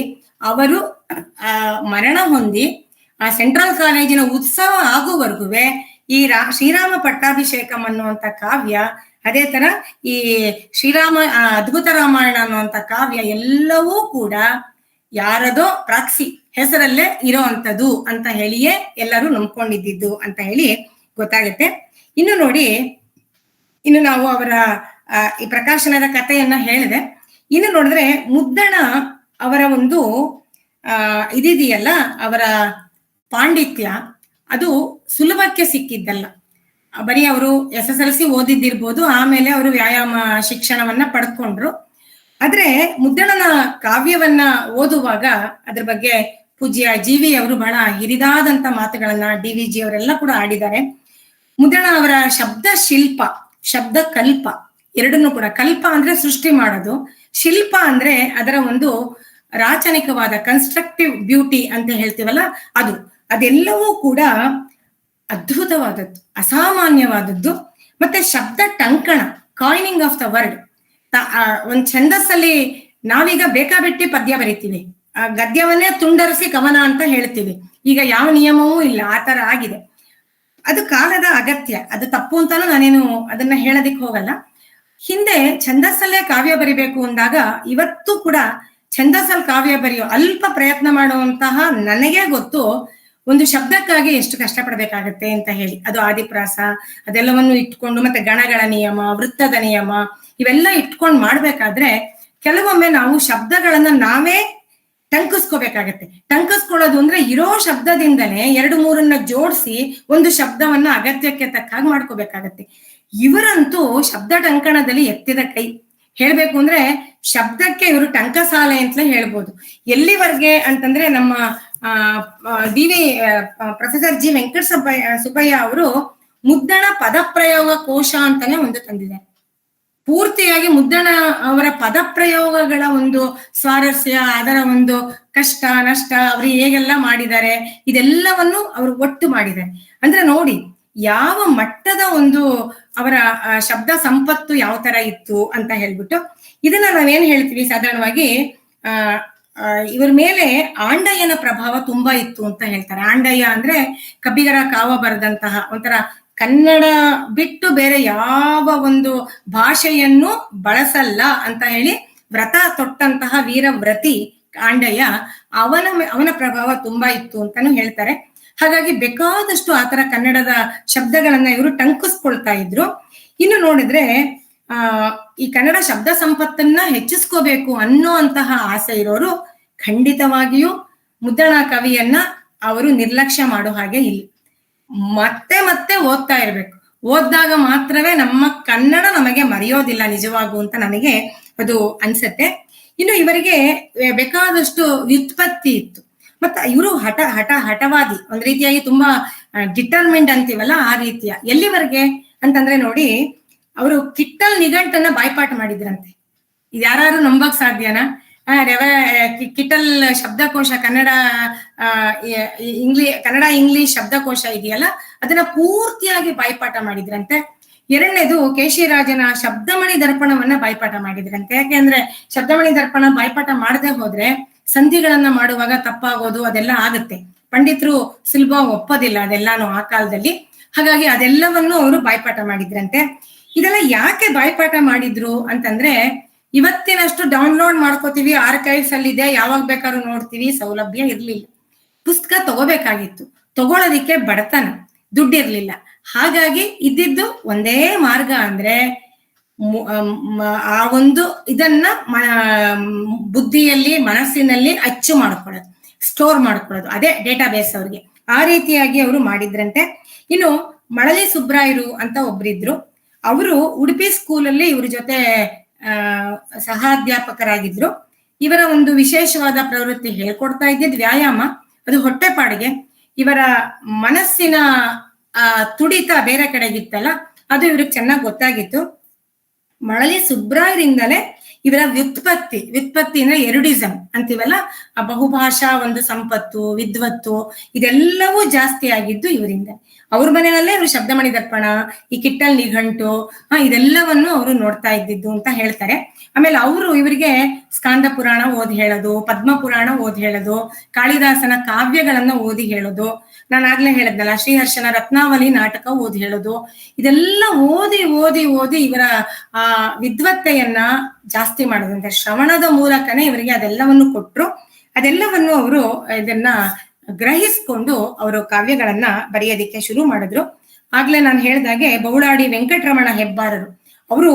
ಅವರು ಮರಣ ಹೊಂದಿ ಆ ಸೆಂಟ್ರಲ್ ಕಾಲೇಜಿನ ಉತ್ಸವ ಆಗುವವರೆಗೂ ಈ ಶ್ರೀರಾಮ ಪಟ್ಟಾಭಿಷೇಕಂ ಅನ್ನುವಂಥ ಕಾವ್ಯ, ಅದೇ ತರ ಈ ಅದ್ಭುತ ರಾಮಾಯಣ ಅನ್ನುವಂಥ ಕಾವ್ಯ ಎಲ್ಲವೂ ಕೂಡ ಯಾರದೋ ಪ್ರಾಕ್ಸಿ ಹೆಸರಲ್ಲೇ ಇರೋವಂಥದ್ದು ಅಂತ ಹೇಳಿಯೇ ಎಲ್ಲರೂ ನಂಬ್ಕೊಂಡಿದ್ದು ಅಂತ ಹೇಳಿ ಗೊತ್ತಾಗುತ್ತೆ. ಇನ್ನು ನೋಡಿ, ಇನ್ನು ನಾವು ಅವರ ಈ ಪ್ರಕಾಶನದ ಕಥೆಯನ್ನ ಹೇಳಿದೆ. ಇನ್ನು ನೋಡಿದ್ರೆ ಮುದ್ದಣ ಅವರ ಒಂದು ಇದಿದೆಯಲ್ಲ, ಅವರ ಪಾಂಡಿತ್ಯ ಅದು ಸುಲಭಕ್ಕೆ ಸಿಕ್ಕಿದ್ದಲ್ಲ. ಬರೀ ಅವರು SSLC ಓದಿದ್ದಿರ್ಬೋದು, ಆಮೇಲೆ ಅವರು ವ್ಯಾಯಾಮ ಶಿಕ್ಷಣವನ್ನ ಪಡ್ಕೊಂಡ್ರು. ಆದ್ರೆ ಮುದ್ದಣನ ಕಾವ್ಯವನ್ನ ಓದುವಾಗ ಅದ್ರ ಬಗ್ಗೆ ಪೂಜ್ಯ GV ಅವರು ಬಹಳ ಹಿರಿದಾದಂತ ಮಾತುಗಳನ್ನ DVG ಅವರೆಲ್ಲ ಕೂಡ ಆಡಿದ್ದಾರೆ. ಮುದ್ದಣ ಅವರ ಶಬ್ದ ಶಿಲ್ಪ, ಶಬ್ದ ಕಲ್ಪ ಎರಡನ್ನೂ ಕೂಡ, ಕಲ್ಪ ಅಂದ್ರೆ ಸೃಷ್ಟಿ ಮಾಡೋದು, ಶಿಲ್ಪ ಅಂದ್ರೆ ಅದರ ಒಂದು ರಾಚನಿಕವಾದ ಕನ್ಸ್ಟ್ರಕ್ಟಿವ್ ಬ್ಯೂಟಿ ಅಂತ ಹೇಳ್ತೀವಲ್ಲ ಅದೆಲ್ಲವೂ ಕೂಡ ಅದ್ಭುತವಾದದ್ದು, ಅಸಾಮಾನ್ಯವಾದದ್ದು. ಮತ್ತೆ ಶಬ್ದ ಟಂಕಣ, ಕಾಯಿನಿಂಗ್ ಆಫ್ ದ ವರ್ಡ್. ಒಂದ್ ಛಂದಸ್ಸಲ್ಲಿ ನಾವೀಗ ಬೇಕಾಬಿಟ್ಟಿ ಪದ್ಯ ಬರಿತೀವಿ, ಗದ್ಯವನ್ನೇ ತುಂಡರಿಸಿ ಕವನ ಅಂತ ಹೇಳ್ತೀವಿ. ಈಗ ಯಾವ ನಿಯಮವೂ ಇಲ್ಲ, ಆ ತರ ಆಗಿದೆ. ಅದು ಕಾಲದ ಅಗತ್ಯ, ಅದು ತಪ್ಪು ಅಂತಾನು ನಾನೇನು ಅದನ್ನ ಹೇಳೋದಿಕ್ ಹೋಗಲ್ಲ. ಹಿಂದೆ ಛಂದಸ್ಸಲ್ಲೇ ಕಾವ್ಯ ಬರಿಬೇಕು ಅಂದಾಗ, ಇವತ್ತು ಕೂಡ ಛಂದಸ್ಸಲ್ಲಿ ಕಾವ್ಯ ಬರೆಯೋ ಅಲ್ಪ ಪ್ರಯತ್ನ ಮಾಡುವಂತಹ ನನಗೆ ಗೊತ್ತು ಒಂದು ಶಬ್ದಕ್ಕಾಗಿ ಎಷ್ಟು ಕಷ್ಟಪಡ್ಬೇಕಾಗತ್ತೆ ಅಂತ ಹೇಳಿ. ಅದು ಆದಿಪ್ರಾಸ ಅದೆಲ್ಲವನ್ನು ಇಟ್ಕೊಂಡು, ಮತ್ತೆ ಗಣಗಳ ನಿಯಮ, ವೃತ್ತದ ನಿಯಮ ಇವೆಲ್ಲ ಇಟ್ಕೊಂಡು ಮಾಡ್ಬೇಕಾದ್ರೆ ಕೆಲವೊಮ್ಮೆ ನಾವು ಶಬ್ದಗಳನ್ನ ನಾವೇ ಟಂಕಿಸ್ಕೋಬೇಕಾಗತ್ತೆ. ಟಂಕಿಸ್ಕೊಳ್ಳೋದು ಅಂದ್ರೆ ಇರೋ ಶಬ್ದದಿಂದಲೇ 2-3 ಜೋಡಿಸಿ ಒಂದು ಶಬ್ದವನ್ನ ಅಗತ್ಯಕ್ಕೆ ತಕ್ಕಾಗಿ ಮಾಡ್ಕೋಬೇಕಾಗತ್ತೆ. ಇವರಂತೂ ಶಬ್ದ ಟಂಕಣದಲ್ಲಿ ಎತ್ತಿದ ಕೈ. ಹೇಳ್ಬೇಕು ಅಂದ್ರೆ ಶಬ್ದಕ್ಕೆ ಇವರು ಟಂಕಸಾಲೆ ಅಂತಲೇ ಹೇಳ್ಬೋದು. ಎಲ್ಲಿವರೆಗೆ ಅಂತಂದ್ರೆ ನಮ್ಮ ಪ್ರೊಫೆಸರ್ G. ವೆಂಕಟ ಸುಬ್ಬಯ್ಯ ಅವರು ಮುದ್ದಣ ಪದಪ್ರಯೋಗ ಕೋಶ ಅಂತಾನೆ ಒಂದು ತಂದಿದ್ದಾರೆ. ಪೂರ್ತಿಯಾಗಿ ಮುದ್ದಣ ಅವರ ಪದಪ್ರಯೋಗಗಳ ಒಂದು ಸ್ವಾರಸ್ಯ, ಅದರ ಒಂದು ಕಷ್ಟ ನಷ್ಟ, ಅವರು ಹೇಗೆಲ್ಲ ಮಾಡಿದ್ದಾರೆ ಇದೆಲ್ಲವನ್ನು ಅವರು ಒಟ್ಟು ಮಾಡಿದ್ದಾರೆ. ಅಂದ್ರೆ ನೋಡಿ ಯಾವ ಮಟ್ಟದ ಒಂದು ಅವರ ಶಬ್ದ ಸಂಪತ್ತು ಯಾವ ತರ ಇತ್ತು ಅಂತ ಹೇಳ್ಬಿಟ್ಟು. ಇದನ್ನ ನಾವೇನ್ ಹೇಳ್ತೀವಿ ಸಾಧಾರಣವಾಗಿ, ಇವರ ಮೇಲೆ ಆಂಡಯ್ಯನ ಪ್ರಭಾವ ತುಂಬಾ ಇತ್ತು ಅಂತ ಹೇಳ್ತಾರೆ. ಆಂಡಯ್ಯ ಅಂದ್ರೆ ಕಬ್ಬಿಗರ ಕಾವ ಬರೆದಂತಹ ಒಂಥರ ಕನ್ನಡ ಬಿಟ್ಟು ಬೇರೆ ಯಾವ ಒಂದು ಭಾಷೆಯನ್ನು ಬಳಸಲ್ಲ ಅಂತ ಹೇಳಿ ವ್ರತ ತೊಟ್ಟಂತಹ ವೀರವ್ರತಿ ಆಂಡಯ್ಯ, ಅವನ ಪ್ರಭಾವ ತುಂಬಾ ಇತ್ತು ಅಂತಾನು ಹೇಳ್ತಾರೆ. ಹಾಗಾಗಿ ಬೇಕಾದಷ್ಟು ಆತರ ಕನ್ನಡದ ಶಬ್ದಗಳನ್ನ ಇವರು ಟಂಕಿಸ್ಕೊಳ್ತಾ ಇದ್ರು. ಇನ್ನು ನೋಡಿದ್ರೆ ಈ ಕನ್ನಡ ಶಬ್ದ ಸಂಪತ್ತನ್ನ ಹೆಚ್ಚಿಸ್ಕೋಬೇಕು ಅನ್ನೋ ಅಂತಹ ಆಸೆ ಇರೋರು ಖಂಡಿತವಾಗಿಯೂ ಮುದ್ದಣ ಕವಿಯನ್ನ ಅವರು ನಿರ್ಲಕ್ಷ್ಯ ಮಾಡೋ ಹಾಗೆ ಇಲ್ಲ. ಮತ್ತೆ ಮತ್ತೆ ಓದ್ತಾ ಇರ್ಬೇಕು. ಓದ್ದಾಗ ಮಾತ್ರವೇ ನಮ್ಮ ಕನ್ನಡ ನಮಗೆ ಮರೆಯೋದಿಲ್ಲ ನಿಜವಾಗೂ ಅಂತ ನನಗೆ ಅದು ಅನ್ಸತ್ತೆ. ಇನ್ನು ಇವರಿಗೆ ಬೇಕಾದಷ್ಟು ವ್ಯುತ್ಪತ್ತಿ ಇತ್ತು. ಮತ್ತೆ ಇವರು ಹಠವಾದಿ, ಒಂದ್ ರೀತಿಯಾಗಿ ತುಂಬಾ ಡಿಟರ್ಮಿಂಡ್ ಅಂತೀವಲ್ಲ ಆ ರೀತಿಯ. ಎಲ್ಲಿವರೆಗೆ ಅಂತಂದ್ರೆ ನೋಡಿ, ಅವರು ಕಿಟ್ಟಲ್ ನಿಘಂಟನ್ನ ಬಾಯ್ಪಾಠ ಮಾಡಿದ್ರಂತೆ. ಇದ್ಯಾರು ನಂಬಕ್ ಸಾಧ್ಯನಾ? ಕಿಟ್ಟಲ್ ಶಬ್ದಕೋಶ, ಕನ್ನಡ ಇಂಗ್ಲಿಷ್ ಶಬ್ದಕೋಶ ಇದೆಯಲ್ಲ, ಅದನ್ನ ಪೂರ್ತಿಯಾಗಿ ಬಾಯ್ಪಾಠ ಮಾಡಿದ್ರಂತೆ. ಎರಡನೇದು ಕೇಶಿರಾಜನ ಶಬ್ದಮಣಿ ದರ್ಪಣವನ್ನ ಬಾಯ್ಪಾಠ ಮಾಡಿದ್ರಂತೆ. ಯಾಕೆಂದ್ರೆ ಶಬ್ದಮಣಿ ದರ್ಪಣ ಬಾಯ್ಪಾಠ ಮಾಡದೆ ಹೋದ್ರೆ ಸಂಧಿಗಳನ್ನ ಮಾಡುವಾಗ ತಪ್ಪಾಗೋದು ಅದೆಲ್ಲ ಆಗುತ್ತೆ. ಪಂಡಿತರು ಸುಲಭ ಒಪ್ಪೋದಿಲ್ಲ ಅದೆಲ್ಲಾನು ಆ ಕಾಲದಲ್ಲಿ. ಹಾಗಾಗಿ ಅದೆಲ್ಲವನ್ನು ಅವರು ಬಾಯ್ಪಾಠ ಮಾಡಿದ್ರಂತೆ. ಇದೆಲ್ಲ ಯಾಕೆ ಬಾಯ್ಪಾಠ ಮಾಡಿದ್ರು ಅಂತಂದ್ರೆ, ಇವತ್ತಿನಷ್ಟು ಡೌನ್ಲೋಡ್ ಮಾಡ್ಕೋತೀವಿ, ಆರ್ಕೈವ್ಸ್ ಅಲ್ಲಿ ಇದೆ, ಯಾವಾಗ ಬೇಕಾದ್ರೂ ನೋಡ್ತೀವಿ, ಸೌಲಭ್ಯ ಇರ್ಲಿಲ್ಲ. ಪುಸ್ತಕ ತಗೋಬೇಕಾಗಿತ್ತು, ತಗೊಳೋದಿಕ್ಕೆ ಬಡತನ, ದುಡ್ಡಿರ್ಲಿಲ್ಲ. ಹಾಗಾಗಿ ಇದ್ದಿದ್ದು ಒಂದೇ ಮಾರ್ಗ ಅಂದ್ರೆ ಆ ಒಂದು ಇದನ್ನ ಬುದ್ಧಿಯಲ್ಲಿ, ಮನಸ್ಸಿನಲ್ಲಿ ಅಚ್ಚು ಮಾಡ್ಕೊಳ್ಳೋದು, ಸ್ಟೋರ್ ಮಾಡ್ಕೊಳ್ಳೋದು, ಅದೇ ಡೇಟಾ ಬೇಸ್ ಅವ್ರಿಗೆ. ಆ ರೀತಿಯಾಗಿ ಅವರು ಮಾಡಿದ್ರಂತೆ. ಇನ್ನು ಮಳಲಿ ಸುಬ್ರಾಯರು ಅಂತ ಒಬ್ರಿದ್ರು. ಅವರು ಉಡುಪಿ ಸ್ಕೂಲಲ್ಲಿ ಇವ್ರ ಜೊತೆ ಸಹಾಧ್ಯಾಪಕರಾಗಿದ್ರು. ಇವರ ಒಂದು ವಿಶೇಷವಾದ ಪ್ರವೃತ್ತಿ ಹೇಳ್ಕೊಡ್ತಾ ಇದ್ದಿದ್ ವ್ಯಾಯಾಮ, ಅದು ಹೊಟ್ಟೆಪಾಡಿಗೆ. ಇವರ ಮನಸ್ಸಿನ ತುಡಿತ ಬೇರೆ ಕಡೆಗಿತ್ತಲ್ಲ, ಅದು ಇವ್ರಿಗೆ ಚೆನ್ನಾಗಿ ಗೊತ್ತಾಗಿತ್ತು. ಮಳಲಿ ಸುಬ್ರಾಯರಿಂದಲೇ ಇವರ ವ್ಯುತ್ಪತ್ತಿ ಅಂದ್ರೆ ಎರುಡಿಸಂ ಅಂತೀವಲ್ಲ, ಆ ಬಹುಭಾಷಾ ಒಂದು ಸಂಪತ್ತು, ವಿದ್ವತ್ತು ಇದೆಲ್ಲವೂ ಜಾಸ್ತಿ ಆಗಿದ್ದು ಇವರಿಂದ. ಅವ್ರ ಮನೆಯಲ್ಲೇ ಇವರು ಶಬ್ದಮಣಿ ದರ್ಪಣ, ಈ ಕಿಟ್ಟಲ್ ನಿಘಂಟು ಇದೆಲ್ಲವನ್ನು ಅವರು ನೋಡ್ತಾ ಇದ್ದಿದ್ದು ಅಂತ ಹೇಳ್ತಾರೆ. ಆಮೇಲೆ ಅವರು ಇವರಿಗೆ ಸ್ಕಾಂದ ಪುರಾಣ ಓದಿ ಹೇಳೋದು, ಪದ್ಮ ಪುರಾಣ ಓದಿ ಹೇಳೋದು, ಕಾಳಿದಾಸನ ಕಾವ್ಯಗಳನ್ನ ಓದಿ ಹೇಳೋದು, ನಾನು ಆಗ್ಲೇ ಹೇಳದ್ನಲ್ಲ ಶ್ರೀಹರ್ಷನ ರತ್ನಾವಳಿ ನಾಟಕ ಓದಿ ಹೇಳೋದು, ಇದೆಲ್ಲ ಓದಿ ಓದಿ ಓದಿ ಇವರ ಆ ವಿದ್ವತ್ತೆಯನ್ನ ಜಾಸ್ತಿ ಮಾಡೋದಂತೆ. ಶ್ರವಣದ ಮೂಲಕನೇ ಇವರಿಗೆ ಅದೆಲ್ಲವನ್ನು ಕೊಟ್ರು. ಅದೆಲ್ಲವನ್ನು ಅವರು ಇದನ್ನ ಗ್ರಹಿಸ್ಕೊಂಡು ಅವರು ಕಾವ್ಯಗಳನ್ನ ಬರೆಯೋದಿಕ್ಕೆ ಶುರು ಮಾಡಿದ್ರು. ಆಗ್ಲೇ ನಾನು ಹೇಳ್ದಾಗೆ ಬೌಳಾಡಿ ವೆಂಕಟರಮಣ ಹೆಬ್ಬಾರರು ಅವರು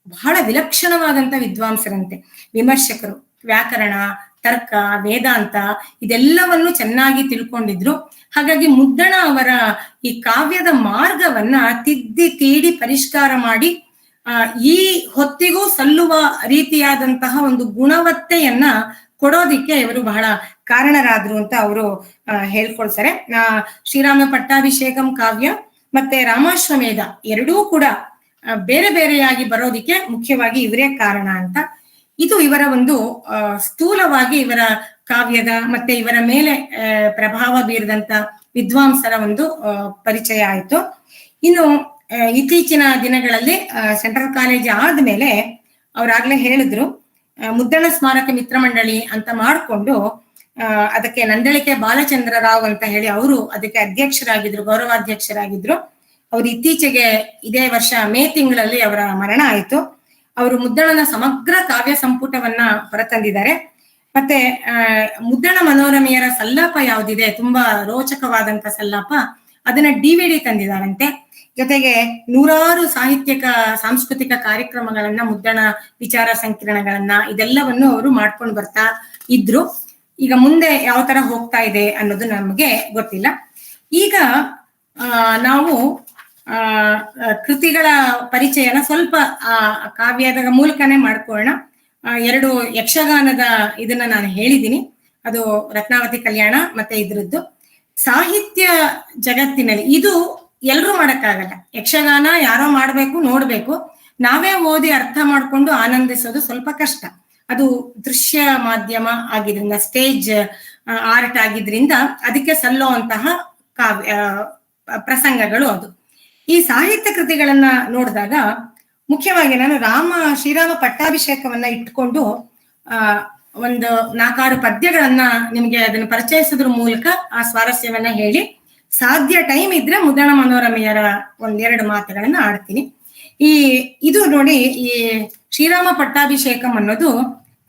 ಬಹಳ ವಿಲಕ್ಷಣವಾದಂತ ವಿದ್ವಾಂಸರಂತೆ, ವಿಮರ್ಶಕರು, ವ್ಯಾಕರಣ, ತರ್ಕ, ವೇದಾಂತ ಇದೆಲ್ಲವನ್ನು ಚೆನ್ನಾಗಿ ತಿಳ್ಕೊಂಡಿದ್ರು. ಹಾಗಾಗಿ ಮುದ್ದಣ ಅವರ ಈ ಕಾವ್ಯದ ಮಾರ್ಗವನ್ನ ತಿದ್ದಿ ತೀಡಿ ಪರಿಷ್ಕಾರ ಮಾಡಿ ಈ ಹೊತ್ತಿಗೂ ಸಲ್ಲುವ ರೀತಿಯಾದಂತಹ ಒಂದು ಗುಣವತ್ತೆಯನ್ನ ಕೊಡೋದಿಕ್ಕೆ ಇವರು ಬಹಳ ಕಾರಣರಾದ್ರು ಅಂತ ಅವರು ಹೇಳ್ಕೊಳ್ತಾರೆ. ಶ್ರೀರಾಮ ಪಟ್ಟಾಭಿಷೇಕಂ ಕಾವ್ಯ ಮತ್ತೆ ರಾಮಾಶ್ವಮೇಧ ಎರಡೂ ಕೂಡ ಬೇರೆ ಬೇರೆಯಾಗಿ ಬರೋದಿಕ್ಕೆ ಮುಖ್ಯವಾಗಿ ಇವರೇ ಕಾರಣ ಅಂತ. ಇದು ಇವರ ಒಂದು ಸ್ಥೂಲವಾಗಿ ಇವರ ಕಾವ್ಯದ ಮತ್ತೆ ಇವರ ಮೇಲೆ ಪ್ರಭಾವ ಬೀರಿದಂತ ವಿದ್ವಾಂಸರ ಒಂದು ಪರಿಚಯ ಆಯಿತು. ಇನ್ನು ಇತ್ತೀಚಿನ ದಿನಗಳಲ್ಲಿ ಸೆಂಟ್ರಲ್ ಕಾಲೇಜ್ ಆದ್ಮೇಲೆ ಅವ್ರಾಗ್ಲೇ ಹೇಳಿದ್ರು ಮುದ್ದಣ ಸ್ಮಾರಕ ಮಿತ್ರ ಮಂಡಳಿ ಅಂತ ಮಾಡಿಕೊಂಡು ಅದಕ್ಕೆ ನಂದಳಿಕೆ ಬಾಲಚಂದ್ರ ರಾವ್ ಅಂತ ಹೇಳಿ ಅವರು ಅದಕ್ಕೆ ಅಧ್ಯಕ್ಷರಾಗಿದ್ರು, ಗೌರವಾಧ್ಯಕ್ಷರಾಗಿದ್ರು. ಅವ್ರು ಇತ್ತೀಚೆಗೆ ಇದೇ ವರ್ಷ ಮೇ ತಿಂಗಳಲ್ಲಿ ಅವರ ಮರಣ ಆಯಿತು. ಅವರು ಮುದ್ದಣನ ಸಮಗ್ರ ಕಾವ್ಯ ಸಂಪುಟವನ್ನ ಹೊರತಂದಿದ್ದಾರೆ. ಮತ್ತೆ ಮುದ್ದಣ ಮನೋರಮೆಯರ ಸಲ್ಲಾಪ ಯಾವ್ದಿದೆ, ತುಂಬಾ ರೋಚಕವಾದಂತ ಸಲ್ಲಾಪ, ಅದನ್ನ DVD ತಂದಿದ್ದಾರಂತೆ. ಜೊತೆಗೆ ನೂರಾರು ಸಾಹಿತ್ಯಿಕ ಸಾಂಸ್ಕೃತಿಕ ಕಾರ್ಯಕ್ರಮಗಳನ್ನ, ಮುದ್ದಣ ವಿಚಾರ ಸಂಕಿರಣಗಳನ್ನ ಇದೆಲ್ಲವನ್ನು ಅವರು ಮಾಡ್ಕೊಂಡು ಬರ್ತಾ ಇದ್ರು. ಈಗ ಮುಂದೆ ಯಾವ ತರ ಹೋಗ್ತಾ ಇದೆ ಅನ್ನೋದು ನಮಗೆ ಗೊತ್ತಿಲ್ಲ. ಈಗ ನಾವು ಕೃತಿಗಳ ಪರಿಚಯನ ಸ್ವಲ್ಪ ಕಾವ್ಯದ ಮೂಲಕನೇ ಮಾಡ್ಕೊಳ್ಳೋಣ. 2 ಯಕ್ಷಗಾನದ ಇದನ್ನ ನಾನು ಹೇಳಿದ್ದೀನಿ, ಅದು ರತ್ನಾವತಿ ಕಲ್ಯಾಣ ಮತ್ತೆ ಇದ್ರದ್ದು. ಸಾಹಿತ್ಯ ಜಗತ್ತಿನಲ್ಲಿ ಇದು ಎಲ್ರೂ ಮಾಡಕ್ಕಾಗಲ್ಲ. ಯಕ್ಷಗಾನ ಯಾರೋ ಮಾಡ್ಬೇಕು, ನೋಡ್ಬೇಕು. ನಾವೇ ಓದಿ ಅರ್ಥ ಮಾಡ್ಕೊಂಡು ಆನಂದಿಸೋದು ಸ್ವಲ್ಪ ಕಷ್ಟ. ಅದು ದೃಶ್ಯ ಮಾಧ್ಯಮ ಆಗಿದ್ರಿಂದ, ಸ್ಟೇಜ್ ಆರ್ಟ್ ಆಗಿದ್ರಿಂದ ಅದಕ್ಕೆ ಸಲ್ಲುವಂತಹ ಕಾವ್ಯ ಪ್ರಸಂಗಗಳು ಅದು. ಈ ಸಾಹಿತ್ಯ ಕೃತಿಗಳನ್ನ ನೋಡಿದಾಗ ಮುಖ್ಯವಾಗಿ ನಾನು ಶ್ರೀರಾಮ ಪಟ್ಟಾಭಿಷೇಕವನ್ನ ಇಟ್ಕೊಂಡು ಒಂದು 4-6 ಪದ್ಯಗಳನ್ನ ನಿಮ್ಗೆ ಅದನ್ನ ಪರಿಚಯಿಸೋದ್ರ ಮೂಲಕ ಆ ಸ್ವಾರಸ್ಯವನ್ನ ಹೇಳಿ, ಸಾಧ್ಯ ಟೈಮ್ ಇದ್ರೆ ಮುದ್ದಣ ಮನೋರಮೆಯರ 1-2 ಮಾತುಗಳನ್ನ ಆಡ್ತೀನಿ. ಇದು ನೋಡಿ, ಈ ಶ್ರೀರಾಮ ಪಟ್ಟಾಭಿಷೇಕಂ ಅನ್ನೋದು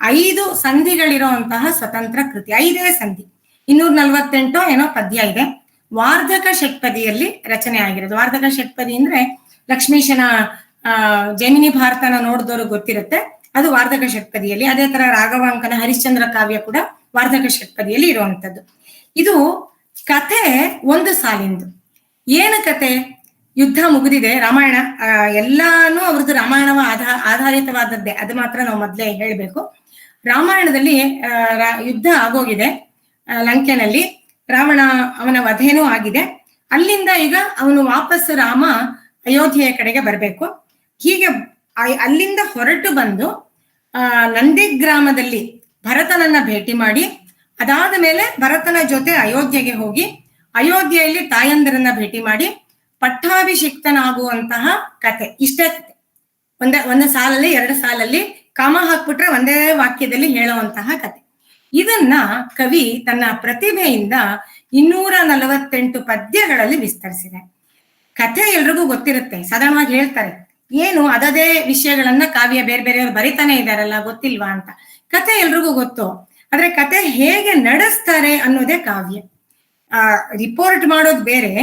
5 ಸಂಧಿಗಳಿರುವಂತಹ ಸ್ವತಂತ್ರ ಕೃತಿ. 5 ಸಂಧಿ, 248 ಏನೋ ಪದ್ಯ ಇದೆ. ವಾರ್ಧಕ ಷಟ್ಪದಿಯಲ್ಲಿ ರಚನೆ ಆಗಿರೋದು. ವಾರ್ಧಕ ಷಟ್ಪದಿ ಅಂದ್ರೆ ಲಕ್ಷ್ಮೀಶನ ಜೈಮಿನಿ ಭಾರತನ ನೋಡಿದವರು ಗೊತ್ತಿರುತ್ತೆ, ಅದು ವಾರ್ಧಕ ಷಟ್ಪದಿಯಲ್ಲಿ. ಅದೇ ತರ ರಾಘವಾಂಕನ ಹರಿಶ್ಚಂದ್ರ ಕಾವ್ಯ ಕೂಡ ವಾರ್ಧಕ ಷಟ್ಪದಿಯಲ್ಲಿ ಇರುವಂತದ್ದು. ಇದು ಕಥೆ 1 ಸಾಲಿಂದು. ಏನು ಕತೆ? ಯುದ್ಧ ಮುಗಿದಿದೆ, ರಾಮಾಯಣ ಎಲ್ಲಾನು ಅವ್ರದ್ದು ರಾಮಾಯಣವ ಆಧಾರಿತವಾದದ್ದೇ, ಅದು ಮಾತ್ರ ನಾವು ಮೊದಲೇ ಹೇಳ್ಬೇಕು. ರಾಮಾಯಣದಲ್ಲಿ ಯುದ್ಧ ಆಗೋಗಿದೆ ಲಂಕೆನಲ್ಲಿ, ರಾವಣ ಅವನ ವಧೆನೂ ಆಗಿದೆ. ಅಲ್ಲಿಂದ ಈಗ ಅವನು ವಾಪಸ್ ರಾಮ ಅಯೋಧ್ಯೆಯ ಕಡೆಗೆ ಬರಬೇಕು. ಹೀಗೆ ಅಲ್ಲಿಂದ ಹೊರಟು ಬಂದು ನಂದಿ ಗ್ರಾಮದಲ್ಲಿ ಭರತನನ್ನ ಭೇಟಿ ಮಾಡಿ, ಅದಾದ ಮೇಲೆ ಭರತನ ಜೊತೆ ಅಯೋಧ್ಯೆಗೆ ಹೋಗಿ, ಅಯೋಧ್ಯೆಯಲ್ಲಿ ತಾಯಂದಿರನ್ನ ಭೇಟಿ ಮಾಡಿ ಪಟ್ಟಾಭಿಷಿಕ್ತನಾಗುವಂತಹ ಕತೆ. ಇಷ್ಟೇ ಕತೆ. ಒಂದು ಸಾಲಲ್ಲಿ 2 ಸಾಲಲ್ಲಿ ಕಾಮ ಹಾಕ್ಬಿಟ್ರೆ ಒಂದೇ ವಾಕ್ಯದಲ್ಲಿ ಹೇಳುವಂತಹ ಕತೆ. ಇದನ್ನ ಕವಿ ತನ್ನ ಪ್ರತಿಭೆಯಿಂದ 248 ಪದ್ಯಗಳಲ್ಲಿ ವಿಸ್ತರಿಸಿದೆ. ಕಥೆ ಎಲ್ರಿಗೂ ಗೊತ್ತಿರುತ್ತೆ, ಸಾಧಾರಣವಾಗಿ ಹೇಳ್ತಾರೆ, ಏನು ಅದದೇ ವಿಷಯಗಳನ್ನ ಕಾವ್ಯ ಬೇರೆ ಬೇರೆಯವ್ರು ಬರಿತಾನೆ ಇದಾರಲ್ಲ, ಗೊತ್ತಿಲ್ವಾ ಅಂತ. ಕಥೆ ಎಲ್ರಿಗೂ ಗೊತ್ತು, ಆದ್ರೆ ಕಥೆ ಹೇಗೆ ನಡೆಸ್ತಾರೆ ಅನ್ನೋದೇ ಕಾವ್ಯ. ರಿಪೋರ್ಟ್ ಮಾಡೋದು ಬೇರೆ,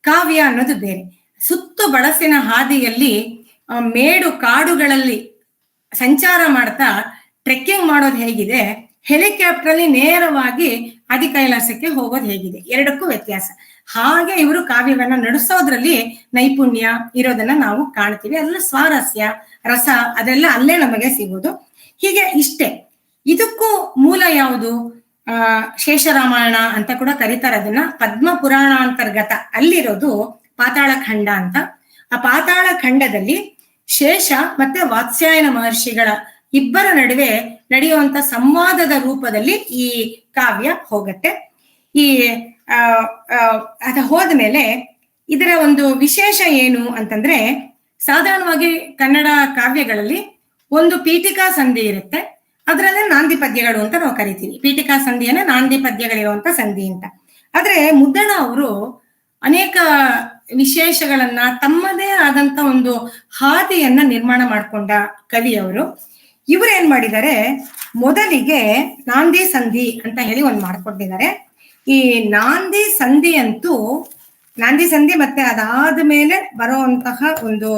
ಕಾವ್ಯ ಅನ್ನೋದು ಬೇರೆ. ಸುತ್ತು ಬಳಸಿನ ಹಾದಿಯಲ್ಲಿ ಮೇಡು ಕಾಡುಗಳಲ್ಲಿ ಸಂಚಾರ ಮಾಡ್ತಾ ಟ್ರೆಕ್ಕಿಂಗ್ ಮಾಡೋದು ಹೇಗಿದೆ, ಹೆಲಿಕಾಪ್ಟರ್ ಅಲ್ಲಿ ನೇರವಾಗಿ ಆದಿಕೈಲಾಸಕ್ಕೆ ಹೋಗೋದು ಹೇಗಿದೆ, 2ಕ್ಕೂ ವ್ಯತ್ಯಾಸ. ಹಾಗೆ ಇವರು ಕಾವ್ಯವನ್ನ ನಡೆಸೋದ್ರಲ್ಲಿ ನೈಪುಣ್ಯ ಇರೋದನ್ನ ನಾವು ಕಾಣ್ತೀವಿ. ಅದ್ರಲ್ಲಿ ಸ್ವಾರಸ್ಯ, ರಸ ಅದೆಲ್ಲ ಅಲ್ಲೇ ನಮಗೆ ಸಿಗೋದು. ಹೀಗೆ ಇಷ್ಟೇ. ಇದಕ್ಕೂ ಮೂಲ ಯಾವುದು? ಶೇಷರಾಮಾಯಣ ಅಂತ ಕೂಡ ಕರೀತಾರೆ ಅದನ್ನ. ಪದ್ಮ ಪುರಾಣಾಂತರ್ಗತ ಅಲ್ಲಿರೋದು ಪಾತಾಳ ಖಂಡ ಅಂತ. ಆ ಪಾತಾಳ ಖಂಡದಲ್ಲಿ ಶೇಷ ಮತ್ತೆ ವಾತ್ಸ್ಯಾಯನ ಮಹರ್ಷಿಗಳ ಇಬ್ಬರ ನಡುವೆ ನಡೆಯುವಂತ ಸಂವಾದದ ರೂಪದಲ್ಲಿ ಈ ಕಾವ್ಯ ಹೋಗತ್ತೆ. ಈ ಅದ ಹೋದ್ಮೇಲೆ ಇದರ ಒಂದು ವಿಶೇಷ ಏನು ಅಂತಂದ್ರೆ, ಸಾಧಾರಣವಾಗಿ ಕನ್ನಡ ಕಾವ್ಯಗಳಲ್ಲಿ ಒಂದು ಪೀಠಿಕಾ ಸಂಧಿ ಇರುತ್ತೆ, ಅದರಲ್ಲೇ ನಾಂದಿ ಪದ್ಯಗಳು ಅಂತ ನಾವು ಕರಿತೀವಿ. ಪೀಠಿಕಾ ಸಂಧಿಯನ್ನ ನಾಂದಿ ಪದ್ಯಗಳಿರುವಂತ ಸಂಧಿ ಅಂತ. ಆದ್ರೆ ಮುದ್ದಣ ಅವರು ಅನೇಕ ವಿಶೇಷಗಳನ್ನ, ತಮ್ಮದೇ ಆದಂತ ಒಂದು ಹಾದಿಯನ್ನ ನಿರ್ಮಾಣ ಮಾಡ್ಕೊಂಡ ಕವಿಯವರು. ಇವರು ಏನ್ ಮಾಡಿದ್ದಾರೆ, ಮೊದಲಿಗೆ ನಾಂದಿ ಸಂಧಿ ಅಂತ ಹೇಳಿ ಒಂದು ಮಾಡ್ಕೊಂಡಿದ್ದಾರೆ. ಈ ನಾಂದಿ ಸಂಧಿ ಅಂತೂ, ನಾಂದಿ ಸಂಧಿ ಮತ್ತೆ ಅದಾದ ಮೇಲೆ ಬರುವಂತಹ ಒಂದು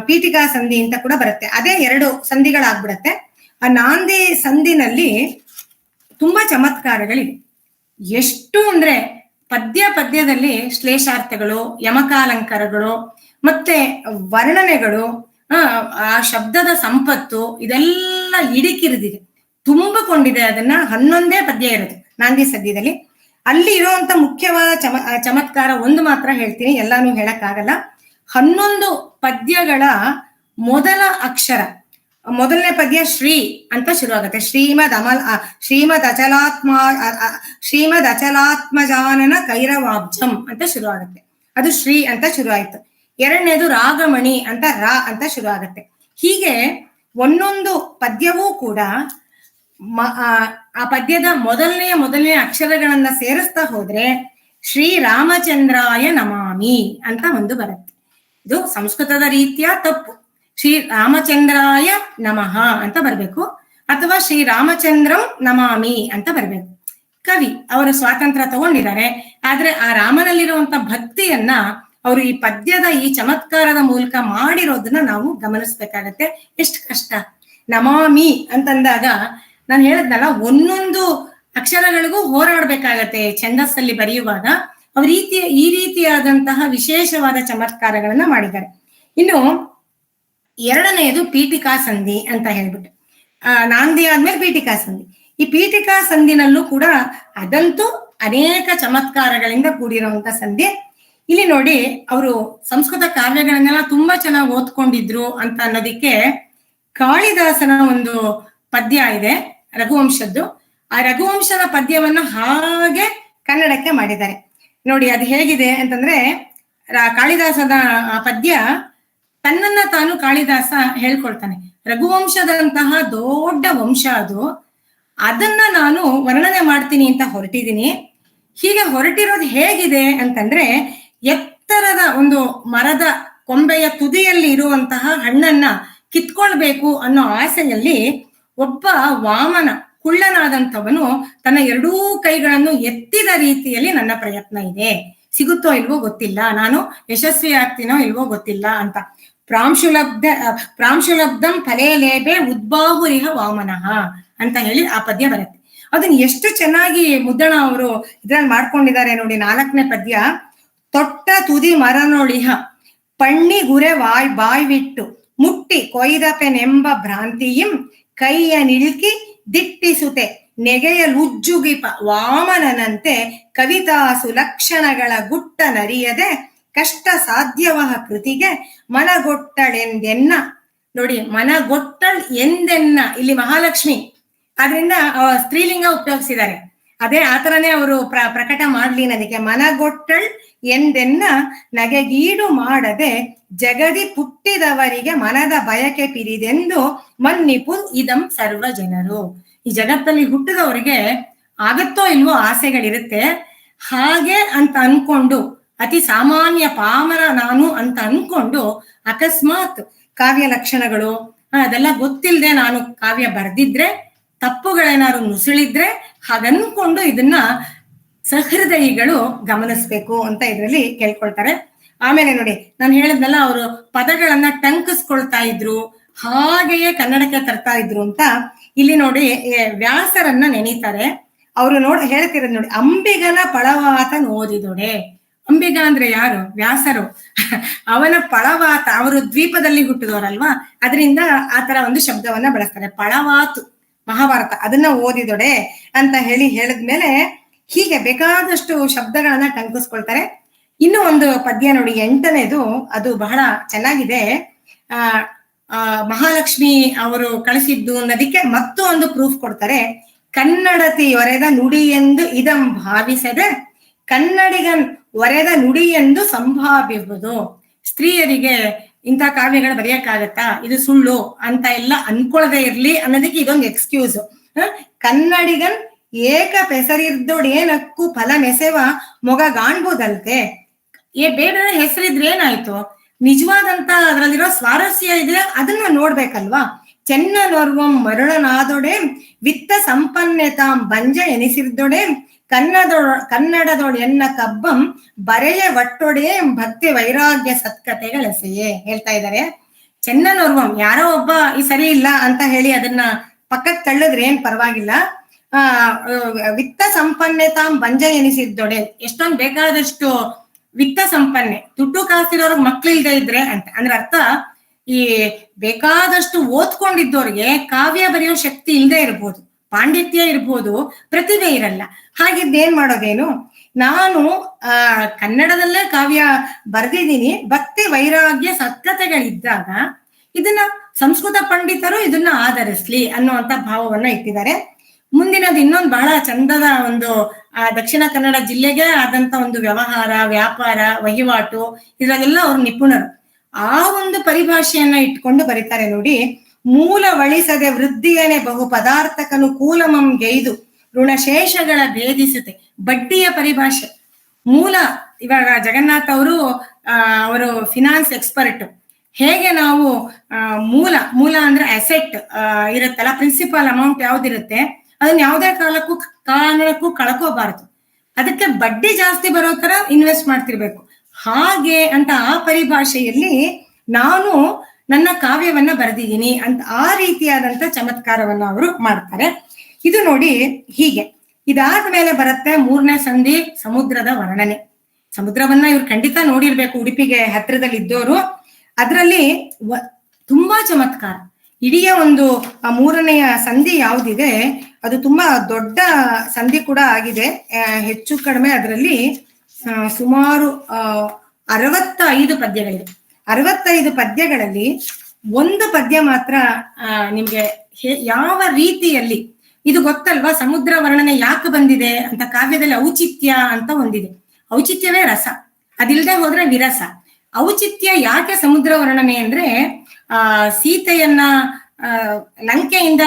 ಪೀಠಿಕಾ ಸಂಧಿ ಅಂತ ಕೂಡ ಬರುತ್ತೆ. ಅದೇ 2 ಸಂಧಿಗಳಾಗ್ಬಿಡತ್ತೆ. ಆ ನಾಂದಿ ಸಂಧಿನಲ್ಲಿ ತುಂಬಾ ಚಮತ್ಕಾರಗಳಿವೆ. ಎಷ್ಟು ಅಂದ್ರೆ ಪದ್ಯದಲ್ಲಿ ಶ್ಲೇಷಾರ್ಥಗಳು, ಯಮಕಾಲಂಕಾರಗಳು, ಮತ್ತೆ ವರ್ಣನೆಗಳು, ಆ ಶಬ್ದದ ಸಂಪತ್ತು ಇದೆಲ್ಲ ಇಡಿಕಿರಿದಿದೆ, ತುಂಬಿಕೊಂಡಿದೆ. ಅದನ್ನ 11 ಪದ್ಯ ಇರೋದು ನಾಂದಿ ಸಂಧಿಯಲ್ಲಿ. ಅಲ್ಲಿ ಇರುವಂತ ಮುಖ್ಯವಾದ ಚಮತ್ಕಾರ ಒಂದು ಮಾತ್ರ ಹೇಳ್ತೀನಿ, ಎಲ್ಲಾನು ಹೇಳಕ್ಕಾಗಲ್ಲ. 11 ಪದ್ಯಗಳ ಮೊದಲ ಅಕ್ಷರ, ಮೊದಲನೇ ಪದ್ಯ ಶ್ರೀ ಅಂತ ಶುರುವಾಗುತ್ತೆ. ಶ್ರೀಮದ್ ಅಚಲಾತ್ಮಜಾನನ ಕೈರವಾಬ್ಜಂ ಅಂತ ಶುರುವಾಗುತ್ತೆ. ಅದು ಶ್ರೀ ಅಂತ ಶುರು ಆಯ್ತು. ಎರಡನೇದು ರಾಗಮಣಿ ಅಂತ ರಾ ಅಂತ ಶುರು ಆಗುತ್ತೆ. ಹೀಗೆ ಒಂದೊಂದು ಪದ್ಯವೂ ಕೂಡ ಆ ಪದ್ಯದ ಮೊದಲನೇ ಅಕ್ಷರಗಳನ್ನ ಸೇರಿಸ್ತಾ ಹೋದ್ರೆ ಶ್ರೀರಾಮಚಂದ್ರಾಯ ನಮಾಮಿ ಅಂತ ಒಂದು ಬರುತ್ತೆ. ಇದು ಸಂಸ್ಕೃತದ ರೀತಿಯ ತಪ್ಪು. ಶ್ರೀ ರಾಮಚಂದ್ರಾಯ ನಮಃ ಅಂತ ಬರ್ಬೇಕು, ಅಥವಾ ಶ್ರೀರಾಮಚಂದ್ರಂ ನಮಾಮಿ ಅಂತ ಬರ್ಬೇಕು. ಕವಿ ಅವರು ಸ್ವಾತಂತ್ರ್ಯ ತಗೊಂಡಿದ್ದಾರೆ, ಆದ್ರೆ ಆ ರಾಮನಲ್ಲಿರುವಂತ ಭಕ್ತಿಯನ್ನ ಅವರು ಈ ಪದ್ಯದ ಈ ಚಮತ್ಕಾರದ ಮೂಲಕ ಮಾಡಿರೋದನ್ನ ನಾವು ಗಮನಿಸ್ಬೇಕಾಗತ್ತೆ. ಎಷ್ಟು ಕಷ್ಟ. ನಮಾಮಿ ಅಂತಂದಾಗ ನಾನು ಹೇಳದ್ನಲ್ಲ, ಒಂದೊಂದು ಅಕ್ಷರಗಳಿಗೂ ಹೋರಾಡ್ಬೇಕಾಗತ್ತೆ ಛಂದಸ್ಸಲ್ಲಿ ಬರೆಯುವಾಗ. ಅವ್ರ ಈ ರೀತಿಯಾದಂತಹ ವಿಶೇಷವಾದ ಚಮತ್ಕಾರಗಳನ್ನ ಮಾಡಿದ್ದಾರೆ. ಇನ್ನು ಎರಡನೆಯದು ಪೀಠಿಕಾ ಸಂಧಿ ಅಂತ ಹೇಳ್ಬಿಟ್ಟು, ನಾಂದಿ ಆದ್ಮೇಲೆ ಪೀಠಿಕಾ ಸಂಧಿ. ಈ ಪೀಠಿಕಾ ಸಂಧಿನಲ್ಲೂ ಕೂಡ ಅದಂತೂ ಅನೇಕ ಚಮತ್ಕಾರಗಳಿಂದ ಕೂಡಿರುವಂತ ಸಂಧಿ. ಇಲ್ಲಿ ನೋಡಿ, ಅವರು ಸಂಸ್ಕೃತ ಕಾವ್ಯಗಳನ್ನೆಲ್ಲ ತುಂಬಾ ಚೆನ್ನಾಗಿ ಓದ್ಕೊಂಡಿದ್ರು ಅಂತ ಅನ್ನೋದಿಕ್ಕೆ ಕಾಳಿದಾಸನ ಒಂದು ಪದ್ಯ ಇದೆ, ರಘುವಂಶದ್ದು. ಆ ರಘುವಂಶದ ಪದ್ಯವನ್ನ ಹಾಗೆ ಕನ್ನಡಕ್ಕೆ ಮಾಡಿದ್ದಾರೆ. ನೋಡಿ ಅದು ಹೇಗಿದೆ ಅಂತಂದ್ರೆ, ಕಾಳಿದಾಸದ ಆ ಪದ್ಯ ತನ್ನನ್ನ ತಾನು ಕಾಳಿದಾಸ ಹೇಳ್ಕೊಳ್ತಾನೆ. ರಘುವಂಶದಂತಹ ದೊಡ್ಡ ವಂಶ ಅದು, ಅದನ್ನ ನಾನು ವರ್ಣನೆ ಮಾಡ್ತೀನಿ ಅಂತ ಹೊರಟಿದ್ದೀನಿ. ಹೀಗೆ ಹೊರಟಿರೋದು ಹೇಗಿದೆ ಅಂತಂದ್ರೆ, ಎತ್ತರದ ಒಂದು ಮರದ ಕೊಂಬೆಯ ತುದಿಯಲ್ಲಿ ಇರುವಂತಹ ಹಣ್ಣನ್ನ ಕಿತ್ಕೊಳ್ಬೇಕು ಅನ್ನೋ ಆಸೆಯಲ್ಲಿ ಒಬ್ಬ ವಾಮನ ಕುಳ್ಳನಾದಂಥವನು ತನ್ನ 2 ಕೈಗಳನ್ನು ಎತ್ತಿದ ರೀತಿಯಲ್ಲಿ ನನ್ನ ಪ್ರಯತ್ನ ಇದೆ, ಸಿಗುತ್ತೋ ಇಲ್ವೋ ಗೊತ್ತಿಲ್ಲ, ನಾನು ಯಶಸ್ವಿ ಆಗ್ತೀನೋ ಇಲ್ವೋ ಗೊತ್ತಿಲ್ಲ ಅಂತ. ಪ್ರಾಂಶುಲಬ್ಧಂ ಫಲೇ ಲೇಪೆ ಉದ್ಬಾಹುರಿಹ ವಾಮನಃ ಅಂತ ಹೇಳಿ ಆ ಪದ್ಯ ಬರುತ್ತೆ. ಅದನ್ನ ಎಷ್ಟು ಚೆನ್ನಾಗಿ ಮುದ್ದಣ ಅವರು ಇದ್ರಲ್ಲಿ ಮಾಡ್ಕೊಂಡಿದ್ದಾರೆ ನೋಡಿ. 4ನೇ ಪದ್ಯ, ತೊಟ್ಟ ತುದಿ ಮರನೊಳಿಹ ಪಣ್ಣಿ ಗುರೆ ಬಾಯ್ವಿಟ್ಟು ಮುಟ್ಟಿ ಕೊಯ್ದಪೆನೆಂಬ ಭ್ರಾಂತಿಯಿಂ ಕೈಯ ನಿಲ್ಕಿ ದಿಟ್ಟಿಸುತೆ ನೆಗೆಯಲುಜ್ಜುಗಿಪ ವಾಮನನಂತೆ ಕವಿತಾಸು ಲಕ್ಷಣಗಳ ಗುಟ್ಟ ನರಿಯದೆ ಕಷ್ಟ ಸಾಧ್ಯವಹ ಕೃತಿಗೆ ಮನಗೊಟ್ಟಳೆಂದೆನ್ನ. ನೋಡಿ, ಮನಗೊಟ್ಟಳ್ ಎಂದೆನ್ನ, ಇಲ್ಲಿ ಮಹಾಲಕ್ಷ್ಮಿ, ಆದ್ರಿಂದ ಸ್ತ್ರೀಲಿಂಗ ಉಪಯೋಗಿಸಿದ್ದಾರೆ. ಅದೇ ಆತರನೇ ಅವರು ಪ್ರಕಟ ಮಾಡ್ಲಿ ನನಗೆ. ಮನಗೊಟ್ಟಳ್ ಎಂದೆನ್ನ ನಗೆಗೀಡು ಮಾಡದೆ ಜಗದಿ ಪುಟ್ಟಿದವರಿಗೆ ಮನದ ಬಯಕೆ ಪಿರಿದೆಂದು ಮನ್ನಿಪು ಇದಂ ಸರ್ವ ಜನರು. ಈ ಜಗತ್ತಲ್ಲಿ ಹುಟ್ಟಿದವರಿಗೆ ಆಗತ್ತೋ ಇಲ್ವೋ ಆಸೆಗಳಿರುತ್ತೆ. ಹಾಗೆ ಅಂತ ಅನ್ಕೊಂಡು, ಅತಿ ಸಾಮಾನ್ಯ ಪಾಮರ ನಾನು ಅಂತ ಅನ್ಕೊಂಡು ಅಕಸ್ಮಾತ್ ಕಾವ್ಯ ಲಕ್ಷಣಗಳು ಅದೆಲ್ಲ ಗೊತ್ತಿಲ್ಲದೆ ನಾನು ಕಾವ್ಯ ಬರ್ದಿದ್ರೆ, ತಪ್ಪುಗಳೇನಾದ್ರು ನುಸುಳಿದ್ರೆ, ಹಾಗನ್ಕೊಂಡು ಇದನ್ನ ಸಹೃದಯಿಗಳು ಗಮನಿಸ್ಬೇಕು ಅಂತ ಇದರಲ್ಲಿ ಕೇಳ್ಕೊಳ್ತಾರೆ. ಆಮೇಲೆ ನೋಡಿ, ನಾನು ಹೇಳಿದ್ನಲ್ಲ, ಅವರು ಪದಗಳನ್ನ ಟಂಕಿಸ್ಕೊಳ್ತಾ ಇದ್ರು, ಹಾಗೆಯೇ ಕನ್ನಡಕ್ಕೆ ತರ್ತಾ ಇದ್ರು ಅಂತ. ಇಲ್ಲಿ ನೋಡಿ, ವ್ಯಾಸರನ್ನ ನೆನೀತಾರೆ ಅವರು. ಹೇಳ್ತಿರೋದು ನೋಡಿ, ಅಂಬಿಗನ ಪಳವಾತ ಓದಿದೊಡೆ. ಅಂಬಿಗ ಅಂದ್ರೆ ಯಾರು? ವ್ಯಾಸರು. ಅವನ ಪಳವಾತ, ಅವರು ದ್ವೀಪದಲ್ಲಿ ಹುಟ್ಟಿದವರಲ್ವಾ, ಅದರಿಂದ ಆತರ ಒಂದು ಶಬ್ದವನ್ನ ಬಳಸ್ತಾರೆ. ಪಳವಾತು ಮಹಾಭಾರತ, ಅದನ್ನ ಓದಿದೊಡೆ ಅಂತ ಹೇಳಿದ್ಮೇಲೆ ಹೀಗೆ ಬೇಕಾದಷ್ಟು ಶಬ್ದಗಳನ್ನ ಟಂಕಿಸ್ಕೊಳ್ತಾರೆ. ಇನ್ನು ಒಂದು ಪದ್ಯ ನೋಡಿ, 8ನೇದು, ಅದು ಬಹಳ ಚೆನ್ನಾಗಿದೆ. ಮಹಾಲಕ್ಷ್ಮಿ ಅವರು ಕಳಿಸಿದ್ದು ಅನ್ನೋದಕ್ಕೆ ಮತ್ತು ಒಂದು ಪ್ರೂಫ್ ಕೊಡ್ತಾರೆ. ಕನ್ನಡತಿ ಒರೆದ ನುಡಿ ಎಂದು ಇದಂ ಭಾವಿಸದೆ ಕನ್ನಡಿಗನ್ ಒರೆದ ನುಡಿ ಎಂದು ಸಂಭಾವಿಸುವುದು. ಸ್ತ್ರೀಯರಿಗೆ ಇಂಥ ಕಾವ್ಯಗಳು ಬರೆಯಕ್ಕಾಗತ್ತಾ, ಇದು ಸುಳ್ಳು ಅಂತ ಎಲ್ಲ ಅನ್ಕೊಳ್ಳದೆ ಇರ್ಲಿ ಅನ್ನೋದಕ್ಕೆ ಇದೊಂದು ಎಕ್ಸ್ಕ್ಯೂಸ್. ಕನ್ನಡಿಗನ್ ಏಕ ಪೆಸರಿದ್ದೊಡೇನಕ್ಕೂ ಫಲ ಮೆಸೆವ ಮೊಗ ಕಾಣ್ಬೋದಲ್ತೆ. ಬೇಡ ಹೆಸರಿದ್ರೆ ಏನಾಯ್ತು, ನಿಜವಾದಂತ ಅದರಲ್ಲಿರೋ ಸ್ವಾರಸ್ಯ ಇದೆ, ಅದನ್ನ ನೋಡ್ಬೇಕಲ್ವಾ. ಚೆನ್ನನೋರ್ವಂ ಮರುಳನಾದೊಡೆ ವಿತ್ತ ಸಂಪನ್ನೆತಾಂ ಬಂಜ ಎನಿಸಿರ್ದೊಡೆ ಕನ್ನಡದೊಡೆ ಎನ್ನ ಕಬ್ಬಂ ಬರೆಯ ಒಟ್ಟೊಡೆ ಭಕ್ತಿ ವೈರಾಗ್ಯ ಸತ್ಕತೆಗಳೆಸೆಯೇ ಹೇಳ್ತಾ ಇದ್ದಾರೆ. ಚೆನ್ನನೋರ್ವಂ ಯಾರೋ ಒಬ್ಬ ಈ ಸರಿ ಇಲ್ಲ ಅಂತ ಹೇಳಿ ಅದನ್ನ ಪಕ್ಕಕ್ಕೆ ತಳ್ಳಿದ್ರೆ ಏನ್ ಪರವಾಗಿಲ್ಲ. ವಿತ್ತ ಸಂಪನ್ನೆತಾಂ ಬಂಜ ಎನಿಸಿದ್ದೊಡೆ, ಎಷ್ಟೊಂದು ಬೇಕಾದಷ್ಟು ವಿತ್ತ ಸಂಪನ್ನೆ, ದುಡ್ಡು ಕಾಸಿರೋರ್ಗ್ ಮಕ್ಳು ಇಲ್ದೇ ಇದ್ರೆ ಅಂತ ಅಂದ್ರೆ ಅರ್ಥ, ಈ ಬೇಕಾದಷ್ಟು ಓದ್ಕೊಂಡಿದ್ದವ್ರಿಗೆ ಕಾವ್ಯ ಬರೆಯೋ ಶಕ್ತಿ ಇಲ್ಲದೆ ಇರ್ಬೋದು, ಪಾಂಡಿತ್ಯ ಇರ್ಬೋದು, ಪ್ರತಿಭೆ ಇರಲ್ಲ. ಹಾಗಿದ್ದೇನ್ ಮಾಡೋದೇನು, ನಾನು ಕನ್ನಡದಲ್ಲೇ ಕಾವ್ಯ ಬರ್ದಿದ್ದೀನಿ, ಭಕ್ತಿ ವೈರಾಗ್ಯ ಸತ್ಕತೆಗಳಿದ್ದಾಗ ಇದನ್ನ ಸಂಸ್ಕೃತ ಪಂಡಿತರು ಇದನ್ನ ಆಧರಿಸ್ಲಿ ಅನ್ನುವಂತ ಭಾವವನ್ನ ಇಟ್ಟಿದ್ದಾರೆ. ಮುಂದಿನದು ಇನ್ನೊಂದು ಬಹಳ ಚಂದದ ಒಂದು ದಕ್ಷಿಣ ಕನ್ನಡ ಜಿಲ್ಲೆಗೆ ಆದಂತ ಒಂದು ವ್ಯವಹಾರ, ವ್ಯಾಪಾರ, ವಹಿವಾಟು ಇದರಲ್ಲೆಲ್ಲ ಅವ್ರು ನಿಪುಣರು. ಆ ಒಂದು ಪರಿಭಾಷೆಯನ್ನ ಇಟ್ಕೊಂಡು ಬರೀತಾರೆ ನೋಡಿ. ಮೂಲ ವಳಿಸದೆ ವೃದ್ಧಿಯನೆ ಬಹು ಪದಾರ್ಥಕನು ಕೂಲಮಂ ಗೈದು ಋಣಶೇಷಗಳ ಭೇದಿಸುತ್ತೆ. ಬಡ್ಡಿಯ ಪರಿಭಾಷೆ ಮೂಲ. ಇವಾಗ ಜಗನ್ನಾಥ್ ಅವರು ಫಿನಾನ್ಸ್ ಎಕ್ಸ್ಪರ್ಟ್. ಹೇಗೆ ನಾವು ಮೂಲ ಅಂದ್ರೆ ಅಸೆಟ್ ಇರುತ್ತಲ್ಲ, ಪ್ರಿನ್ಸಿಪಲ್ ಅಮೌಂಟ್ ಯಾವ್ದಿರುತ್ತೆ ಅದನ್ನ ಯಾವುದೇ ಕಾರಣಕ್ಕೂ ಕಳ್ಕೋಬಾರದು. ಅದಕ್ಕೆ ಬಡ್ಡಿ ಜಾಸ್ತಿ ಬರೋ ತರ ಇನ್ವೆಸ್ಟ್ ಮಾಡ್ತಿರ್ಬೇಕು. ಹಾಗೆ ಅಂತ ಆ ಪರಿಭಾಷೆಯಲ್ಲಿ ನಾನು ನನ್ನ ಕಾವ್ಯವನ್ನ ಬರೆದಿದ್ದೀನಿ ಅಂತ ಆ ರೀತಿಯಾದಂತ ಚಮತ್ಕಾರವನ್ನ ಅವರು ಮಾಡ್ತಾರೆ. ಇದು ನೋಡಿ ಹೀಗೆ. ಇದಾದ ಮೇಲೆ ಬರುತ್ತೆ 3ನೇ ಸಂಧಿ, ಸಮುದ್ರದ ವರ್ಣನೆ. ಸಮುದ್ರವನ್ನ ಇವ್ರು ಖಂಡಿತ ನೋಡಿರ್ಬೇಕು, ಉಡುಪಿಗೆ ಹತ್ತಿರದಲ್ಲಿ ಇದ್ದವರು. ಅದರಲ್ಲಿ ತುಂಬಾ ಚಮತ್ಕಾರ. ಇಡೀ ಒಂದು 3ನೆಯ ಸಂಧಿ ಯಾವ್ದಿದೆ ಅದು ತುಂಬಾ ದೊಡ್ಡ ಸಂಧಿ ಕೂಡ ಆಗಿದೆ. ಹೆಚ್ಚು ಕಡಿಮೆ ಅದರಲ್ಲಿ ಸುಮಾರು 65 ಪದ್ಯಗಳಿದೆ. 65 ಪದ್ಯಗಳಲ್ಲಿ ಒಂದು ಪದ್ಯ ಮಾತ್ರ ನಿಮ್ಗೆ ಯಾವ ರೀತಿಯಲ್ಲಿ ಇದು ಗೊತ್ತಲ್ವಾ, ಸಮುದ್ರ ವರ್ಣನೆ ಯಾಕೆ ಬಂದಿದೆ ಅಂತ. ಕಾವ್ಯದಲ್ಲಿ ಔಚಿತ್ಯ ಅಂತ ಒಂದಿದೆ. ಔಚಿತ್ಯವೇ ರಸ, ಅದಿಲ್ಲದೆ ಹೋದ್ರೆ ವಿರಸ. ಔಚಿತ್ಯ ಯಾಕೆ ಸಮುದ್ರ ವರ್ಣನೆ ಅಂದ್ರೆ, ಸೀತೆಯನ್ನ ಲಂಕೆಯಿಂದ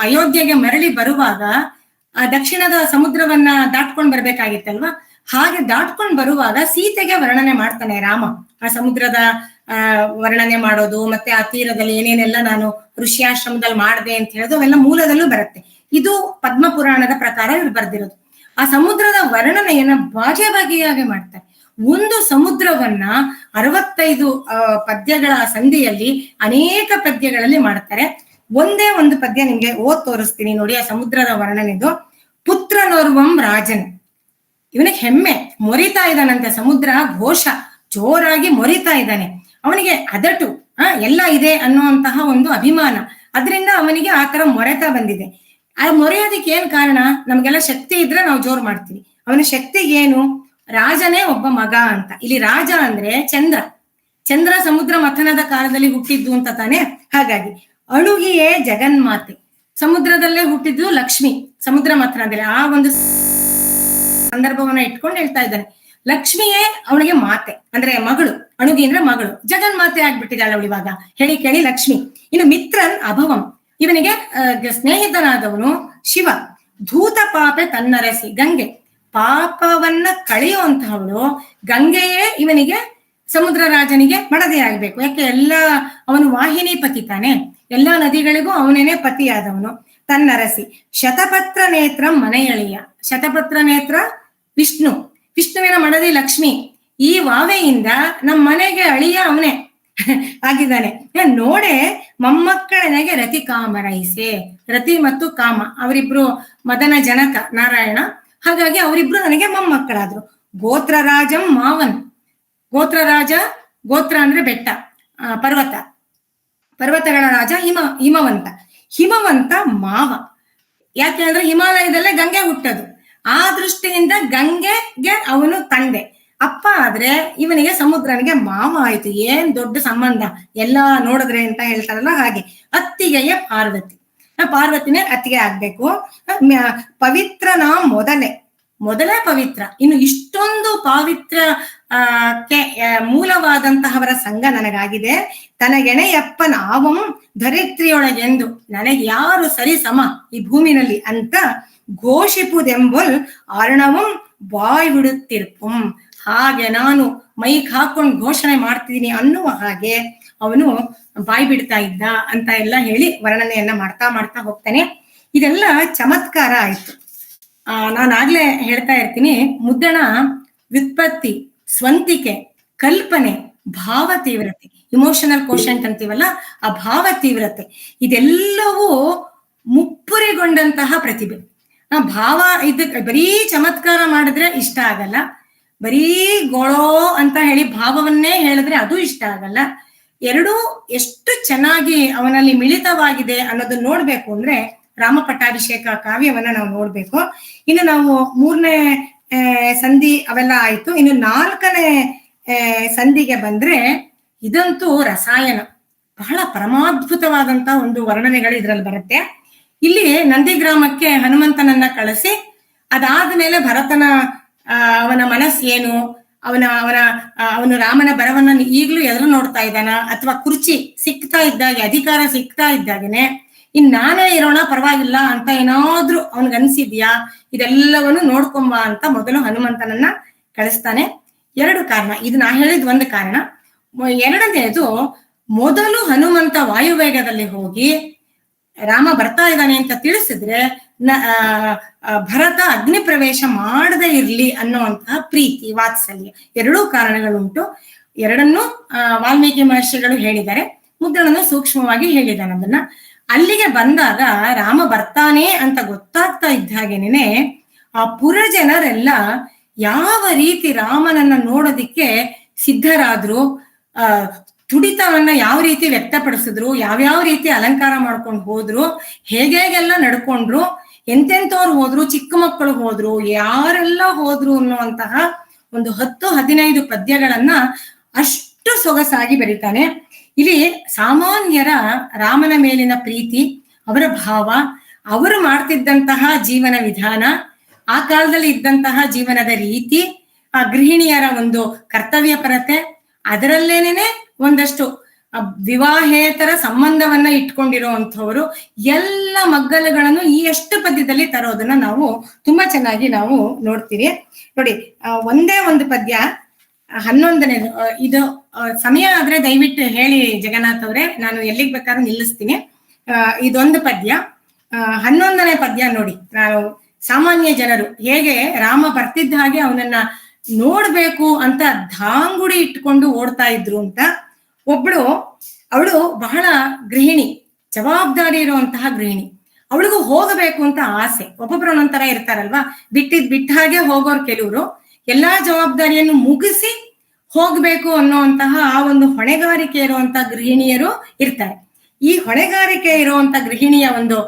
ಅಯೋಧ್ಯೆಗೆ ಮರಳಿ ಬರುವಾಗ ದಕ್ಷಿಣದ ಸಮುದ್ರವನ್ನ ದಾಟ್ಕೊಂಡ್ ಬರ್ಬೇಕಾಗಿತ್ತಲ್ವಾ. ಹಾಗೆ ದಾಟ್ಕೊಂಡ್ ಬರುವಾಗ ಸೀತೆಗೆ ವರ್ಣನೆ ಮಾಡ್ತಾನೆ ರಾಮ. ಆ ಸಮುದ್ರದ ವರ್ಣನೆ ಮಾಡೋದು, ಮತ್ತೆ ಆ ತೀರದಲ್ಲಿ ಏನೇನೆಲ್ಲ ನಾನು ಋಷ್ಯಾಶ್ರಮದಲ್ಲಿ ಮಾಡಿದೆ ಅಂತ ಹೇಳೋದು ಅವೆಲ್ಲ ಮೂಲದಲ್ಲೂ ಬರುತ್ತೆ. ಇದು ಪದ್ಮ ಪುರಾಣದ ಪ್ರಕಾರ ಇವ್ರು ಬರ್ದಿರೋದು. ಆ ಸಮುದ್ರದ ವರ್ಣನೆಯನ್ನ ಬಗೆಯಾಗಿ ಮಾಡ್ತಾರೆ. ಒಂದು ಸಮುದ್ರವನ್ನ 65 ಪದ್ಯಗಳ ಸಂಧಿಯಲ್ಲಿ ಅನೇಕ ಪದ್ಯಗಳಲ್ಲಿ ಮಾಡ್ತಾರೆ. ಒಂದೇ ಒಂದು ಪದ್ಯ ನಿಮ್ಗೆ ಓದ್ ತೋರಿಸ್ತೀನಿ ನೋಡಿ. ಆ ಸಮುದ್ರದ ವರ್ಣನೆದು. ಪುತ್ರನೋರ್ವಂ ರಾಜನ್, ಇವನಿಗೆ ಹೆಮ್ಮೆ, ಮೊರಿತಾ ಇದ್ದಾನಂತೆ. ಸಮುದ್ರ ಘೋಷ ಜೋರಾಗಿ ಮೊರಿತಾ ಇದ್ದಾನೆ. ಅವನಿಗೆ ಅದಟು ಎಲ್ಲ ಇದೆ ಅನ್ನುವಂತಹ ಒಂದು ಅಭಿಮಾನ. ಅದರಿಂದ ಅವನಿಗೆ ಆ ತರ ಮೊರೆತ ಬಂದಿದೆ. ಆ ಮೊರೆಯೋದಕ್ಕೆ ಏನ್ ಕಾರಣ, ನಮ್ಗೆಲ್ಲ ಶಕ್ತಿ ಇದ್ರೆ ನಾವು ಜೋರ್ ಮಾಡ್ತೀವಿ. ಅವನ ಶಕ್ತಿಗೇನು, ರಾಜನೇ ಒಬ್ಬ ಮಗ ಅಂತ. ಇಲ್ಲಿ ರಾಜ ಅಂದ್ರೆ ಚಂದ್ರ ಸಮುದ್ರ ಮಥನದ ಕಾಲದಲ್ಲಿ ಹುಟ್ಟಿದ್ದು ಅಂತ ತಾನೆ. ಹಾಗಾಗಿ ಅಳುಗಿಯೇ ಜಗನ್ಮಾತೆ, ಸಮುದ್ರದಲ್ಲೇ ಹುಟ್ಟಿದ್ದು ಲಕ್ಷ್ಮಿ ಸಮುದ್ರ ಮಥನದಲ್ಲಿ. ಆ ಒಂದು ಸಂದರ್ಭವನ್ನ ಇಟ್ಕೊಂಡು ಹೇಳ್ತಾ ಇದ್ದಾನೆ. ಲಕ್ಷ್ಮಿಯೇ ಅವನಿಗೆ ಮಾತೆ ಅಂದ್ರೆ ಮಗಳು, ಅಣುಗಿ ಅಂದ್ರೆ ಮಗಳು, ಜಗನ್ಮಾತೆ ಆಗ್ಬಿಟ್ಟಿದ್ದಾಳೆ ಅವಳು ಇವಾಗ. ಹೇಳಿ ಕೇಳಿ ಲಕ್ಷ್ಮಿ. ಇನ್ನು ಮಿತ್ರನ್ ಅಭವಂ, ಇವನಿಗೆ ಸ್ನೇಹಿತನಾದವನು ಶಿವ. ಧೂತ ಪಾಪೆ ತನ್ನರಸಿ, ಗಂಗೆ, ಪಾಪವನ್ನ ಕಳೆಯುವಂತಹವಳು ಗಂಗೆಯೇ ಇವನಿಗೆ ಸಮುದ್ರ ರಾಜನಿಗೆ ಮಡದಿ ಆಗ್ಬೇಕು. ಯಾಕೆ ಎಲ್ಲ ಅವನು ವಾಹಿನಿ ಪತಿ ತಾನೆ, ಎಲ್ಲಾ ನದಿಗಳಿಗೂ ಅವನೇನೆ ಪತಿಯಾದವನು. ತನ್ನರಸಿ ಶತಪತ್ರ ನೇತ್ರ ಮನೆಯಳಿಯ. ಶತಪತ್ರ ನೇತ್ರ ವಿಷ್ಣುವಿನ ಮಡದಿ ಲಕ್ಷ್ಮಿ. ಈ ವಾವೆಯಿಂದ ನಮ್ಮ ಮನೆಗೆ ಅಳಿಯ ಅವನೇ ಆಗಿದ್ದಾನೆ. ನೋಡೆ ಮೊಮ್ಮಕ್ಕಳನೆಗೆ ರತಿ ಕಾಮರೈಸೆ. ರತಿ ಮತ್ತು ಕಾಮ ಅವರಿಬ್ರು ಮದನ ಜನಕ ನಾರಾಯಣ. ಹಾಗಾಗಿ ಅವರಿಬ್ರು ನನಗೆ ಮೊಮ್ಮಕ್ಕಳಾದ್ರು. ಗೋತ್ರ ರಾಜಂ ಮಾವನ್. ಗೋತ್ರರಾಜ, ಗೋತ್ರ ಅಂದ್ರೆ ಬೆಟ್ಟ, ಪರ್ವತಗಳ ರಾಜ ಹಿಮವಂತ ಮಾವ. ಯಾಕೆ ಅಂದ್ರೆ ಹಿಮಾಲಯದಲ್ಲೇ ಗಂಗೆ ಹುಟ್ಟದು. ಆ ದೃಷ್ಟಿಯಿಂದ ಗಂಗೆಗೆ ಅವನು ತಂದೆ. ಅಪ್ಪ ಆದ್ರೆ ಇವನಿಗೆ ಸಮುದ್ರನಿಗೆ ಮಾವ ಆಯ್ತು. ಏನ್ ದೊಡ್ಡ ಸಂಬಂಧ ಎಲ್ಲ ನೋಡಿದ್ರೆ ಅಂತ ಹೇಳ್ತಾರಲ್ಲ ಹಾಗೆ. ಅತ್ತಿಗೆಯ ಪಾರ್ವತಿ, ಪಾರ್ವತಿನೇ ಅತ್ತಿಗೆ ಆಗ್ಬೇಕು. ಪವಿತ್ರನ ಮೊದಲೇ ಪವಿತ್ರ. ಇನ್ನು ಇಷ್ಟೊಂದು ಪಾವಿತ್ರ ಮೂಲವಾದಂತಹವರ ಸಂಘ ನನಗಾಗಿದೆ. ತನಗೆಣೆಯಪ್ಪ ನಾವಂ ಧರಿತ್ರಿಯೊಳಗೆಂದು ನನಗೆ ಯಾರು ಸರಿ ಸಮ ಈ ಭೂಮಿನಲ್ಲಿ ಅಂತ ಘೋಷಿಪುದೆಂಬಲ್ ಅರ್ಣವಂ ಬಾಯ್ ಬಿಡುತ್ತಿರ್ಪಂ. ಹಾಗೆ ನಾನು ಮೈಕ್ ಹಾಕೊಂಡು ಘೋಷಣೆ ಮಾಡ್ತಿದ್ದೀನಿ ಅನ್ನುವ ಹಾಗೆ ಅವನು ಬಾಯಿ ಬಿಡ್ತಾ ಇದ್ದ ಅಂತ ಎಲ್ಲ ಹೇಳಿ ವರ್ಣನೆಯನ್ನ ಮಾಡ್ತಾ ಹೋಗ್ತಾನೆ. ಇದೆಲ್ಲ ಚಮತ್ಕಾರ ಆಯ್ತು. ನಾನಾಗ್ಲೇ ಹೇಳ್ತಾ ಇರ್ತೀನಿ, ಮುದ್ದಣ ವ್ಯುತ್ಪತ್ತಿ, ಸ್ವಂತಿಕೆ, ಕಲ್ಪನೆ, ಭಾವ ತೀವ್ರತೆ, ಇಮೋಷನಲ್ ಕೋಶಂಟ್ ಅಂತೀವಲ್ಲ, ಆ ಭಾವ ತೀವ್ರತೆ ಇದೆಲ್ಲವೂ ಮುಪ್ಪುರಿಗೊಂಡಂತಹ ಪ್ರತಿಭೆ. ಭಾವ ಇದಕ್ಕೆ ಬರೀ ಚಮತ್ಕಾರ ಮಾಡಿದ್ರೆ ಇಷ್ಟ ಆಗಲ್ಲ, ಬರೀ ಗೋಳೋ ಅಂತ ಹೇಳಿ ಭಾವವನ್ನೇ ಹೇಳಿದ್ರೆ ಅದು ಇಷ್ಟ ಆಗಲ್ಲ. ಎರಡೂ ಎಷ್ಟು ಚೆನ್ನಾಗಿ ಅವನಲ್ಲಿ ಮಿಳಿತವಾಗಿದೆ ಅನ್ನೋದನ್ನ ನೋಡ್ಬೇಕು ಅಂದ್ರೆ ರಾಮ ಪಟ್ಟಾಭಿಷೇಕ ಕಾವ್ಯವನ್ನ ನಾವು ನೋಡ್ಬೇಕು. ಇನ್ನು ನಾವು 3ನೇ ಸಂಧಿ ಅವೆಲ್ಲ ಆಯ್ತು. ಇನ್ನು 4ನೇ ಸಂಧಿಗೆ ಬಂದ್ರೆ ಇದಂತೂ ರಸಾಯನ, ಬಹಳ ಪರಮಾದ್ಭುತವಾದಂತ ಒಂದು ವರ್ಣನೆಗಳು ಇದ್ರಲ್ಲಿ ಬರುತ್ತೆ. ಇಲ್ಲಿ ನಂದಿಗ್ರಾಮಕ್ಕೆ ಹನುಮಂತನನ್ನ ಕಳಿಸಿ ಅದಾದ್ಮೇಲೆ ಭರತನ ಅವನ ಮನಸ್ಸೇನು, ಅವನು ರಾಮನ ಬರವನ್ನ ಈಗ್ಲೂ ಎದುರು ನೋಡ್ತಾ ಇದ್ದಾನ, ಅಥವಾ ಕುರ್ಚಿ ಸಿಕ್ತಾ ಇದ್ದಾಗೆ, ಅಧಿಕಾರ ಸಿಕ್ತಾ ಇದ್ದಾಗನೆ ನಾನೇ ಇರೋಣ ಪರವಾಗಿಲ್ಲ ಅಂತ ಏನಾದ್ರೂ ಅವನ್ಗನ್ಸಿದ್ಯಾ, ಇದೆಲ್ಲವನ್ನು ನೋಡ್ಕೊಂಬ ಅಂತ ಮೊದಲು ಹನುಮಂತನನ್ನ ಕಳಿಸ್ತಾನೆ. 2 ಕಾರಣ, ಇದು ನಾ ಹೇಳಿದ್ ಒಂದು ಕಾರಣ. 2ನೇದು, ಮೊದಲು ಹನುಮಂತ ವಾಯುವೇಗದಲ್ಲಿ ಹೋಗಿ ರಾಮ ಬರ್ತಾ ಇದ್ದಾನೆ ಅಂತ ತಿಳಿಸಿದ್ರೆ ಭರತ ಅಗ್ನಿ ಪ್ರವೇಶ ಮಾಡದೇ ಇರ್ಲಿ ಅನ್ನುವಂತಹ ಪ್ರೀತಿ, ವಾತ್ಸಲ್ಯ, 2 ಕಾರಣಗಳುಂಟು. 2ನ್ನೂ ವಾಲ್ಮೀಕಿ ಮಹರ್ಷಿಗಳು ಹೇಳಿದ್ದಾರೆ, ಮುದ್ರಣನು ಸೂಕ್ಷ್ಮವಾಗಿ ಹೇಳಿದ್ದಾನೆ. ಅದನ್ನ ಅಲ್ಲಿಗೆ ಬಂದಾಗ ರಾಮ ಬರ್ತಾನೆ ಅಂತ ಗೊತ್ತಾಗ್ತಾ ಇದ್ದ ಹಾಗೇನೆ ಆ ಪುರ ಜನರೆಲ್ಲ ಯಾವ ರೀತಿ ರಾಮನನ್ನ ನೋಡೋದಿಕ್ಕೆ ಸಿದ್ಧರಾದ್ರು, ತುಡಿತವನ್ನ ಯಾವ ರೀತಿ ವ್ಯಕ್ತಪಡಿಸಿದ್ರು, ಯಾವ್ಯಾವ ರೀತಿ ಅಲಂಕಾರ ಮಾಡ್ಕೊಂಡು ಹೋದ್ರು, ಹೇಗೆಲ್ಲ ನಡ್ಕೊಂಡ್ರು, ಎಂತೆಂಥವ್ರು ಹೋದ್ರು, ಚಿಕ್ಕ ಮಕ್ಕಳು ಹೋದ್ರು, ಯಾರೆಲ್ಲ ಹೋದ್ರು ಅನ್ನುವಂತಹ ಒಂದು 10-15 ಪದ್ಯಗಳನ್ನ ಅಷ್ಟು ಸೊಗಸಾಗಿ ಬರೀತಾನೆ. ಇಲ್ಲಿ ಸಾಮಾನ್ಯರ ರಾಮನ ಮೇಲಿನ ಪ್ರೀತಿ, ಅವರ ಭಾವ, ಅವರು ಮಾಡ್ತಿದ್ದಂತಹ ಜೀವನ ವಿಧಾನ, ಆ ಕಾಲದಲ್ಲಿ ಇದ್ದಂತಹ ಜೀವನದ ರೀತಿ, ಆ ಗೃಹಿಣಿಯರ ಒಂದು ಕರ್ತವ್ಯ ಪರತೆ, ಅದರಲ್ಲೇನೆ ಒಂದಷ್ಟು ವಿವಾಹೇತರ ಸಂಬಂಧವನ್ನ ಇಟ್ಕೊಂಡಿರುವಂಥವ್ರು ಎಲ್ಲ ಮಗ್ಗಲುಗಳನ್ನು ಈ ಎಷ್ಟು ಪದ್ಯದಲ್ಲಿ ತರೋದನ್ನ ನಾವು ತುಂಬಾ ಚೆನ್ನಾಗಿ ನಾವು ನೋಡ್ತೀವಿ. ನೋಡಿ, ಒಂದೇ ಒಂದು ಪದ್ಯ 11ನೇ, ಇದು ಸಮಯ ಆದ್ರೆ ದಯವಿಟ್ಟು ಹೇಳಿ ಜಗನ್ನಾಥ್ ಅವ್ರೆ, ನಾನು ಎಲ್ಲಿಗೆ ಬೇಕಾದ್ರೂ ನಿಲ್ಲಿಸ್ತೀನಿ. ಇದೊಂದು ಪದ್ಯ, 11ನೇ ಪದ್ಯ ನೋಡಿ. ನಾನು ಸಾಮಾನ್ಯ ಜನರು ಹೇಗೆ ರಾಮ ಬರ್ತಿದ್ದ ಹಾಗೆ ಅವನನ್ನ ನೋಡ್ಬೇಕು ಅಂತ ಧಾಂಗುಡಿ ಇಟ್ಕೊಂಡು ಓಡ್ತಾ ಇದ್ರು ಅಂತ. ಅವಳು ಬಹಳ ಗೃಹಿಣಿ, ಜವಾಬ್ದಾರಿ ಇರುವಂತಹ ಗೃಹಿಣಿ. ಅವಳಿಗೂ ಹೋಗಬೇಕು ಅಂತ ಆಸೆ. ಒಬ್ಬೊಬ್ರು ಒಂದೊಂಥರ ಇರ್ತಾರಲ್ವಾ, ಬಿಟ್ಟ ಹಾಗೆ ಹೋಗೋರು ಕೆಲವರು, ಎಲ್ಲಾ ಜವಾಬ್ದಾರಿಯನ್ನು ಮುಗಿಸಿ ಹೋಗ್ಬೇಕು ಅನ್ನುವಂತಹ ಆ ಒಂದು ಹೊಣೆಗಾರಿಕೆ ಇರುವಂತಹ ಗೃಹಿಣಿಯರು ಇರ್ತಾರೆ. ಈ ಹೊಣೆಗಾರಿಕೆ ಇರುವಂತ ಗೃಹಿಣಿಯ ಒಂದು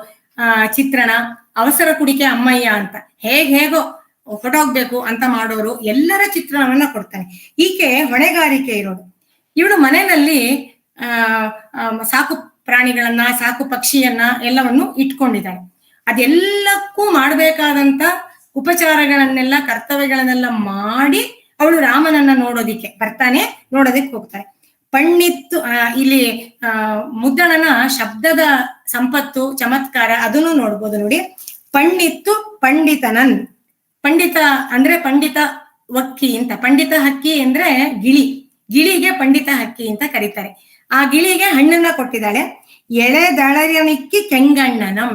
ಚಿತ್ರಣ, ಅವಸರ ಕುಡಿಕೆ ಅಮ್ಮಯ್ಯ ಅಂತ ಹೇಗೋ ಹೊರಟೋಗ್ಬೇಕು ಅಂತ ಮಾಡೋರು ಎಲ್ಲರ ಚಿತ್ರಣವನ್ನ ಕೊಡ್ತಾನೆ. ಈಕೆ ಹೊಣೆಗಾರಿಕೆ ಇರೋದು. ಇವಳು ಮನೆಯಲ್ಲಿ ಸಾಕು ಪ್ರಾಣಿಗಳನ್ನ, ಸಾಕು ಪಕ್ಷಿಯನ್ನ ಎಲ್ಲವನ್ನು ಇಟ್ಕೊಂಡಿದ್ದಾಳೆ. ಅದೆಲ್ಲಕ್ಕೂ ಮಾಡ್ಬೇಕಾದಂತ ಉಪಚಾರಗಳನ್ನೆಲ್ಲ, ಕರ್ತವ್ಯಗಳನ್ನೆಲ್ಲ ಮಾಡಿ ಅವಳು ರಾಮನನ್ನ ನೋಡೋದಿಕ್ಕೆ ಬರ್ತಾನೆ, ನೋಡೋದಿಕ್ಕೆ ಹೋಗ್ತಾನೆ. ಪಣ್ಣಿತ್ತು, ಇಲ್ಲಿ ಮುದ್ದಣನ ಶಬ್ದದ ಸಂಪತ್ತು, ಚಮತ್ಕಾರ ಅದನ್ನು ನೋಡ್ಬೋದು ನೋಡಿ. ಪಣ್ಣಿತ್ತು ಪಂಡಿತನನ್, ಪಂಡಿತ ಅಂದ್ರೆ ಪಂಡಿತ ವಕ್ಕಿ ಅಂತ, ಪಂಡಿತ ಹಕ್ಕಿ ಅಂದ್ರೆ ಗಿಳಿಗೆ ಪಂಡಿತ ಹಕ್ಕಿ ಅಂತ ಕರೀತಾರೆ. ಆ ಗಿಳಿಗೆ ಹಣ್ಣನ್ನ ಕೊಟ್ಟಿದ್ದಾಳೆ. ಎಳೆದಳರಣಿಕ್ಕಿ ಕೆಂಗಣ್ಣನಂ,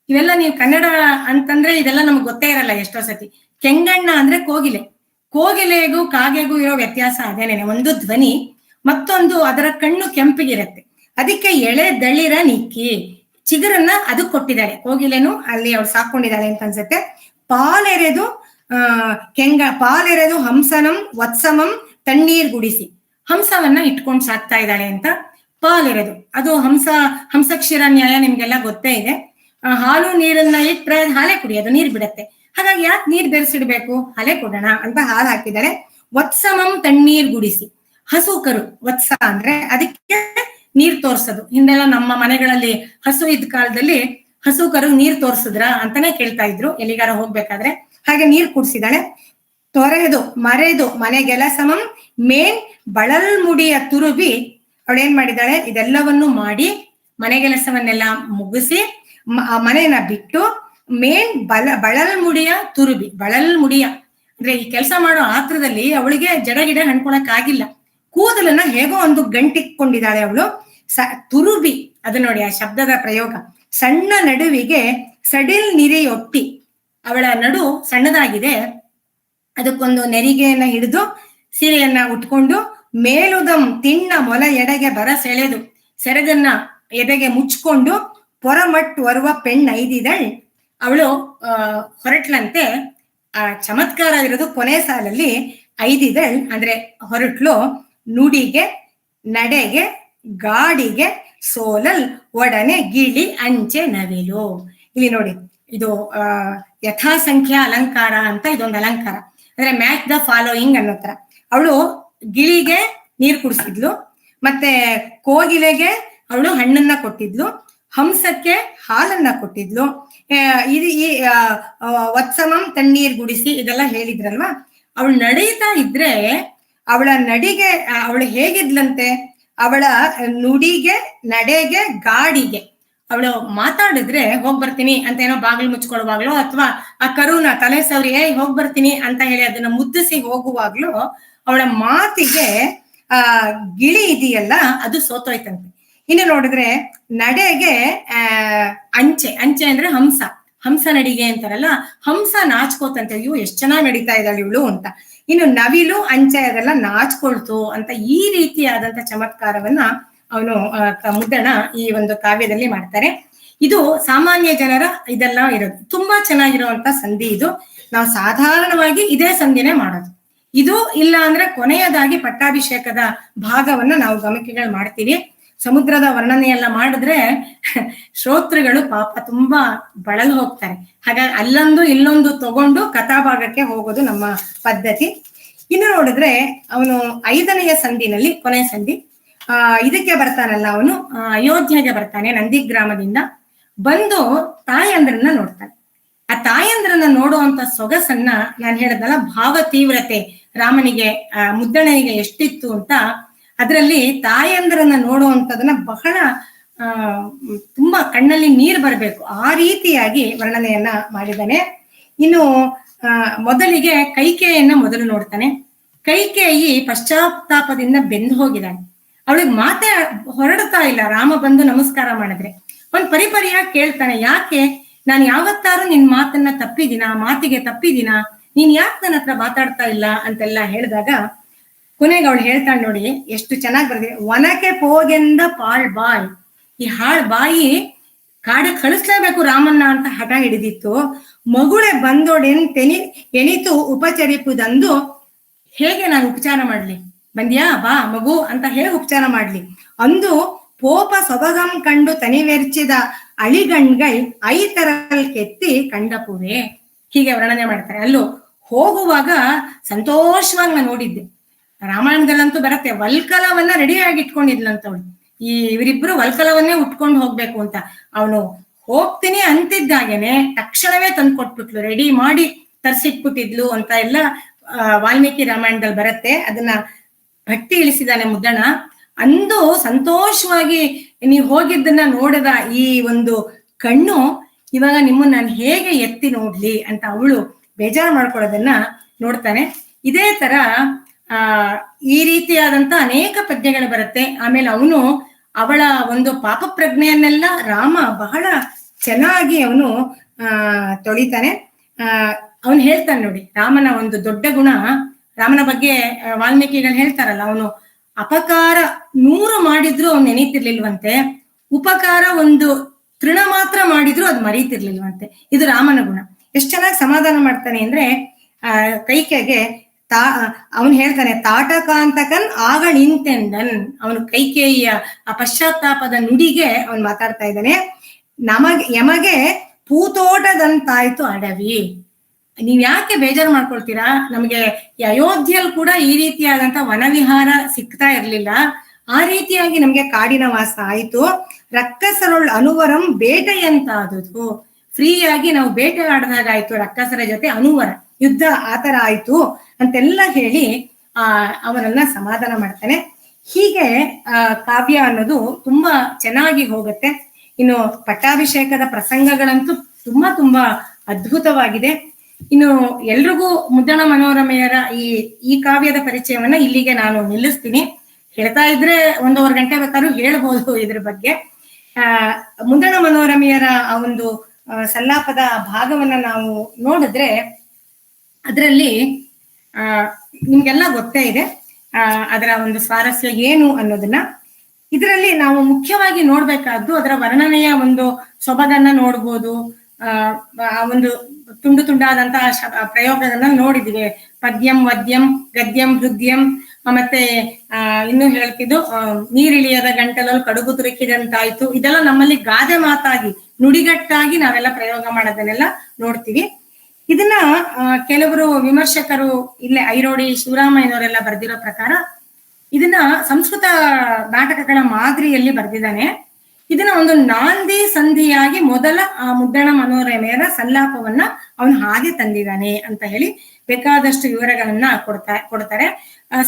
ಇವೆಲ್ಲ ನೀವು ಕನ್ನಡ ಅಂತಂದ್ರೆ ಇದೆಲ್ಲ ನಮ್ಗೆ ಗೊತ್ತೇ ಇರಲ್ಲ ಎಷ್ಟೋ ಸತಿ. ಕೆಂಗಣ್ಣ ಅಂದ್ರೆ ಕೋಗಿಲೆಗೂ ಕಾಗೆಗೂ ಇರೋ ವ್ಯತ್ಯಾಸ ಅದೇನೇನೆ, ಒಂದು ಧ್ವನಿ, ಮತ್ತೊಂದು ಅದರ ಕಣ್ಣು ಕೆಂಪಿಗಿರತ್ತೆ. ಅದಕ್ಕೆ ಎಳೆದಳಿರ ನಿಕ್ಕಿ, ಚಿಗುರನ್ನ ಅದಕ್ಕೆ ಕೊಟ್ಟಿದ್ದಾಳೆ. ಕೋಗಿಲೆನು ಅಲ್ಲಿ ಅವಳು ಸಾಕೊಂಡಿದ್ದಾಳೆ ಅಂತ ಅನ್ಸುತ್ತೆ. ಪಾಲೆರೆದು ಹಂಸನಂ ವತ್ಸಮಂ ತಣ್ಣೀರ್ ಗುಡಿಸಿ, ಹಂಸವನ್ನ ಇಟ್ಕೊಂಡು ಸಾಕ್ತಾ ಇದ್ದಾಳೆ ಅಂತ. ಪಾಲೆರೆದು, ಅದು ಹಂಸಕ್ಷೀರ ನ್ಯಾಯ ನಿಮ್ಗೆಲ್ಲ ಗೊತ್ತೇ ಇದೆ. ಹಾಲು ನೀರನ್ನ ಇಟ್ರೆ ಹಾಲೆ ಕುಡಿಯೋದು, ನೀರ್ ಬಿಡತ್ತೆ. ಹಾಗಾಗಿ ಯಾಕೆ ನೀರ್ ಬೆರೆಸಿಡ್ಬೇಕು, ಹಾಲೆ ಕೊಡೋಣ ಅಂತ ಹಾಲು ಹಾಕಿದ್ದಾರೆ. ವತ್ಸಮಂ ತಣ್ಣೀರ್ ಗುಡಿಸಿ. ಹಸು ಕರು, ವತ್ಸ ಅಂದ್ರೆ ಅದಕ್ಕೆ ನೀರ್ ತೋರ್ಸೋದು. ಹಿಂದೆಲ್ಲ ನಮ್ಮ ಮನೆಗಳಲ್ಲಿ ಹಸು ಇದ್ದ ಕಾಲದಲ್ಲಿ ಹಸು ಕರು ನೀರ್ ತೋರ್ಸಿದ್ರ ಅಂತಾನೆ ಕೇಳ್ತಾ ಇದ್ರು ಎಲ್ಲಿಗಾರ ಹೋಗ್ಬೇಕಾದ್ರೆ. ಹಾಗೆ ನೀರ್ ಕುಡ್ಸಿದಾಳೆ. ತೊರೆದು ಮರೆದು ಮನೆಗೆಲಸಮಂ ಮೇನ್ ಬಳಲ್ ಮುಡಿಯ ತುರುಬಿ. ಅವಳೇನ್ ಮಾಡಿದಾಳೆ, ಇದೆಲ್ಲವನ್ನು ಮಾಡಿ ಮನೆಗೆಲಸವನ್ನೆಲ್ಲ ಮುಗಿಸಿ ಮನೆಯನ್ನ ಬಿಟ್ಟು ಮೇನ್ ಬಳಲ್ ಮುಡಿಯ ತುರುಬಿ. ಬಳಲ್ ಮುಡಿಯ ಅಂದ್ರೆ ಈ ಕೆಲಸ ಮಾಡೋ ಆತ್ರದಲ್ಲಿ ಅವಳಿಗೆ ಜಡಗಿಡ ಹಣ್ಕೊಳಕ್ ಆಗಿಲ್ಲ. ಕೂದಲನ್ನ ಹೇಗೋ ಒಂದು ಗಂಟಿಕೊಂಡಿದ್ದಾಳೆ ಅವಳು. ತುರುಬಿ, ಅದು ನೋಡಿ ಆ ಶಬ್ದದ ಪ್ರಯೋಗ. ಸಣ್ಣ ನಡುವಿಗೆ ಸಡಿಲ್ ನಿರೆಯೊಟ್ಟಿ. ಅವಳ ನಡು ಸಣ್ಣದಾಗಿದೆ, ಅದಕ್ಕೊಂದು ನೆರಿಗೆಯನ್ನ ಹಿಡಿದು ಸೀರೆಯನ್ನ ಉಟ್ಕೊಂಡು ಮೇಲುದಂ ತಿಣ್ಣ ಮೊಲ ಎಡೆಗೆ ಬರ ಸೆಳೆದು ಸೆರಗನ್ನ ಎದೆಗೆ ಮುಚ್ಕೊಂಡು ಪೊರಮಟ್ ವರುವ ಪೆಣ್ಣೈದಿದಳ್. ಅವಳು ಹೊರಟ್ಲಂತೆ. ಆ ಚಮತ್ಕಾರ ಇರೋದು ಕೊನೆ ಸಾಲಲ್ಲಿ ಐದಿದಳ್ ಅಂದ್ರೆ ಹೊರಟ್ಲು. ನುಡಿಗೆ ನಡೆಗೆ ಗಾಡಿಗೆ ಸೋಲಲ್ ಒಡನೆ ಗಿಳಿ ಅಂಚೆ ನವಿಲು. ಇಲ್ಲಿ ನೋಡಿ, ಇದು ಯಥಾಸಂಖ್ಯಾ ಅಲಂಕಾರ ಅಂತ ಇದೊಂದು ಅಲಂಕಾರ. ಅಂದ್ರೆ ಮ್ಯಾಚ್ ದ ಫಾಲೋಯಿಂಗ್ ಅನ್ನೋ ತರ. ಅವಳು ಗಿಳಿಗೆ ನೀರ್ ಕುಡಿಸಿದ್ಲು, ಮತ್ತೆ ಕೋಗಿಲೆಗೆ ಅವಳು ಹಣ್ಣನ್ನ ಕೊಟ್ಟಿದ್ಲು, ಹಂಸಕ್ಕೆ ಹಾಲನ್ನ ಕೊಟ್ಟಿದ್ಲು. ಇದು ಈ ವತ್ಸಮಂ ತಣ್ಣೀರ್ ಗುಡಿಸಿ ಇದೆಲ್ಲ ಹೇಳಿದ್ರಲ್ವಾ. ಅವಳು ನಡೀತಾ ಇದ್ರೆ ಅವಳ ನಡಿಗೆ ಅವಳು ಹೇಗಿದ್ಲಂತೆ, ಅವಳ ನುಡಿಗೆ ನಡೆಗೆ ಗಾಡಿಗೆ. ಅವಳು ಮಾತಾಡಿದ್ರೆ ಹೋಗ್ ಬರ್ತೀನಿ ಅಂತ ಏನೋ ಬಾಗಿಲು ಮುಚ್ಕೊಳ್ಳುವಾಗ್ಲೋ ಅಥವಾ ಆ ಕರುನ ತಲೆ ಸವರಿ ಹೋಗ್ ಬರ್ತೀನಿ ಅಂತ ಹೇಳಿ ಅದನ್ನ ಮುದ್ದಿಸಿ ಹೋಗುವಾಗ್ಲೂ ಅವಳ ಮಾತಿಗೆ ಗಿಳಿ ಇದೆಯಲ್ಲ ಅದು ಸೋತೋಯ್ತಂತೆ. ಇನ್ನು ನೋಡಿದ್ರೆ ನಡೆಗೆ ಅಂಚೆ, ಅಂಚೆ ಅಂದ್ರೆ ಹಂಸ, ಹಂಸ ನಡಿಗೆ ಅಂತಾರಲ್ಲ, ಹಂಸ ನಾಚ್ಕೋತಂತೆ, ಅಯ್ಯೋ ಎಷ್ಟ್ ಚೆನ್ನಾಗಿ ನಡೀತಾ ಇದ್ದಾಳೆ ಇವಳು ಅಂತ. ಇನ್ನು ನವಿಲು ಅಂಚೆ ಅದೆಲ್ಲ ನಾಚ್ಕೊಳ್ತು ಅಂತ ಈ ರೀತಿಯಾದಂತ ಚಮತ್ಕಾರವನ್ನ ಅವನು ಮುದ್ದಣ ಈ ಒಂದು ಕಾವ್ಯದಲ್ಲಿ ಮಾಡ್ತಾರೆ. ಇದು ಸಾಮಾನ್ಯ ಜನರ ಇದೆಲ್ಲ ಇರೋದು. ತುಂಬಾ ಚೆನ್ನಾಗಿರುವಂತ ಸಂಧಿ ಇದು. ನಾವು ಸಾಧಾರಣವಾಗಿ ಇದೇ ಸಂಧಿನೇ ಮಾಡೋದು. ಇದು ಇಲ್ಲ ಅಂದ್ರೆ ಕೊನೆಯದಾಗಿ ಪಟ್ಟಾಭಿಷೇಕದ ಭಾಗವನ್ನ ನಾವು ಗಮನಿಕೆಗಳು ಮಾಡ್ತೀವಿ. ಸಮುದ್ರದ ವರ್ಣನೆಯೆಲ್ಲ ಮಾಡಿದ್ರೆ ಶ್ರೋತೃಗಳು ಪಾಪ ತುಂಬಾ ಬಳಲು ಹೋಗ್ತಾರೆ. ಹಾಗಾಗಿ ಅಲ್ಲೊಂದು ಇಲ್ಲೊಂದು ತಗೊಂಡು ಕಥಾಭಾಗಕ್ಕೆ ಹೋಗೋದು ನಮ್ಮ ಪದ್ಧತಿ. ಇನ್ನು ನೋಡಿದ್ರೆ ಅವನು 5ನೆಯ ಸಂಧಿನಲ್ಲಿ ಕೊನೆ ಸಂಧಿ ಇದಕ್ಕೆ ಬರ್ತಾನಲ್ಲ, ಅವನು ಅಯೋಧ್ಯೆಗೆ ಬರ್ತಾನೆ. ನಂದಿಗ್ರಾಮದಿಂದ ಬಂದು ತಾಯಂದ್ರನ್ನ ನೋಡ್ತಾನೆ. ಆ ತಾಯಂದ್ರನ್ನ ನೋಡುವಂತ ಸೊಗಸನ್ನ ನಾನು ಹೇಳಿದ್ನಲ್ಲ, ಭಾವ ತೀವ್ರತೆ ರಾಮನಿಗೆ ಮುದ್ದಣನಿಗೆ ಎಷ್ಟಿತ್ತು ಅಂತ. ಅದರಲ್ಲಿ ತಾಯಂದ್ರನ್ನ ನೋಡುವಂಥದನ್ನ ಬಹಳ ತುಂಬಾ ಕಣ್ಣಲ್ಲಿ ನೀರು ಬರಬೇಕು ಆ ರೀತಿಯಾಗಿ ವರ್ಣನೆಯನ್ನ ಮಾಡಿದ್ದಾನೆ. ಇನ್ನು ಮೊದಲಿಗೆ ಕೈಕೇಯಿಯನ್ನ ಮೊದಲು ನೋಡ್ತಾನೆ. ಕೈಕೇಯಿ ಪಶ್ಚಾತ್ತಾಪದಿಂದ ಬೆಂದು ಹೋಗಿದ್ದಾನೆ. ಅವಳಿಗೆ ಮಾತೇ ಹೊರಡ್ತಾ ಇಲ್ಲ. ರಾಮ ಬಂದು ನಮಸ್ಕಾರ ಮಾಡಿದ್ರೆ ಅವನ್ ಪರಿಪರಿಯಾಗಿ ಕೇಳ್ತಾನೆ, ಯಾಕೆ ನಾನು ಯಾವತ್ತಾರು ನಿನ್ ಮಾತನ್ನ ತಪ್ಪಿದಿನಾ, ಮಾತಿಗೆ ತಪ್ಪಿದಿನಾ, ನೀನ್ ಯಾಕೆ ನನ್ನ ಹತ್ರ ಮಾತಾಡ್ತಾ ಇಲ್ಲ ಅಂತೆಲ್ಲ ಹೇಳಿದಾಗ ಕೊನೆಗೆ ಅವಳು ಹೇಳ್ತಾಳೆ ನೋಡಿ ಎಷ್ಟು ಚೆನ್ನಾಗಿ ಬರ್ದಿದೆ. ಒನಕೆ ಪೋಗೆಂದ ಪಾಳ್ ಬಾಯ್. ಈ ಹಾಳ್ ಬಾಯಿ ಕಾಡಿಗೆ ಕಳಿಸ್ಲೇಬೇಕು ರಾಮನ್ನ ಅಂತ ಹಠ ಹಿಡಿದಿತ್ತು. ಮಗುಳೆ ಬಂದೋಡೆನ್ ಎನಿತು ಉಪಚರಿಪುದಂದು. ಹೇಗೆ ನಾನು ಉಪಚಾರ ಮಾಡ್ಲಿ, ಬಂದ್ಯಾ ಬಾ ಮಗು ಅಂತ ಹೇಗೆ ಉಪಚಾರ ಮಾಡ್ಲಿ ಅಂದು ಪೋಪ ಸೊಬಗಂ ಕಂಡು ತನಿವೆರ್ಚಿದ ಅಳಿಗಣ್ಗಳ್ ಐತರಲ್ ಕೆತ್ತಿ ಕಂಡಪುವೆ. ಹೀಗೆ ವರ್ಣನೆ ಮಾಡ್ತಾರೆ. ಅಲ್ಲೂ ಹೋಗುವಾಗ ಸಂತೋಷವಾಗಿ ನಾನು ನೋಡಿದ್ದೆ. ರಾಮಾಯಣದಲ್ಲಂತೂ ಬರುತ್ತೆ, ವಲ್ಕಲವನ್ನ ರೆಡಿಯಾಗಿ ಇಟ್ಕೊಂಡಿದ್ಲಂತವಳು. ಇವರಿಬ್ರು ವಲ್ಕಲವನ್ನೇ ಉಟ್ಕೊಂಡು ಹೋಗ್ಬೇಕು ಅಂತ. ಅವನು ಹೋಗ್ತೀನಿ ಅಂತಿದ್ದಾಗೇನೆ ತಕ್ಷಣವೇ ತಂದು ಕೊಟ್ಬಿಟ್ಲು, ರೆಡಿ ಮಾಡಿ ತರ್ಸಿಟ್ಬಿಟ್ಟಿದ್ಲು ಅಂತ ಎಲ್ಲ ವಾಲ್ಮೀಕಿ ರಾಮಾಯಣದಲ್ಲಿ ಬರುತ್ತೆ. ಅದನ್ನ ಭಟ್ಟಿ ಇಳಿಸಿದಾನೆ ಮುದ್ದಣ. ಅಂದು ಸಂತೋಷವಾಗಿ ನೀವು ಹೋಗಿದ್ದನ್ನ ನೋಡಿದ ಈ ಒಂದು ಕಣ್ಣು ಇವಾಗ ನಿಮ್ಮನ್ನ ನಾನು ಹೇಗೆ ಎತ್ತಿ ನೋಡ್ಲಿ ಅಂತ ಅವಳು ಬೇಜಾರು ಮಾಡ್ಕೊಳ್ಳೋದನ್ನ ನೋಡ್ತಾನೆ. ಇದೇ ತರ ಈ ರೀತಿಯಾದಂತ ಅನೇಕ ಪದ್ಯಗಳು ಬರುತ್ತೆ. ಆಮೇಲೆ ಅವನು ಅವಳ ಒಂದು ಪಾಪ ಪ್ರಜ್ಞೆಯನ್ನೆಲ್ಲ ರಾಮ ಬಹಳ ಚೆನ್ನಾಗಿ ಅವನು ತೊಳಿತಾನೆ. ಅವನು ಹೇಳ್ತಾನೆ ನೋಡಿ, ರಾಮನ ಒಂದು ದೊಡ್ಡ ಗುಣ, ರಾಮನ ಬಗ್ಗೆ ವಾಲ್ಮೀಕಿಗಳು ಹೇಳ್ತಾರಲ್ಲ, ಅವನು ಅಪಕಾರ 100 ಮಾಡಿದ್ರು ಅವ್ನು ನೆನೀತಿರ್ಲಿಲ್ವಂತೆ, ಉಪಕಾರ ಒಂದು ತೃಣ ಮಾತ್ರ ಮಾಡಿದ್ರು ಅದು ಮರೀತಿರ್ಲಿಲ್ವಂತೆ. ಇದು ರಾಮನ ಗುಣ. ಎಷ್ಟು ಚೆನ್ನಾಗಿ ಸಮಾಧಾನ ಮಾಡ್ತಾನೆ ಅಂದ್ರೆ ಕೈಕೆಗೆ ಅವನು ಹೇಳ್ತಾನೆ, ತಾಟಕಾಂತಕನ್ ಆಗ ನಿಂತೆಂದನ್. ಅವನು ಕೈಕೇಯಿಯ ಆ ಪಶ್ಚಾತ್ತಾಪದ ನುಡಿಗೆ ಅವನು ಮಾತಾಡ್ತಾ ಇದ್ದಾನೆ. ಯಮಗೆ ಪೂತೋಟದಂತಾಯ್ತು ಅಡವಿ. ನೀವ್ ಯಾಕೆ ಬೇಜಾರು ಮಾಡ್ಕೊಳ್ತೀರಾ, ನಮ್ಗೆ ಈ ಅಯೋಧ್ಯೆಯಲ್ಲಿ ಕೂಡ ಈ ರೀತಿಯಾದಂತ ವನವಿಹಾರ ಸಿಗ್ತಾ ಇರ್ಲಿಲ್ಲ, ಆ ರೀತಿಯಾಗಿ ನಮ್ಗೆ ಕಾಡಿನ ವಾಸ ಆಯ್ತು, ರಕ್ಕಸರೊಳ್ ಅನುವರಂ ಬೇಟೆಯಂತಾದದು, ಫ್ರೀಯಾಗಿ ನಾವು ಬೇಟೆ ಆಡಿದಾಗಾಯ್ತು ರಕ್ಕಸರ ಜೊತೆ, ಅನುವರ ಯುದ್ಧ ಆತರ ಆಯ್ತು ಅಂತೆಲ್ಲ ಹೇಳಿ ಅವರನ್ನ ಸಮಾಧಾನ ಮಾಡ್ತಾನೆ. ಹೀಗೆ ಕಾವ್ಯ ಅನ್ನೋದು ತುಂಬಾ ಚೆನ್ನಾಗಿ ಹೋಗುತ್ತೆ. ಇನ್ನು ಪಟ್ಟಾಭಿಷೇಕದ ಪ್ರಸಂಗಗಳಂತೂ ತುಂಬಾ ತುಂಬಾ ಅದ್ಭುತವಾಗಿದೆ. ಇನ್ನು ಎಲ್ರಿಗೂ ಮುದ್ದಣ ಮನೋರಮೆಯರ ಈ ಕಾವ್ಯದ ಪರಿಚಯವನ್ನ ಇಲ್ಲಿಗೆ ನಾನು ನಿಲ್ಲಿಸ್ತೀನಿ. ಹೇಳ್ತಾ ಇದ್ರೆ 1.5 ಗಂಟೆ ಬೇಕಾದ್ರೂ ಹೇಳ್ಬೋದು ಇದ್ರ ಬಗ್ಗೆ. ಮುದ್ದಣ ಮನೋರಮೆಯರ ಆ ಒಂದು ಸಲ್ಲಾಪದ ಭಾಗವನ್ನ ನಾವು ನೋಡಿದ್ರೆ ಅದರಲ್ಲಿ ನಿಮ್ಗೆಲ್ಲ ಗೊತ್ತೇ ಇದೆ ಅದರ ಒಂದು ಸ್ವಾರಸ್ಯ ಏನು ಅನ್ನೋದನ್ನ. ಇದರಲ್ಲಿ ನಾವು ಮುಖ್ಯವಾಗಿ ನೋಡ್ಬೇಕಾದ್ದು ಅದರ ವರ್ಣನೆಯ ಒಂದು ಸೊಬಗನ್ನ ನೋಡ್ಬೋದು. ಆ ಒಂದು ತುಂಡು ತುಂಡಾದಂತಹ ಪ್ರಯೋಗಗಳನ್ನ ನೋಡಿದಿವಿ. ಪದ್ಯಂ ವದ್ಯಂ ಗದ್ಯಂ ಹೃದಯಂ, ಮತ್ತೆ ಇನ್ನು ಹೇಳ್ತಿದ್ದು ನೀರಿಳಿಯದ ಗಂಟಲಲ್ಲಿ ಕಡುಬು ತುರುಕಿದಂತಾಯ್ತು. ಇದೆಲ್ಲ ನಮ್ಮಲ್ಲಿ ಗಾದೆ ಮಾತಾಗಿ ನುಡಿಗಟ್ಟಾಗಿ ನಾವೆಲ್ಲ ಪ್ರಯೋಗ ಮಾಡೋದನ್ನೆಲ್ಲ ನೋಡ್ತೀವಿ. ಇದನ್ನ ಕೆಲವರು ವಿಮರ್ಶಕರು ಇಲ್ಲೇ ಐರೋಡಿ ಶಿವರಾಮಯ್ಯನವರೆಲ್ಲ ಬರೆದಿರೋ ಪ್ರಕಾರ ಇದನ್ನ ಸಂಸ್ಕೃತ ನಾಟಕಗಳ ಮಾದರಿಯಲ್ಲಿ ಬರೆದಿದ್ದಾನೆ. ಇದನ್ನ ಒಂದು ನಾಂದಿ ಸಂಧಿಯಾಗಿ ಮೊದಲ ಮುದ್ದಣ ಮನೋರಮೆಯರ ಸಲ್ಲಾಪವನ್ನ ಅವನು ಹಾಗೆ ತಂದಿದ್ದಾನೆ ಅಂತ ಹೇಳಿ ಬೇಕಾದಷ್ಟು ವಿವರಗಳನ್ನ ಕೊಡ್ತಾರೆ.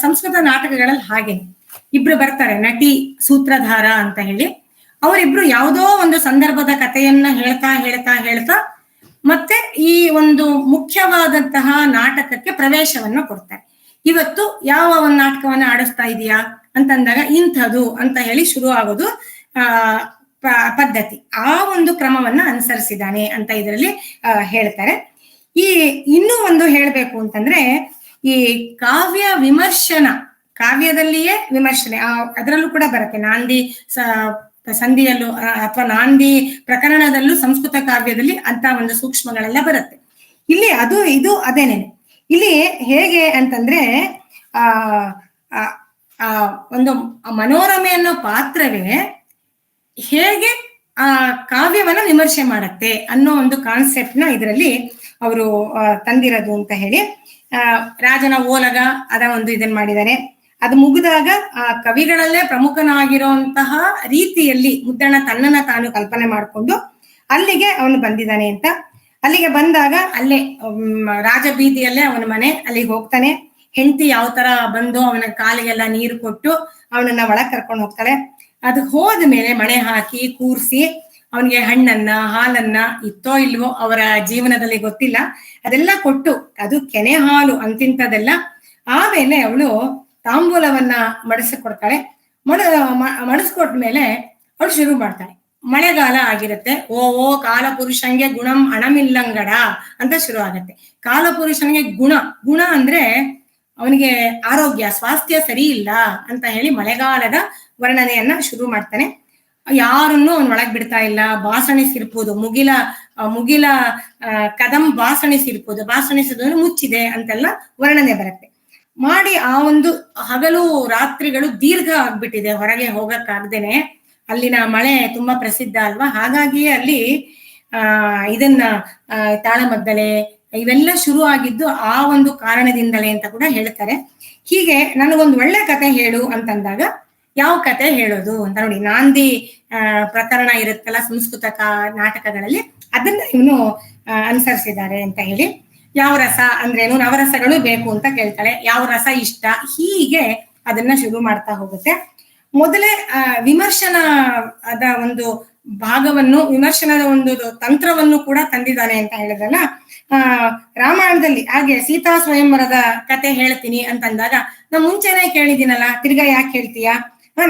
ಸಂಸ್ಕೃತ ನಾಟಕಗಳಲ್ಲಿ ಹಾಗೆ ಇಬ್ರು ಬರ್ತಾರೆ, ನಟಿ ಸೂತ್ರಧಾರ ಅಂತ ಹೇಳಿ. ಅವರಿಬ್ರು ಯಾವುದೋ ಒಂದು ಸಂದರ್ಭದ ಕಥೆಯನ್ನ ಹೇಳ್ತಾ ಮತ್ತೆ ಈ ಒಂದು ಮುಖ್ಯವಾದಂತಹ ನಾಟಕಕ್ಕೆ ಪ್ರವೇಶವನ್ನ ಕೊಡ್ತಾರೆ. ಇವತ್ತು ಯಾವ ಒಂದು ನಾಟಕವನ್ನ ಆಡಿಸ್ತಾ ಇದೀಯಾ ಅಂತಂದಾಗ ಇಂಥದ್ದು ಅಂತ ಹೇಳಿ ಶುರು ಆಗೋದು ಪದ್ಧತಿ. ಆ ಒಂದು ಕ್ರಮವನ್ನ ಅನುಸರಿಸಿದ್ದಾನೆ ಅಂತ ಇದರಲ್ಲಿ ಹೇಳ್ತಾರೆ. ಇನ್ನೂ ಒಂದು ಹೇಳ್ಬೇಕು ಅಂತಂದ್ರೆ, ಈ ಕಾವ್ಯ ವಿಮರ್ಶನ, ಕಾವ್ಯದಲ್ಲಿಯೇ ವಿಮರ್ಶನೆ ಅದರಲ್ಲೂ ಕೂಡ ಬರುತ್ತೆ. ನಾಂದಿ ಸಂಧಿಯಲ್ಲೂ ಅಥವಾ ನಾಂದಿ ಪ್ರಕರಣದಲ್ಲೂ ಸಂಸ್ಕೃತ ಕಾವ್ಯದಲ್ಲಿ ಅಂತ ಒಂದು ಸೂಕ್ಷ್ಮಗಳೆಲ್ಲ ಬರುತ್ತೆ. ಇಲ್ಲಿ ಇದು ಅದೇನೇನೆ. ಇಲ್ಲಿ ಹೇಗೆ ಅಂತಂದ್ರೆ ಒಂದು ಮನೋರಮೆ ಅನ್ನೋ ಪಾತ್ರವೇ ಹೇಗೆ ಕಾವ್ಯವನ್ನ ವಿಮರ್ಶೆ ಮಾಡತ್ತೆ ಅನ್ನೋ ಒಂದು ಕಾನ್ಸೆಪ್ಟ್ ನ ಇದರಲ್ಲಿ ಅವರು ತಂದಿರೋದು ಅಂತ ಹೇಳಿ ರಾಜನ ಓಲಗ ಅದ ಒಂದು ಇದನ್ ಮಾಡಿದ್ದಾರೆ. ಅದು ಮುಗಿದಾಗ ಆ ಕವಿಗಳಲ್ಲೇ ಪ್ರಮುಖನಾಗಿರುವಂತಹ ರೀತಿಯಲ್ಲಿ ಮುದ್ದಣ ತನ್ನನ್ನ ತಾನು ಕಲ್ಪನೆ ಮಾಡಿಕೊಂಡು ಅಲ್ಲಿಗೆ ಅವನು ಬಂದಿದ್ದಾನೆ ಅಂತ. ಅಲ್ಲಿಗೆ ಬಂದಾಗ ಅಲ್ಲೇ ರಾಜಬೀದಿಯಲ್ಲೇ ಅವನ ಮನೆ, ಅಲ್ಲಿಗೆ ಹೋಗ್ತಾನೆ. ಹೆಂಡತಿ ಯಾವ ತರ ಬಂದು ಅವನ ಕಾಲಿಗೆಲ್ಲ ನೀರು ಕೊಟ್ಟು ಅವನನ್ನ ಒಳಗ್ ಕರ್ಕೊಂಡು ಹೋಗ್ತಾಳೆ. ಅದು ಹೋದ್ಮೇಲೆ ಮಣೆ ಹಾಕಿ ಕೂರ್ಸಿ ಅವನಿಗೆ ಹಣ್ಣನ್ನ ಹಾಲನ್ನ ಇತ್ತೋ ಇಲ್ವೋ ಅವರ ಜೀವನದಲ್ಲಿ ಗೊತ್ತಿಲ್ಲ, ಅದೆಲ್ಲ ಕೊಟ್ಟು, ಅದು ಕೆನೆ ಹಾಲು ಅಂತಿಂತದೆಲ್ಲ. ಆಮೇಲೆ ಅವಳು ತಾಂಬೂಲವನ್ನ ಮಡಿಸಿಕೊಡ್ತಾಳೆ. ಮಡಿಸ್ಕೊಟ್ಮೇಲೆ ಅವಳು ಶುರು ಮಾಡ್ತಾಳೆ. ಮಳೆಗಾಲ ಆಗಿರುತ್ತೆ. ಓ ಕಾಲಪುರುಷಂಗೆ ಗುಣಂ ಅಣಮಿಲ್ಲಂಗಡ ಅಂತ ಶುರು ಆಗತ್ತೆ. ಕಾಲಪುರುಷನಿಗೆ ಗುಣ ಅಂದ್ರೆ ಅವನಿಗೆ ಆರೋಗ್ಯ ಸ್ವಾಸ್ಥ್ಯ ಸರಿ ಇಲ್ಲ ಅಂತ ಹೇಳಿ ಮಳೆಗಾಲದ ವರ್ಣನೆಯನ್ನ ಶುರು ಮಾಡ್ತಾನೆ. ಯಾರನ್ನು ಅವನ್ ಒಳಗ್ ಬಿಡ್ತಾ ಇಲ್ಲ, ಬಾಸಣಿಸಿರ್ಬೋದು, ಮುಗಿಲ ಕದಂ ಬಾಸಣಿಸಿರ್ಬೋದು, ಬಾಸಣಿಸೋದು ಮುಚ್ಚಿದೆ ಅಂತೆಲ್ಲ ವರ್ಣನೆ ಬರುತ್ತೆ ಮಾಡಿ. ಆ ಒಂದು ಹಗಲು ರಾತ್ರಿಗಳು ದೀರ್ಘ ಆಗ್ಬಿಟ್ಟಿದೆ, ಹೊರಗೆ ಹೋಗಕ್ಕಾಗ್ದೇನೆ. ಅಲ್ಲಿನ ಮಳೆ ತುಂಬಾ ಪ್ರಸಿದ್ಧ ಅಲ್ವಾ, ಹಾಗಾಗಿಯೇ ಅಲ್ಲಿ ಇದನ್ನ ತಾಳಮದ್ದಲೆ ಇವೆಲ್ಲ ಶುರು ಆಗಿದ್ದು ಆ ಒಂದು ಕಾರಣದಿಂದಲೇ ಅಂತ ಕೂಡ ಹೇಳ್ತಾರೆ. ಹೀಗೆ ನನಗೊಂದು ಒಳ್ಳೆ ಕತೆ ಹೇಳು ಅಂತಂದಾಗ ಯಾವ ಕತೆ ಹೇಳೋದು ಅಂತ ನೋಡಿ, ನಾಂದಿ ಪ್ರಕರಣ ಇರುತ್ತಲ್ಲ ಸಂಸ್ಕೃತ ನಾಟಕಗಳಲ್ಲಿ, ಅದನ್ನ ಇವನು ಅನುಸರಿಸಿದ್ದಾರೆ ಅಂತ ಹೇಳಿ. ಯಾವ ರಸ ಅಂದ್ರೇನು, ನವರಸಗಳು ಬೇಕು ಅಂತ ಕೇಳ್ತಾಳೆ, ಯಾವ ರಸ ಇಷ್ಟ, ಹೀಗೆ ಅದನ್ನ ಶುರು ಮಾಡ್ತಾ ಹೋಗುತ್ತೆ. ಮೊದಲೇ ವಿಮರ್ಶನದ ಒಂದು ಭಾಗವನ್ನು, ವಿಮರ್ಶನದ ಒಂದು ತಂತ್ರವನ್ನು ಕೂಡ ತಂದಿದ್ದಾನೆ ಅಂತ ಹೇಳಿದ್ರಲ್ಲ. ರಾಮಾಯಣದಲ್ಲಿ ಹಾಗೆ ಸೀತಾ ಸ್ವಯಂವರದ ಕತೆ ಹೇಳ್ತೀನಿ ಅಂತಂದಾಗ ನಾ ಮುಂಚೆನೆ ಕೇಳಿದ್ದೀನಲ್ಲ, ತಿರ್ಗಾ ಯಾಕೆ ಹೇಳ್ತೀಯಾ,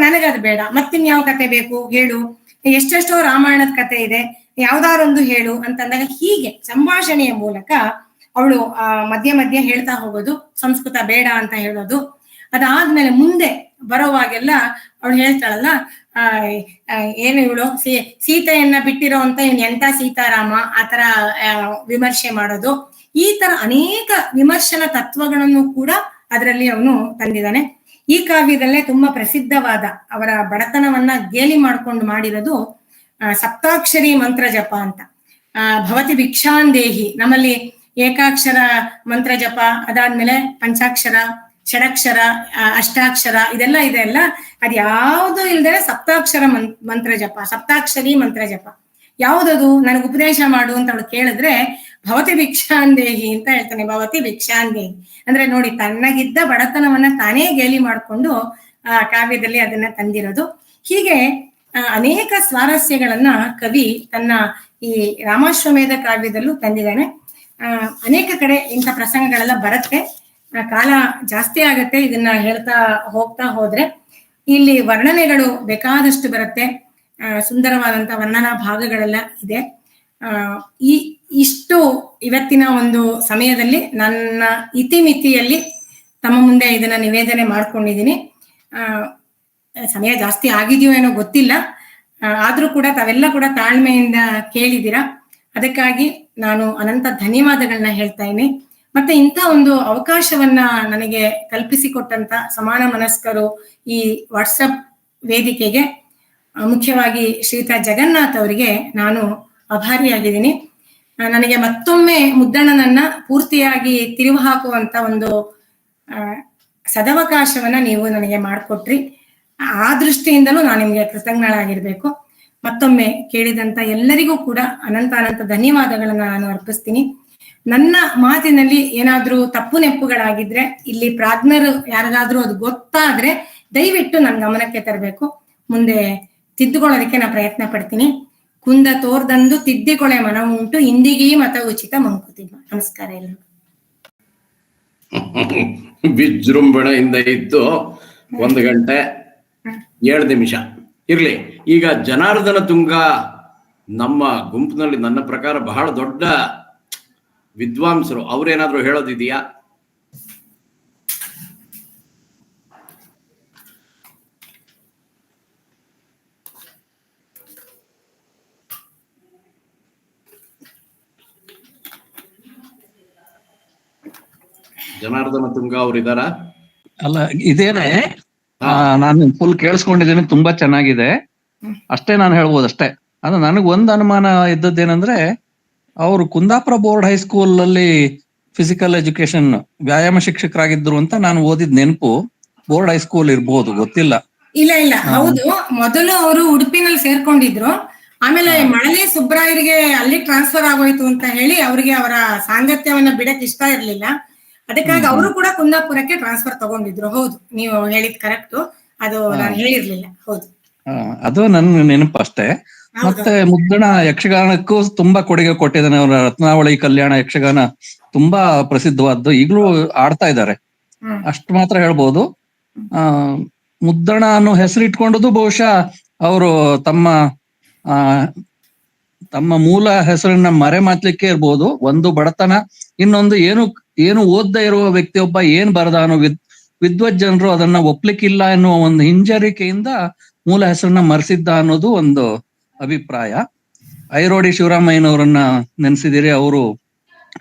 ನನಗದು ಬೇಡ, ಮತ್ತಿನ್ಯಾವ ಕತೆ ಬೇಕು ಹೇಳು, ಎಷ್ಟೆಷ್ಟೋ ರಾಮಾಯಣದ ಕತೆ ಇದೆ, ಯಾವ್ದಾರೊಂದು ಹೇಳು ಅಂತಂದಾಗ ಹೀಗೆ ಸಂಭಾಷಣೆಯ ಮೂಲಕ ಅವಳು ಮಧ್ಯೆ ಹೇಳ್ತಾ ಹೋಗೋದು, ಸಂಸ್ಕೃತ ಬೇಡ ಅಂತ ಹೇಳೋದು. ಅದಾದ್ಮೇಲೆ ಮುಂದೆ ಬರೋವಾಗೆಲ್ಲ ಅವಳು ಹೇಳ್ತಾಳಲ್ಲ, ಏನು ಇವಳು ಸೀತೆಯನ್ನ ಬಿಟ್ಟಿರೋ ಅಂತ ಇವ್ನು ಎಂತ ಸೀತಾರಾಮ ಆತರ ವಿಮರ್ಶೆ ಮಾಡೋದು. ಈ ತರ ಅನೇಕ ವಿಮರ್ಶನ ತತ್ವಗಳನ್ನು ಕೂಡ ಅದರಲ್ಲಿ ಅವನು ತಂದಿದ್ದಾನೆ. ಈ ಕಾವ್ಯದಲ್ಲೇ ತುಂಬಾ ಪ್ರಸಿದ್ಧವಾದ ಅವರ ಬಡತನವನ್ನ ಗೇಲಿ ಮಾಡ್ಕೊಂಡು ಮಾಡಿರೋದು ಸಪ್ತಾಕ್ಷರಿ ಮಂತ್ರ ಜಪ ಅಂತ. ಭವತಿ ಭಿಕ್ಷಾಂದೇಹಿ, ನಮ್ಮಲ್ಲಿ ಏಕಾಕ್ಷರ ಮಂತ್ರ ಜಪ, ಅದಾದ್ಮೇಲೆ ಪಂಚಾಕ್ಷರ, ಷಡಕ್ಷರ, ಅಷ್ಟಾಕ್ಷರ ಇದೆಲ್ಲ ಇದೆ ಅಲ್ಲ, ಅದ್ ಯಾವುದು ಇಲ್ದೆ ಸಪ್ತಾಕ್ಷರ ಮಂತ್ರ ಜಪ, ಸಪ್ತಾಕ್ಷರಿ ಮಂತ್ರ ಜಪ. ಯಾವುದದು ನನಗೆ ಉಪದೇಶ ಮಾಡು ಅಂತ ಅವಳು ಕೇಳಿದ್ರೆ ಭವತಿ ಭಿಕ್ಷಾಂದೇಹಿ ಅಂತ ಹೇಳ್ತಾನೆ. ಭವತಿ ಭಿಕ್ಷಾಂದೇಹಿ ಅಂದ್ರೆ ನೋಡಿ, ತನ್ನಗಿದ್ದ ಬಡತನವನ್ನ ತಾನೇ ಗೇಲಿ ಮಾಡಿಕೊಂಡು ಆ ಕಾವ್ಯದಲ್ಲಿ ಅದನ್ನ ತಂದಿರೋದು. ಹೀಗೆ ಅನೇಕ ಸ್ವಾರಸ್ಯಗಳನ್ನ ಕವಿ ತನ್ನ ಈ ರಾಮಾಶ್ವಮೇಧ ಕಾವ್ಯದಲ್ಲೂ ತಂದಿದ್ದಾನೆ. ಅನೇಕ ಕಡೆ ಇಂಥ ಪ್ರಸಂಗಗಳೆಲ್ಲ ಬರುತ್ತೆ. ಕಾಲ ಜಾಸ್ತಿ ಆಗತ್ತೆ ಇದನ್ನ ಹೇಳ್ತಾ ಹೋಗ್ತಾ ಹೋದ್ರೆ. ಇಲ್ಲಿ ವರ್ಣನೆಗಳು ಬೇಕಾದಷ್ಟು ಬರುತ್ತೆ, ಸುಂದರವಾದಂತ ವರ್ಣನಾ ಭಾಗಗಳೆಲ್ಲ ಇದೆ. ಇಷ್ಟು ಇವತ್ತಿನ ಒಂದು ಸಮಯದಲ್ಲಿ ನನ್ನ ಇತಿಮಿತಿಯಲ್ಲಿ ತಮ್ಮ ಮುಂದೆ ಇದನ್ನ ನಿವೇದನೆ ಮಾಡ್ಕೊಂಡಿದ್ದೀನಿ. ಸಮಯ ಜಾಸ್ತಿ ಆಗಿದೆಯೋ ಏನೋ ಗೊತ್ತಿಲ್ಲ, ಆದ್ರೂ ಕೂಡ ತಾವೆಲ್ಲ ಕೂಡ ತಾಳ್ಮೆಯಿಂದ ಕೇಳಿದ್ದೀರಾ. ಅದಕ್ಕಾಗಿ ನಾನು ಅನಂತ ಧನ್ಯವಾದಗಳನ್ನ ಹೇಳ್ತಾ ಇದ್ದೀನಿ. ಮತ್ತೆ ಇಂಥ ಒಂದು ಅವಕಾಶವನ್ನ ನನಗೆ ಕಲ್ಪಿಸಿಕೊಟ್ಟಂತ ಸಮಾನ ಮನಸ್ಕರು ಈ ವಾಟ್ಸಪ್ ವೇದಿಕೆಗೆ, ಮುಖ್ಯವಾಗಿ ಶ್ರೀಯುತ ಜಗನ್ನಾಥ್ ಅವರಿಗೆ ನಾನು ಆಭಾರಿಯಾಗಿದ್ದೀನಿ. ನನಗೆ ಮತ್ತೊಮ್ಮೆ ಮುದ್ದಣ್ಣನನ್ನ ಪೂರ್ತಿಯಾಗಿ ತಿರುವು ಹಾಕುವಂತ ಒಂದು ಸದವಕಾಶವನ್ನ ನೀವು ನನಗೆ ಮಾಡಿಕೊಟ್ರಿ. ಆ ದೃಷ್ಟಿಯಿಂದಲೂ ನಾನು ನಿಮ್ಗೆ ಕೃತಜ್ಞಳಾಗಿರ್ಬೇಕು. ಮತ್ತೊಮ್ಮೆ ಕೇಳಿದಂತ ಎಲ್ಲರಿಗೂ ಕೂಡ ಅನಂತ ಅನಂತ ಧನ್ಯವಾದಗಳನ್ನ ನಾನು ಅರ್ಪಿಸ್ತೀನಿ. ನನ್ನ ಮಾತಿನಲ್ಲಿ ಏನಾದ್ರೂ ತಪ್ಪು ನೆಪ್ಪುಗಳಾಗಿದ್ರೆ, ಇಲ್ಲಿ ಪ್ರಾಜ್ಞರು ಯಾರಿಗಾದ್ರೂ ಅದು ಗೊತ್ತಾದ್ರೆ ದಯವಿಟ್ಟು ನನ್ನ ಗಮನಕ್ಕೆ ತರಬೇಕು. ಮುಂದೆ ತಿದ್ದುಕೊಳ್ಳೋದಕ್ಕೆ ನಾನು ಪ್ರಯತ್ನ ಪಡ್ತೀನಿ. ಕುಂದ ತೋರ್ದಂದು ತಿದ್ದಿಕೊಳೆ ಮನವು ಉಂಟು, ಇಂದಿಗೀ ಮತ ಉಚಿತ ಮಂಕುತಿಮ್ಮ. ನಮಸ್ಕಾರ ಎಲ್ಲರಿಗೂ. ವಿಜೃಂಭಣೆಯಿಂದ ಇದ್ದು 1 ಗಂಟೆ 7 ನಿಮಿಷ ಇರ್ಲಿ. ಈಗ ಜನಾರ್ದನ ತುಂಗ ನಮ್ಮ ಗುಂಪಿನಲ್ಲಿ ನನ್ನ ಪ್ರಕಾರ ಬಹಳ ದೊಡ್ಡ ವಿದ್ವಾಂಸರು. ಅವ್ರೇನಾದ್ರೂ ಹೇಳೋದಿದೆಯಾ? ಜನಾರ್ದನ ತುಂಗ ಅವ್ರು ಇದಾರ? ಅಲ್ಲ, ಇದೇನೆ ನಾನು ಫುಲ್ ಕೇಳಿಸ್ಕೊಂಡಿದ್ದೇನೆ, ತುಂಬಾ ಚೆನ್ನಾಗಿದೆ. ಅಷ್ಟೇ ನಾನು ಹೇಳ್ಬೋದು ಅಷ್ಟೇ. ಅದು ನನಗ್ ಒಂದ್ ಅನುಮಾನ ಇದ್ದದ್ದೇನಂದ್ರೆ, ಅವರು ಕುಂದಾಪುರ ಬೋರ್ಡ್ ಹೈಸ್ಕೂಲ್ ಅಲ್ಲಿ ಫಿಸಿಕಲ್ ಎಜುಕೇಶನ್ ವ್ಯಾಯಾಮ ಶಿಕ್ಷಕರಾಗಿದ್ರು ಅಂತ ನಾನು ಓದಿದ್ ನೆನಪು. ಬೋರ್ಡ್ ಹೈಸ್ಕೂಲ್ ಇರ್ಬೋದು, ಗೊತ್ತಿಲ್ಲ. ಇಲ್ಲ ಹೌದು, ಮೊದಲು ಅವರು ಉಡುಪಿನಲ್ಲಿ ಸೇರ್ಕೊಂಡಿದ್ರು. ಆಮೇಲೆ ಮಳಲಿ ಸುಬ್ರಾಯರಿಗೆ ಅಲ್ಲಿ ಟ್ರಾನ್ಸ್ಫರ್ ಆಗೋಯ್ತು ಅಂತ ಹೇಳಿ ಅವ್ರಿಗೆ ಅವರ ಸಾಂಗತ್ಯವನ್ನ ಬಿಡಕ್ ಇಷ್ಟ ಇರ್ಲಿಲ್ಲ. ಅದಕ್ಕಾಗಿ ಅವರು ಕೂಡ ಕುಂದಾಪುರಕ್ಕೆ ಟ್ರಾನ್ಸ್ಫರ್ ತಗೊಂಡಿದ್ರು. ಹೌದು, ನೀವು ಹೇಳಿದ್ ಕರೆಕ್ಟ್. ಅದು ನಾನು ಹೇಳಿರ್ಲಿಲ್ಲ. ಹೌದು, ಅದು ನನ್ನ ನೆನಪು ಅಷ್ಟೇ. ಮತ್ತೆ ಮುದ್ದಣ ಯಕ್ಷಗಾನಕ್ಕೂ ತುಂಬಾ ಕೊಡುಗೆ ಕೊಟ್ಟಿದ್ದಾನೆ. ಅವರ ರತ್ನಾವಳಿ ಕಲ್ಯಾಣ ಯಕ್ಷಗಾನ ತುಂಬಾ ಪ್ರಸಿದ್ಧವಾದ್ದು, ಈಗಲೂ ಆಡ್ತಾ ಇದ್ದಾರೆ. ಅಷ್ಟು ಮಾತ್ರ ಹೇಳ್ಬೋದು. ಮುದ್ದಣ ಅನ್ನೋ ಹೆಸರಿಟ್ಕೊಂಡದ್ದು ಬಹುಶಃ ಅವರು ತಮ್ಮ ಮೂಲ ಹೆಸರನ್ನ ಮರೆ ಮಾತ್ಲಿಕ್ಕೆ ಇರ್ಬೋದು. ಒಂದು ಬಡತನ, ಇನ್ನೊಂದು ಏನು ಓದ್ದೇ ಇರುವ ವ್ಯಕ್ತಿಯೊಬ್ಬ ಏನ್ ಬರದಾನೋ, ವಿದ್ವಜ್ಜನರು ಅದನ್ನ ಒಪ್ಲಿಕ್ಕಿಲ್ಲ ಎನ್ನುವ ಒಂದು ಹಿಂಜರಿಕೆಯಿಂದ ಮೂಲ ಹೆಸರನ್ನ ಮರೆಸಿದ್ದ ಅನ್ನೋದು ಒಂದು ಅಭಿಪ್ರಾಯ. ಐರೋಡಿ ಶಿವರಾಮಯ್ಯನವರನ್ನ ನೆನೆಸಿದಿರಿ. ಅವರು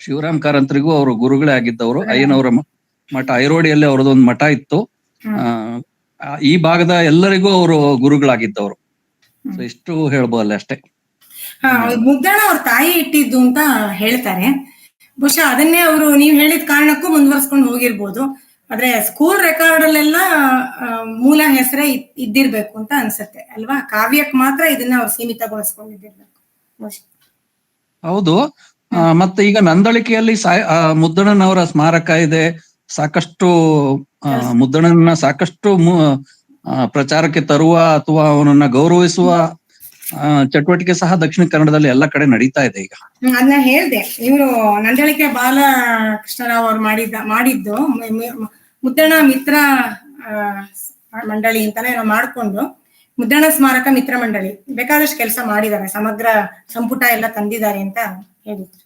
ಶಿವರಾಮ್ ಕಾರಂತರಿಗೂ ಅವರು ಗುರುಗಳೇ ಆಗಿದ್ದವರು. ಅಯ್ಯನವರ ಮಠ ಐರೋಡಿಯಲ್ಲಿ ಅವ್ರದೊಂದು ಮಠ ಇತ್ತು. ಈ ಭಾಗದ ಎಲ್ಲರಿಗೂ ಅವರು ಗುರುಗಳಾಗಿದ್ದವರು. ಇಷ್ಟು ಹೇಳ್ಬೋದಲ್ಲ ಅಷ್ಟೇ. ಮುದ್ದಣ ಅವ್ರ ತಾಯಿ ಇಟ್ಟಿದ್ದು ಅಂತ ಹೇಳ್ತಾರೆ. ಬಹುಶಃ ಅದನ್ನೇ ಅವರು ನೀವ್ ಹೇಳಿದ ಕಾರಣಕ್ಕೂ ಮುಂದುವರ್ಸ್ಕೊಂಡು ಹೋಗಿರ್ಬೋದು. ಆದ್ರೆ ಸ್ಕೂಲ್ ರೆಕಾರ್ಡ್ ಅಲ್ಲೆಲ್ಲ ಮೂಲ ಹೆಸರೇ ಇದ್ದಿರ್ಬೇಕು ಅಂತ ಅನ್ಸುತ್ತೆ ಅಲ್ವಾ? ಕಾವ್ಯಕ್ ಮಾತ್ರ ಇದನ್ನ ಅವ್ರು ಸೀಮಿತಗೊಳಿಸ್ಕೊಂಡಿದ್ದಿರ್ಬೇಕು. ಹೌದು. ಮತ್ತೆ ಈಗ ನಂದಳಿಕೆಯಲ್ಲಿ ಮುದ್ದಣ್ಣನವರ ಸ್ಮಾರಕ ಇದೆ. ಸಾಕಷ್ಟು ಮುದ್ದಣ್ಣನ ಸಾಕಷ್ಟು ಪ್ರಚಾರಕ್ಕೆ ತರುವ ಅಥವಾ ಅವನನ್ನ ಗೌರವಿಸುವ ಚಟುವಟಿಕೆ ಸಹ ದಕ್ಷಿಣ ಕನ್ನಡದಲ್ಲಿ ಎಲ್ಲ ಕಡೆ ನಡೀತಾ ಇದೆ ಈಗ. ಅದನ್ನ ಹೇಳ್ದೆ, ಇವರು ನಂದಳಿಕೆ ಬಾಲಕೃಷ್ಣರಾವ್ ಅವ್ರು ಮಾಡಿದ್ದು ಮುದ್ದಣ ಮಿತ್ರ ಮಂಡಳಿ ಅಂತಾನೆ ಮಾಡ್ಕೊಂಡು ಮುದ್ದಣ ಸ್ಮಾರಕ ಮಿತ್ರ ಮಂಡಳಿ ಬೇಕಾದಷ್ಟು ಕೆಲಸ ಮಾಡಿದ್ದಾರೆ. ಸಮಗ್ರ ಸಂಪುಟ ಎಲ್ಲ ತಂದಿದ್ದಾರೆ ಅಂತ ಹೇಳಿದ್ರು.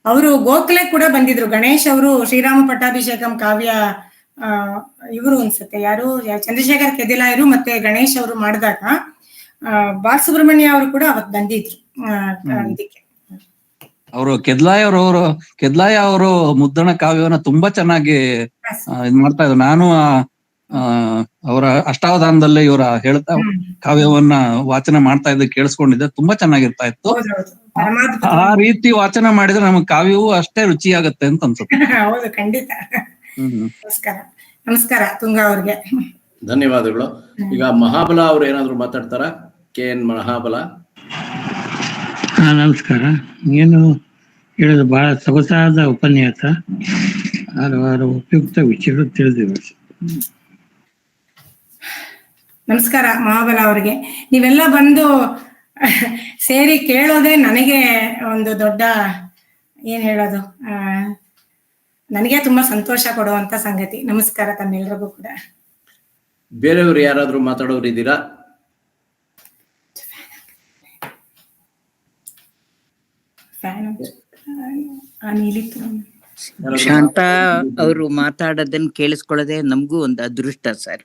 ಅವರು ಗೋಖಲೆ ಕೂಡ ಬಂದಿದ್ರು. ಗಣೇಶ್ ಅವರು ಶ್ರೀರಾಮ ಪಟ್ಟಾಭಿಷೇಕಂ ಕಾವ್ಯ ಇವರು ಅನ್ಸುತ್ತೆ, ಯಾರು ಚಂದ್ರಶೇಖರ್ ಕೆದಿಲಾಯರು ಮತ್ತೆ ಗಣೇಶ್ ಅವರು ಮಾಡಿದಾಗ ಬಾಲಸುಬ್ರಹ್ಮಣ್ಯ ಅವರು ಕೂಡ ಅವತ್ ಬಂದಿದ್ರು ಇದಕ್ಕೆ. ಅವರು ಕೆದ್ಲಾಯ ಅವರು ಮುದ್ದಣ ಕಾವ್ಯವನ್ನ ತುಂಬಾ ಚೆನ್ನಾಗಿ ಇದ್ ಮಾಡ್ತಾ ಇದ್ರು. ನಾನು ಅವರ ಅಷ್ಟಾವಧಾನದಲ್ಲೇ ಇವರ ಹೇಳ್ತಾ ಕಾವ್ಯವನ್ನ ವಾಚನ ಮಾಡ್ತಾ ಇದ್ದ ಕೇಳಿಸ್ಕೊಂಡಿದ್ದೆ, ತುಂಬಾ ಚೆನ್ನಾಗಿರ್ತಾ ಇತ್ತು. ಹೌದೌದು, ಪರಮಾದ್ಭುತ. ಆ ರೀತಿ ವಾಚನ ಮಾಡಿದ್ರೆ ನಮ್ಗೆ ಕಾವ್ಯವೂ ಅಷ್ಟೇ ರುಚಿಯಾಗತ್ತೆ ಅಂತ ಅನ್ಸುತ್ತೆ. ಹೌದು, ಖಂಡಿತ. ನಮಸ್ಕಾರ. ನಮಸ್ಕಾರ ತುಂಗಾ ಅವ್ರಿಗೆ. ಧನ್ಯವಾದಗಳು. ಈಗ ಮಹಾಬಲ ಅವ್ರು ಏನಾದ್ರು ಮಾತಾಡ್ತಾರ? KN ಮಹಾಬಲ. ನಮಸ್ಕಾರ. ಏನು ಹೇಳೋದು, ಬಹಳ ಸೊಗಸಾದ ಉಪನ್ಯಾಸ, ಹಲವಾರು ಉಪಯುಕ್ತ ವಿಷಯಗಳು ತಿಳಿದಿವೆ. ನಮಸ್ಕಾರ ಮಹಾಬಲ ಅವರಿಗೆ. ನೀವೆಲ್ಲ ಬಂದು ಸೇರಿ ಕೇಳೋದೇ ನನಗೆ ಒಂದು ದೊಡ್ಡ, ಏನ್ ಹೇಳೋದು, ನನಗೆ ತುಂಬಾ ಸಂತೋಷ ಕೊಡುವಂತ ಸಂಗತಿ. ನಮಸ್ಕಾರ ತಮ್ಮೆಲ್ಲರಿಗೂ ಕೂಡ. ಬೇರೆಯವರು ಯಾರಾದ್ರೂ ಮಾತಾಡೋರು ಇದ್ದೀರಾ? ಶಾಂತ ಅವರು ಮಾತಾಡೋದನ್ನ ಕೇಳಿಸ್ಕೊಳ್ಳೋದೇ ನಮಗೂ ಒಂದು ಅದೃಷ್ಟ ಸರ್.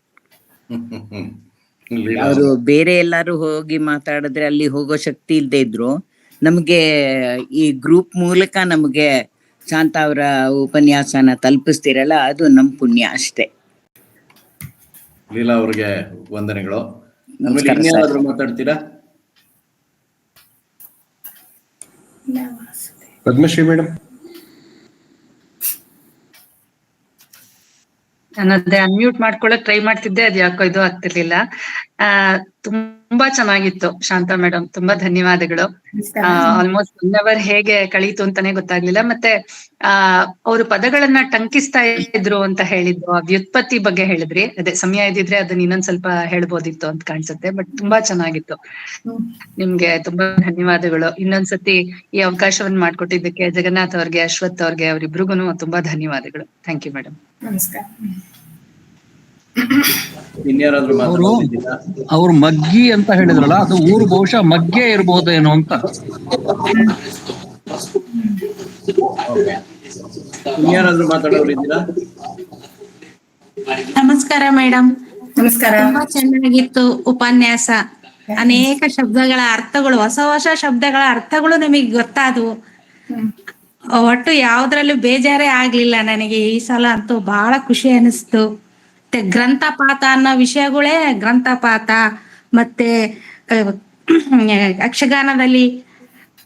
ಅವರು ಬೇರೆ ಎಲ್ಲಾರು ಹೋಗಿ ಮಾತಾಡಿದ್ರೆ ಅಲ್ಲಿ ಹೋಗೋ ಶಕ್ತಿ ಇಲ್ಲದೆ ಇದ್ರು, ನಮ್ಗೆ ಈ ಗ್ರೂಪ್ ಮೂಲಕ ನಮ್ಗೆ ಶಾಂತ ಅವರ ಉಪನ್ಯಾಸನ ತಲುಪಿಸ್ತಿರಲ್ಲ, ಅದು ನಮ್ ಪುಣ್ಯ ಅಷ್ಟೇ. ಲೀಲಾ ಅವ್ರಿಗೆ ವಂದನೆಗಳು. ಮಾತಾಡ್ತೀರಾ? ಪದ್ಮಶ್ರೀ ಮೇಡಮ್. ನನ್ನದೇ ಅನ್ಮ್ಯೂಟ್ ಮಾಡ್ಕೊಳಕ್ ಟ್ರೈ ಮಾಡ್ತಿದ್ದೆ, ಅದು ಯಾಕೋ ಇದು ಆಗ್ತಿರ್ಲಿಲ್ಲ. ತುಂಬಾ ಚೆನ್ನಾಗಿತ್ತು ಶಾಂತಾ ಮೇಡಮ್, ತುಂಬಾ ಧನ್ಯವಾದಗಳು. ಆಲ್ಮೋಸ್ಟ್ 1 hour ಹೇಗೆ ಕಳೀತು ಅಂತಾನೆ ಗೊತ್ತಾಗ್ಲಿಲ್ಲ. ಮತ್ತೆ ಅವರು ಪದಗಳನ್ನ ಟಂಕಿಸ್ತಾ ಇದ್ರು ಅಂತ ಹೇಳಿದ್ರು, ಆ ವ್ಯುತ್ಪತ್ತಿ ಬಗ್ಗೆ ಹೇಳಿದ್ರಿ. ಅದೇ ಸಮಯ ಇದ್ದಿದ್ರೆ ಅದನ್ನ ಇನ್ನೊಂದ್ ಸ್ವಲ್ಪ ಹೇಳ್ಬೋದಿತ್ತು ಅಂತ ಕಾಣಿಸುತ್ತೆ. ಬಟ್ ತುಂಬಾ ಚೆನ್ನಾಗಿತ್ತು. ನಿಮ್ಗೆ ತುಂಬಾ ಧನ್ಯವಾದಗಳು. ಇನ್ನೊಂದ್ಸತಿ ಈ ಅವಕಾಶವನ್ನ ಮಾಡ್ಕೊಟ್ಟಿದ್ದಕ್ಕೆ ಜಗನ್ನಾಥ್ ಅವ್ರಿಗೆ, ಅಶ್ವಥ್ ಅವ್ರಿಗೆ, ಅವರಿಬ್ರಿಗೂ ತುಂಬಾ ಧನ್ಯವಾದಗಳು. Thank you madam. ನಮಸ್ಕಾರ. ಅವ್ರು ಮಗ್ಗಿ ಅಂತ ಹೇಳಿದ್ರಲ್ಲ, ಅದು ಊರು ಬಹುಶಃ ಮಗ್ಗೆ ಇರ್ಬೋದೇನೋ ಅಂತ. ನಮಸ್ಕಾರ ಮೇಡಮ್. ನಮಸ್ಕಾರ. ತುಂಬಾ ಚೆನ್ನಾಗಿತ್ತು ಉಪನ್ಯಾಸ. ಅನೇಕ ಶಬ್ದಗಳ ಅರ್ಥಗಳು, ಹೊಸ ಹೊಸ ಶಬ್ದಗಳ ಅರ್ಥಗಳು ನಮಗೆ ಗೊತ್ತಾದವು. ಒಟ್ಟು ಯಾವ್ದ್ರಲ್ಲೂ ಬೇಜಾರೇ ಆಗ್ಲಿಲ್ಲ ನನಗೆ. ಈ ಸಲ ಅಂತೂ ಬಹಳ ಖುಷಿ ಅನಿಸ್ತು. ಮತ್ತೆ ಗ್ರಂಥಪಾತ ಅನ್ನೋ ವಿಷಯಗಳೇ, ಗ್ರಂಥಪಾತ ಮತ್ತೆ ಯಕ್ಷಗಾನದಲ್ಲಿ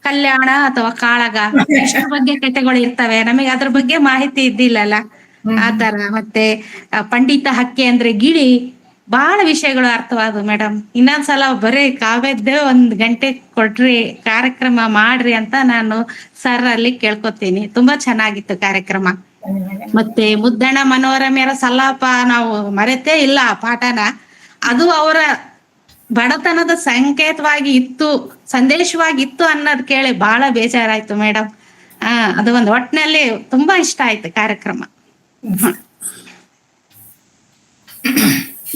ಕಲ್ಯಾಣ ಅಥವಾ ಕಾಳಗ, ಇದ್ರ ಬಗ್ಗೆ ಕಥೆಗಳು ಇರ್ತವೆ. ನಮಗೆ ಅದ್ರ ಬಗ್ಗೆ ಮಾಹಿತಿ ಇದ್ದಿಲ್ಲಲ್ಲ, ಆತರ. ಮತ್ತೆ ಪಂಡಿತ ಹಕ್ಕಿ ಅಂದ್ರೆ ಗಿಳಿ, ಬಹಳ ವಿಷಯಗಳು ಅರ್ಥವಾದವು ಮೇಡಮ್. ಇನ್ನೊಂದ್ಸಲ ಬರೀ ಕಾವ್ಯದ್ದೇ 1 ಗಂಟೆ ಕೊಡ್ರಿ, ಕಾರ್ಯಕ್ರಮ ಮಾಡ್ರಿ ಅಂತ ನಾನು ಸರ್ ಅಲ್ಲಿ ಕೇಳ್ಕೊತೀನಿ. ತುಂಬಾ ಚೆನ್ನಾಗಿತ್ತು ಕಾರ್ಯಕ್ರಮ. ಮತ್ತೆ ಮುದ್ದಣ್ಣ ಮನೋರಮೆಯರ ಸಲ್ಲಾಪ ನಾವು ಮರೆತೇ ಇಲ್ಲ ಆ ಪಾಠನ. ಅದು ಅವರ ಬಡತನದ ಸಂಕೇತವಾಗಿ ಇತ್ತು, ಸಂದೇಶವಾಗಿತ್ತು ಅನ್ನೋದ್ ಕೇಳಿ ಬಹಳ ಬೇಜಾರಾಯ್ತು ಮೇಡಮ್. ಅದು ಒಂದು ಒಟ್ಟಿನಲ್ಲಿ ತುಂಬಾ ಇಷ್ಟ ಆಯ್ತು ಕಾರ್ಯಕ್ರಮ.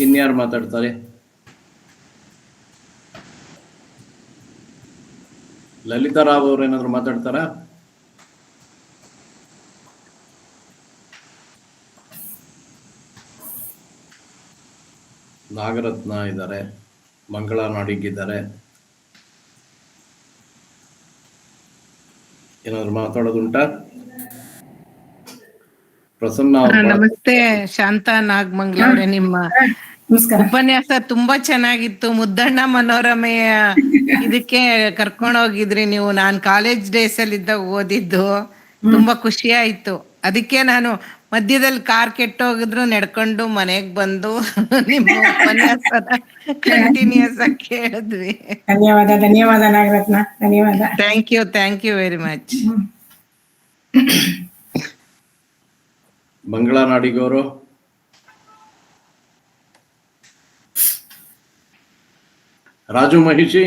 ಇನ್ಯಾರು ಮಾತಾಡ್ತಾರೆ? ಲಲಿತಾ ರಾವ್ ಅವ್ರು ಏನಾದ್ರು ಮಾತಾಡ್ತಾರಾ? ನಾಗರತ್ನ ಇದ್ದಾರೆ, ಮಂಗಳಾ ನಾಡಿಗಿದ್ದಾರೆ. ಏನಾದ್ರು ಮಾತಾಡೋದುಂಟಾ? ಪ್ರಸನ್ನ. ನಮಸ್ತೆ ಶಾಂತಾ ನಾಗಮಂಗ್ಲ ಅವರೇ, ನಿಮ್ಮ ಉಪನ್ಯಾಸ ತುಂಬಾ ಚೆನ್ನಾಗಿತ್ತು. ಮುದ್ದಣ್ಣ ಮನೋರಮೆಯ ಇದಕ್ಕೆ ಕರ್ಕೊಂಡು ಹೋಗಿದ್ರಿ ನೀವು. ನಾನ್ ಕಾಲೇಜ್ ಡೇಸ್ ಅಲ್ಲಿ ಇದ್ದಾಗ ಓದಿದ್ದು, ತುಂಬಾ ಖುಷಿ ಆಯ್ತು. ಅದಕ್ಕೆ ನಾನು ಮಧ್ಯದಲ್ಲಿ ಕಾರ್ ಕೆಟ್ಟೋಗಿದ್ರು ನಡ್ಕೊಂಡು ಮನೆಗ್ ಬಂದು ನಿಮ್ಮ ಉಪನ್ಯಾಸನ ಕಂಟಿನ್ಯೂಸ್ ಆಗಿ ಕೇಳಿದ್ವಿ. ಧನ್ಯವಾದ. ಧನ್ಯವಾದ ನಾಗರತ್ನ, ಧನ್ಯವಾದ. Thank you very much. Mangala ನಾಡಿಗವರು. ರಾಜು ಮಹಿಷಿ.